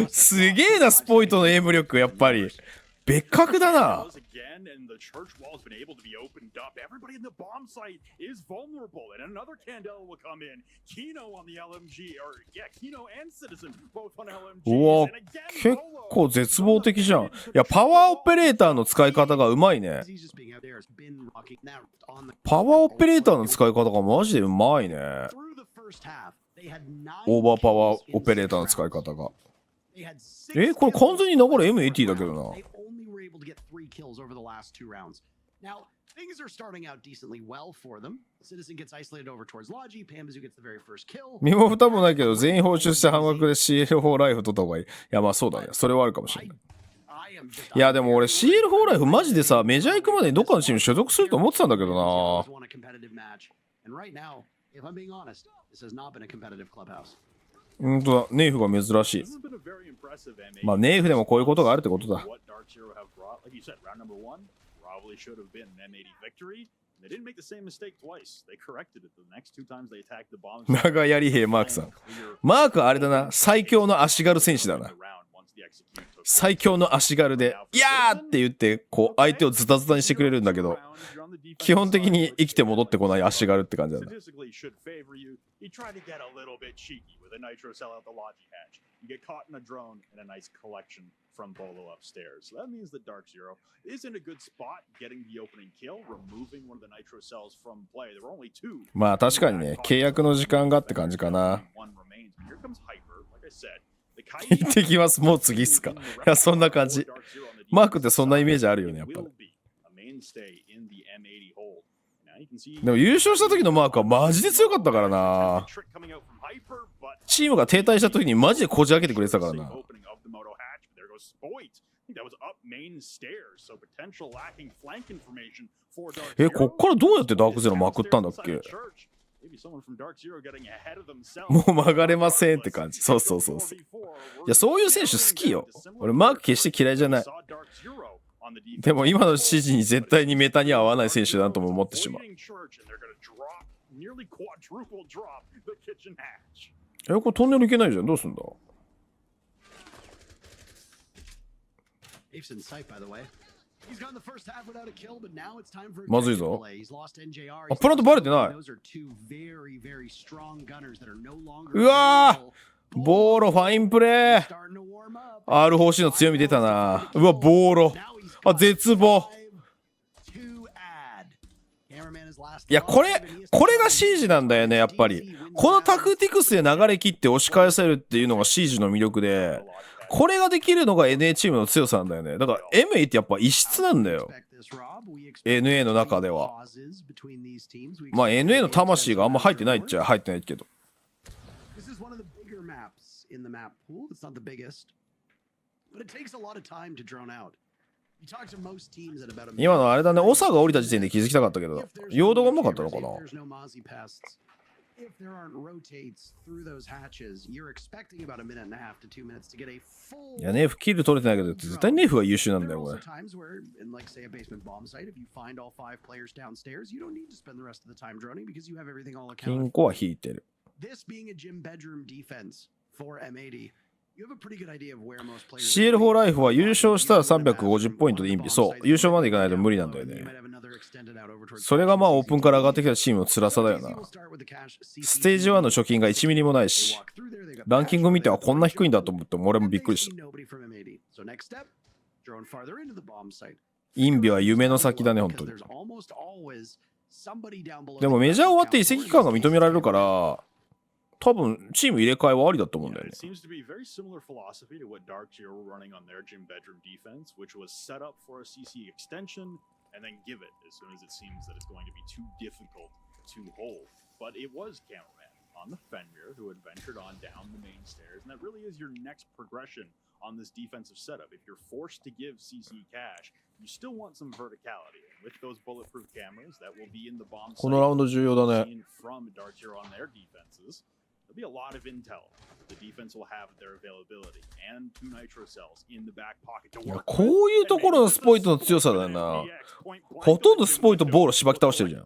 すげえな、スポイトのエイム力やっぱり。別格だな。And the church wall has been able to be opened up. Everybody in the bomb site is vulnerable, and another Candela will come in. Kino on the LMG, or Kino and Citizen both on LMG. うわ、結構絶望的じゃん。いや、パワーオペレーターの使い方がうまいね。パワーオペレーターの使い方がマジでうまいね。オーバーパワーオペレーターの使い方が。これ完全に流れ M80 だけどな。able to get 3 kills over the last 2 rounds. Now, things are starting out decently well for them. Citizen gets isolated over towards Logi. Pambazu gets the very first kill. 身も蓋もないけど、全員報酬して半額で CL4 ライフ取った方がいい。いや、まあそうだね。それはあるかもしれない。いや、でも俺 CL4 ライフマジでさ、メジャー行くまでにどっかのチーム所属すると思ってたんだけどな。本当だ、ネイフが珍しい。まあネイフでもこういうことがあるってことだ。長槍兵マークさん。マークはあれだな、最強の足軽戦士だな。最強の足軽で、いやーって言って、こう相手をズタズタにしてくれるんだけど、基本的に生きて戻ってこない足軽って感じなんだ。He tried to get a little bit cheeky with a nitro cell out the Logi hatch. You get caught in a drone and a nice collection from Bolo upstairs. So that means that Dark Zero is in a good spot getting the opening kill, removing one of the nitro cells from play. There were only 2. まあ確かにね、契約の時間がって感じかな。行ってきます、もう次っすか。いや、そんな感じ。マークってそんなイメージあるよね、やっぱり。でも優勝した時のマークはマジで強かったからな。チームが停滞した時にマジでこじ開けてくれてたからな。こっからどうやってダークゼロまくったんだっけ。もう曲がれませんって感じ。そうそうそうそう。いや、そういう選手好きよ。俺マーク決して嫌いじゃない。でも今の指示に絶対にメタに合わない選手だとも思ってしまう。これトンネルいけないじゃん。どうすんだ。まずいぞ。あ、プラントバレてない。うわー、ボーロファインプレー。R4C の強み出たな。うわ、ボーロ。あ、絶望。いや、これがシージなんだよね、やっぱり。このタクティクスで流れ切って押し返せるっていうのがシージの魅力で、これができるのが NA チームの強さなんだよね。だから MA ってやっぱ異質なんだよ。NA の中では。まあ NA の魂があんま入ってないっちゃ入ってないけど。今のあれだね、オサが降りた時点で気づきたかったけど、陽動がうまかったのかな。If there aren't rotates through those hatches, you're expecting about a minute and a half to 2 minutes to get a full. いや、ネーフキル取れてないけど、絶対ネーフが優秀なんだよ、これ。Times where, in like say a basement bomb site, if you find all 5 players downstairs, you don't need to spend the rest of the time droning because you have everything all accounted. 金庫は引いてる。This being a gym bedroom defense for M80. CL4 ライフは優勝したら350ポイントでインビ。そう、優勝までいかないと無理なんだよね。それがまあオープンから上がってきたチームの辛さだよな。ステージ1の貯金が1ミリもないし、ランキング見てはこんな低いんだと思って俺もびっくりした。インビは夢の先だね、本当に。でもメジャー終わって移籍期間が認められるから、多分チーム入れ替えはありだと思うんだよね。And then give it as soon as it seems that it's going to be too difficult to hold. But it was Cameraman on the Fenrir who had ventured on down the main stairs, and that really is your next progression on this defensive setup. If you're forced to give CC cash, you still want some verticality. And with those bulletproof cameras that will be in the bomb site, このラウンド重要だね。 from Dartier on their defenses, there'll be a lot of intel. The defense will have their availability and 2 nitro cells in the back pocket to work. こういうところのスポイトの強さだよな。ほとんどスポイトボールしばき倒してるじゃん。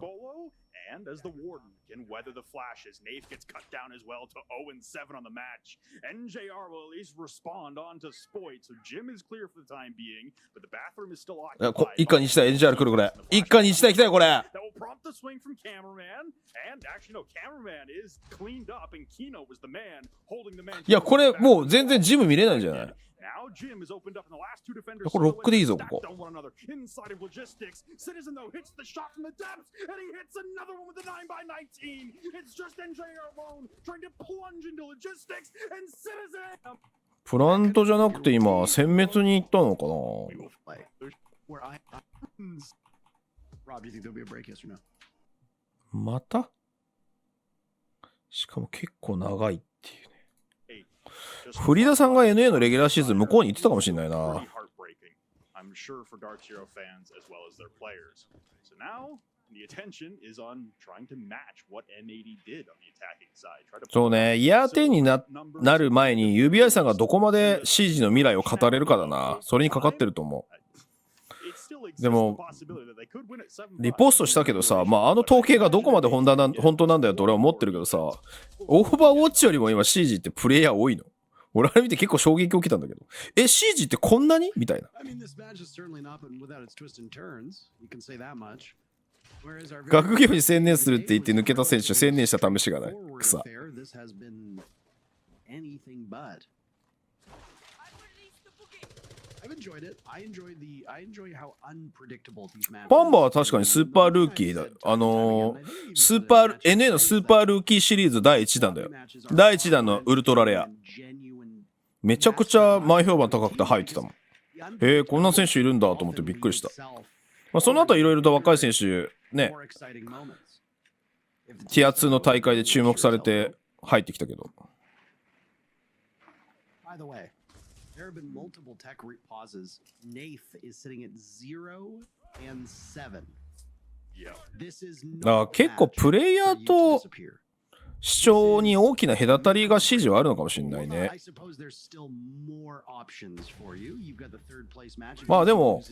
And as the warden can weather the flashes, Nave gets cut down as well to 0-7 on the match. NJR will at least respond on to Spoit, so Jim is clear for the time being, but the bathroom is still occupied. 一家にしたい NJR 来るこれ。一家にしたい来たよこれ。That will prompt the swing from Cameraman, and actually no, Cameraman is cleaned up, and Kino was the man holding the man. いやこれもう全然ジム見れないんじゃない？ Now Jim has opened up in the last 2 defenders. これロックでいいぞここ。 Inside of logistics, Citizen though hits the shot from the depths, and he hits another one with the 9x19. It's just NJR alone trying to plunge into logistics, and Citizen. プラントじゃなくて今殲滅に行ったのかな。 Rob, you think there'll be a break, yes or no? また？しかも結構長いっていうね。フリーダさんが NA のレギュラーシーズン向こうに行ってたかもしれないな。I'm sure for Dark Hero fans as well as their players. So now the attention is on trying to match what N80 did on the attacking side. そうね、イヤー10に なる前に UBI さんがどこまで CG の未来を語れるかだな。それにかかってると思う。でもリポストしたけどさ、まああの統計がどこまで本当なんだよと俺は思ってるけどさ、オーバーウォッチよりも今 CG ってプレイヤー多いの。俺あれ見て結構衝撃を受けたんだけど、CG ってこんなにみたいな。学業に専念するって言って抜けた選手、専念した試しがない。草。パンバは確かにスーパールーキーだ。スーパー NA のスーパールーキーシリーズ第1弾だよ。第1弾のウルトラレア。めちゃくちゃ前評判高くて入ってたもん。こんな選手いるんだと思ってびっくりした。まあ、その後いろいろと若い選手ね、ティア2の大会で注目されて入ってきたけど。There have been multiple tech pauses. Nath is sitting at 0 and 7. This is 結構プレイヤーと視聴に大きな隔たりが指示はあるのかもしれないね。まあでも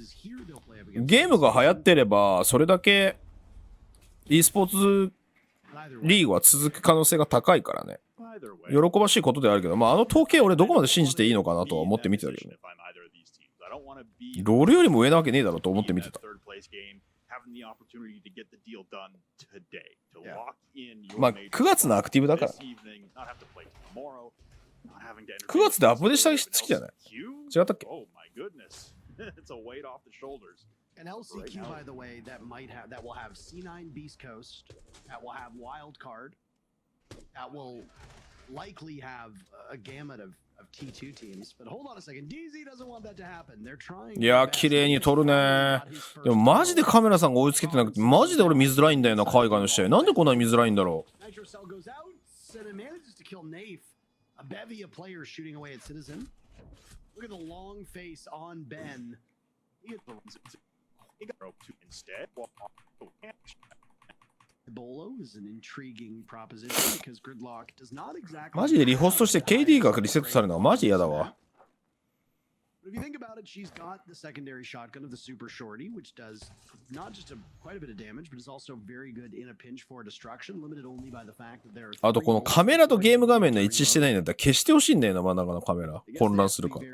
ゲームが流行ってればそれだけ e スポーツリーグは続く可能性が高いからね。喜ばしいことであるけど、まああの統計俺どこまで信じていいのかなとは思って見てたけどね。ロールよりも上なわけねえだろうと思って見てた。まあ9月のアクティブだから。9月でアップデートした好きじゃない？違ったっけ？ An LCQ, by the way, that will have C9 Beast Coast, that will have Wild Card, that will likely have a gamut of T2 teams. But hold on a second, DZ doesn't want that to happen. They're trying. いや綺麗に撮るね。でもマジでカメラさんが追いつけてなくて、マジで俺見づらいんだよな、海外の試合。なんでこんなに見づらいんだろう。Nitro Cell goes out and it manages to kill Nafe. A bevy of players shooting away at Citizen. Look at the long face on Ben. He got instead. Bolo is an intriguing proposition because Gridlock does not exactly. マジでリホストして KD がリセットされるのはマジ嫌だわ。But if you think about it, she's got the secondary shotgun of the Super Shorty, which does not just quite a bit of damage, but is also very good in a pinch for destruction, limited only by the fact that there are. あとこのカメラとゲーム画面の一致してないんだったら消してほしいんだよな、真ん中のカメラ。混乱するから。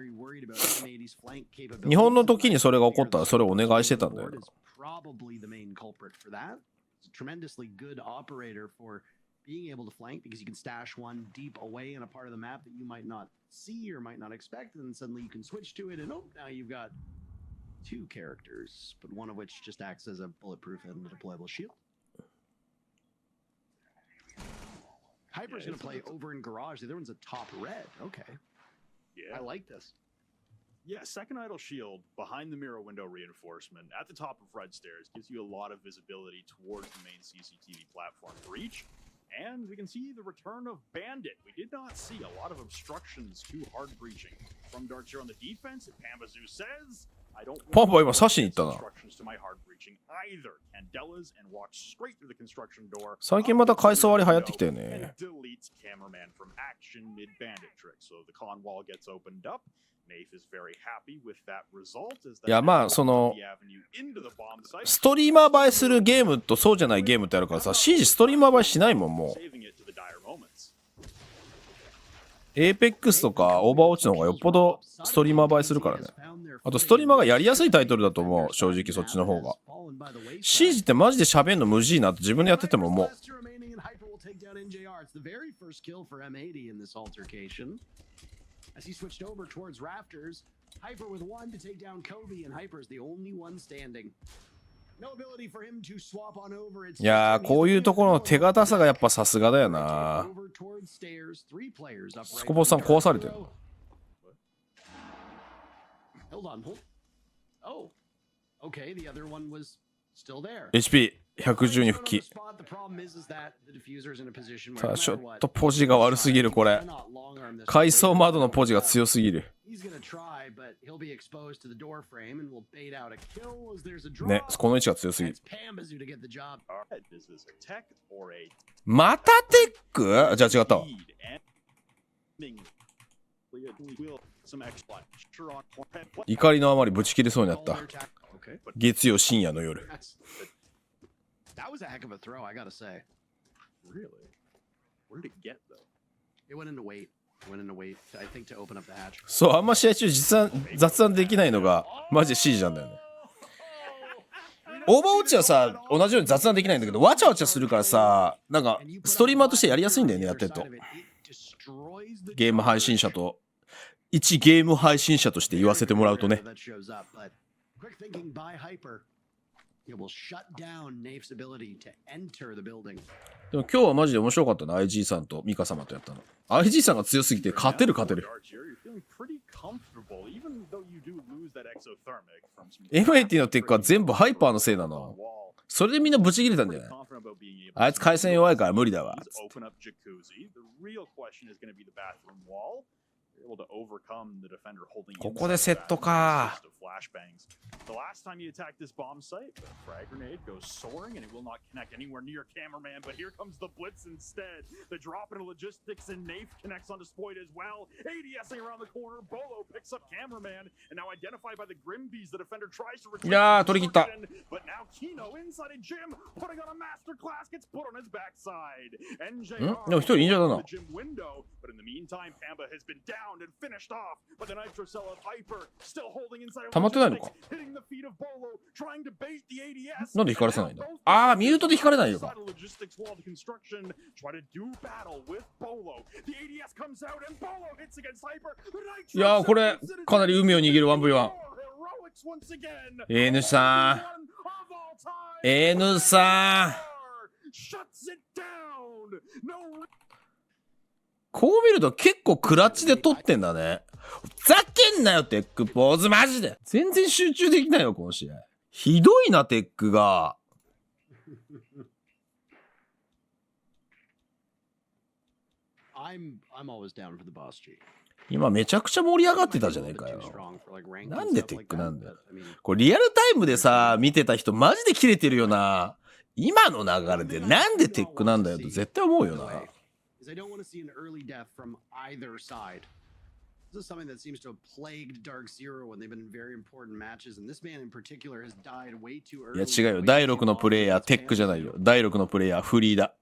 日本の時にそれが起こったらそれをお願いしてたんだよな。Tremendously good operator for being able to flank because you can stash one deep away in a part of the map that you might not see or might not expect, and then suddenly you can switch to it, and oh, now you've got two characters, but one of which just acts as a bulletproof and a deployable shield. Hyper's gonna play over in garage. The other one's a top red. Okay. Yeah. I like this. Yeah, second idle shield behind the mirror window reinforcement at the top of red stairs gives you a lot of visibility towards the main CCTV platform breach. And we can see the return of Bandit. We did not see a lot of obstructions to hard breaching from Dark Zero on the defense. Pambazoo says, I don't want obstructions to my hard breaching either. Candelas and walks straight through the construction door. 最近また階層割り流行ってきたよね。And deletes cameraman from action mid bandit trick. So the con wall gets opened up. Nafe is very happy with that result. いやまあそのストリーマー映えするゲームとそうじゃないゲームってあるからさ、シージストリーマー映えしないもんもう。エーペックスとかオーバーウォッチの方がよっぽどストリーマー映えするからね。あとストリーマーがやりやすいタイトルだと思う、正直そっちの方が。シージってマジで喋んの無事いなって自分でやってても思う。As he switched over towards Rafters, Hyper with one to take down Kobe, and Hyper is the only one standing. No ability for him to swap on over. いやー、こういうところの手堅さがやっぱさすがだよな。スコボさん壊されてる。HP110 に復帰。ただちょっとポジが悪すぎるこれ。階層窓のポジが強すぎる。ね、この位置が強すぎる。またテック？じゃあ違ったわ。怒りのあまりブチ切れそうになった。月曜深夜の夜。That was a heck of a throw, I gotta say. Really? Where did it get though? It went into weight. It went into weight, I think, to open up the hatch. そう、あんま試合中雑談できないのがマジで C なんだよね。オーバーウォッチはさ、同じように雑談できないんだけど、わちゃわちゃするからさ、なんかストリーマーとしてやりやすいんだよね、やってると。ゲーム配信者と、一ゲーム配信者として言わせてもらうとね。It will shut down Nafe's ability to enter the building. でも今日はマジで面白かったな、IG さんとミカ様とやったの。IG さんが強すぎて勝てる。M80 のテックは全部ハイパーのせいなの。それでみんなブチ切れたんじゃない？あいつ回線弱いから無理だわ。ここでセットか。The last time he attacked this bomb site, the frag grenade goes soaring and it will not connect anywhere near cameraman, but here comes the blitz instead. The drop into logistics and Nafe connects onto Spoit as well. ADSing around the corner, Bolo picks up cameraman, and now identified by the Grimbees, the defender tries to retrieve but now Kino inside a gym, putting on a masterclass, gets put on his backside. NJR the gym window, but in the meantime, Pamba has been downed and finished off, but the Nitro Cell of Hyper still holding inside of logistics, hitting the feet of Bolo, trying to bait the ADS. なんで光らせないんだ？ああ、ミュートで光れないよか。いやー、これかなり海を握る 1v1。N さん N さんこう見ると結構クラッチで取ってんだね。ふざけんなよテックポーズマジで全然集中できないよこの試合。ひどいなテックが。今めちゃくちゃ盛り上がってたじゃないかよ。なんでテックなんだよ。これリアルタイムでさ見てた人マジでキレてるよな。今の流れでなんでテックなんだよと絶対思うよな。This is something that seems to have plagued Dark Zero when they've been in very important matches, and this man in particular has died way too early. いや違うよ。第6のプレイヤーテックじゃないよ。第6のプレイヤーフリーだ。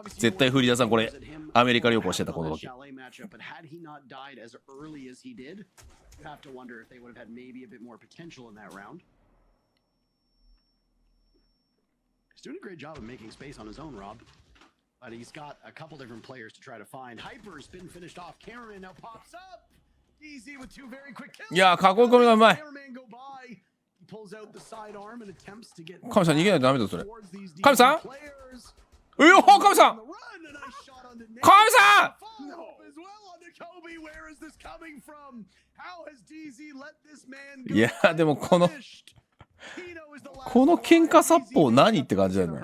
絶対フリーダさんこれアメリカ旅行してたこの時。He's doing a great job of making space on his own, Rob. But he's got a couple different players to try to find. Hyper's been finished off. Cameraman now pops up. Easy with two very quick kills. いや囲い込みがうまい。 Cameraman go by. He pulls out the sidearm and attempts to get. カメさん逃げないとダメだそれ。カメさんうよカメさんカメさんいやでもこの喧嘩殺法何って感じだよね。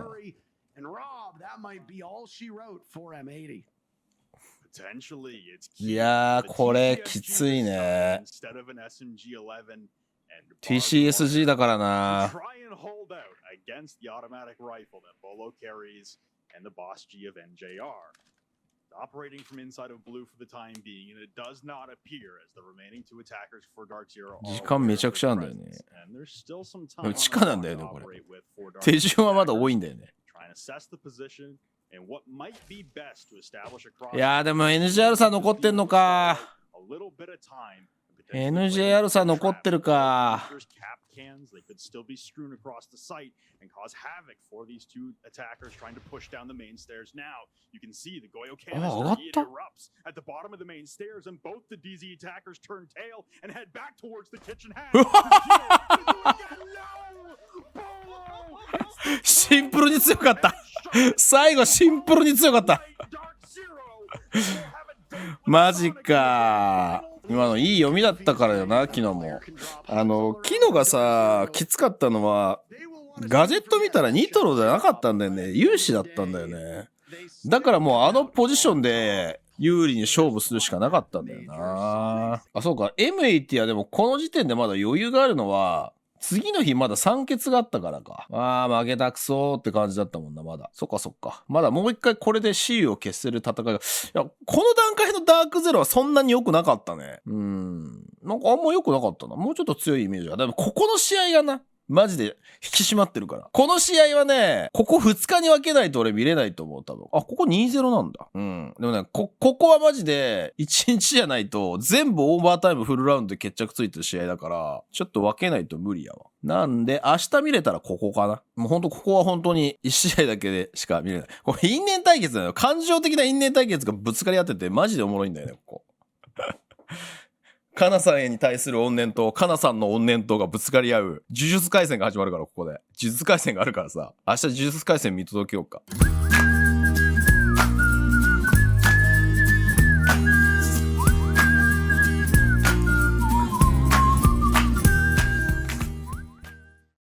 いやこれきついね。 TCSG だからな。and the boss G of NJR. Operating from inside of blue for the time being, and it does not appear as the remaining two attackers for Dark Zero are 時間めちゃくちゃあんだよね。 and there's still some でも time 地下なんだよねこれ。手順はまだ多いんだよね。 trying to assess the position and what might be best to establish a cross. いやでも NJR さん残ってんのか。 a little bit of time NJR さん残ってるか。 They could still be strewn across the site and cause havoc for these two attackers trying to push down the main stairs. Now you can see the Goyo canister erupts at the bottom of the main stairs, and both the DZ attackers turn tail and head back towards the kitchen hatch. シンプルに強かった。最後シンプルに強かった。マジか。今のいい読みだったからよな昨日も。昨日がさきつかったのはガジェット見たらニトロじゃなかったんだよね。有志だったんだよね。だからもうポジションで有利に勝負するしかなかったんだよな。あそうか M80 はでもこの時点でまだ余裕があるのは次の日まだ酸欠があったからか。負けたくそーって感じだったもんな、まだ。そっかそっか。まだもう一回これで雌雄を決する戦いが。いや、この段階のダークゼロはそんなに良くなかったね。なんかあんま良くなかったな。もうちょっと強いイメージは。でもここの試合がな。マジで引き締まってるから。この試合はね、ここ2日に分けないと俺見れないと思う、多分。ここ 2-0 なんだ。でもね、ここはマジで1日じゃないと全部オーバータイムフルラウンドで決着ついてる試合だから、ちょっと分けないと無理やわ。なんで、明日見れたらここかな。もうほんとここは本当に1試合だけでしか見れない。これ因縁対決だよ。感情的な因縁対決がぶつかり合っててマジでおもろいんだよね、ここ。カナさんへに対する怨念とカナさんの怨念とがぶつかり合う呪術廻戦が始まるからここで。呪術廻戦があるからさ。明日呪術廻戦見届けようか。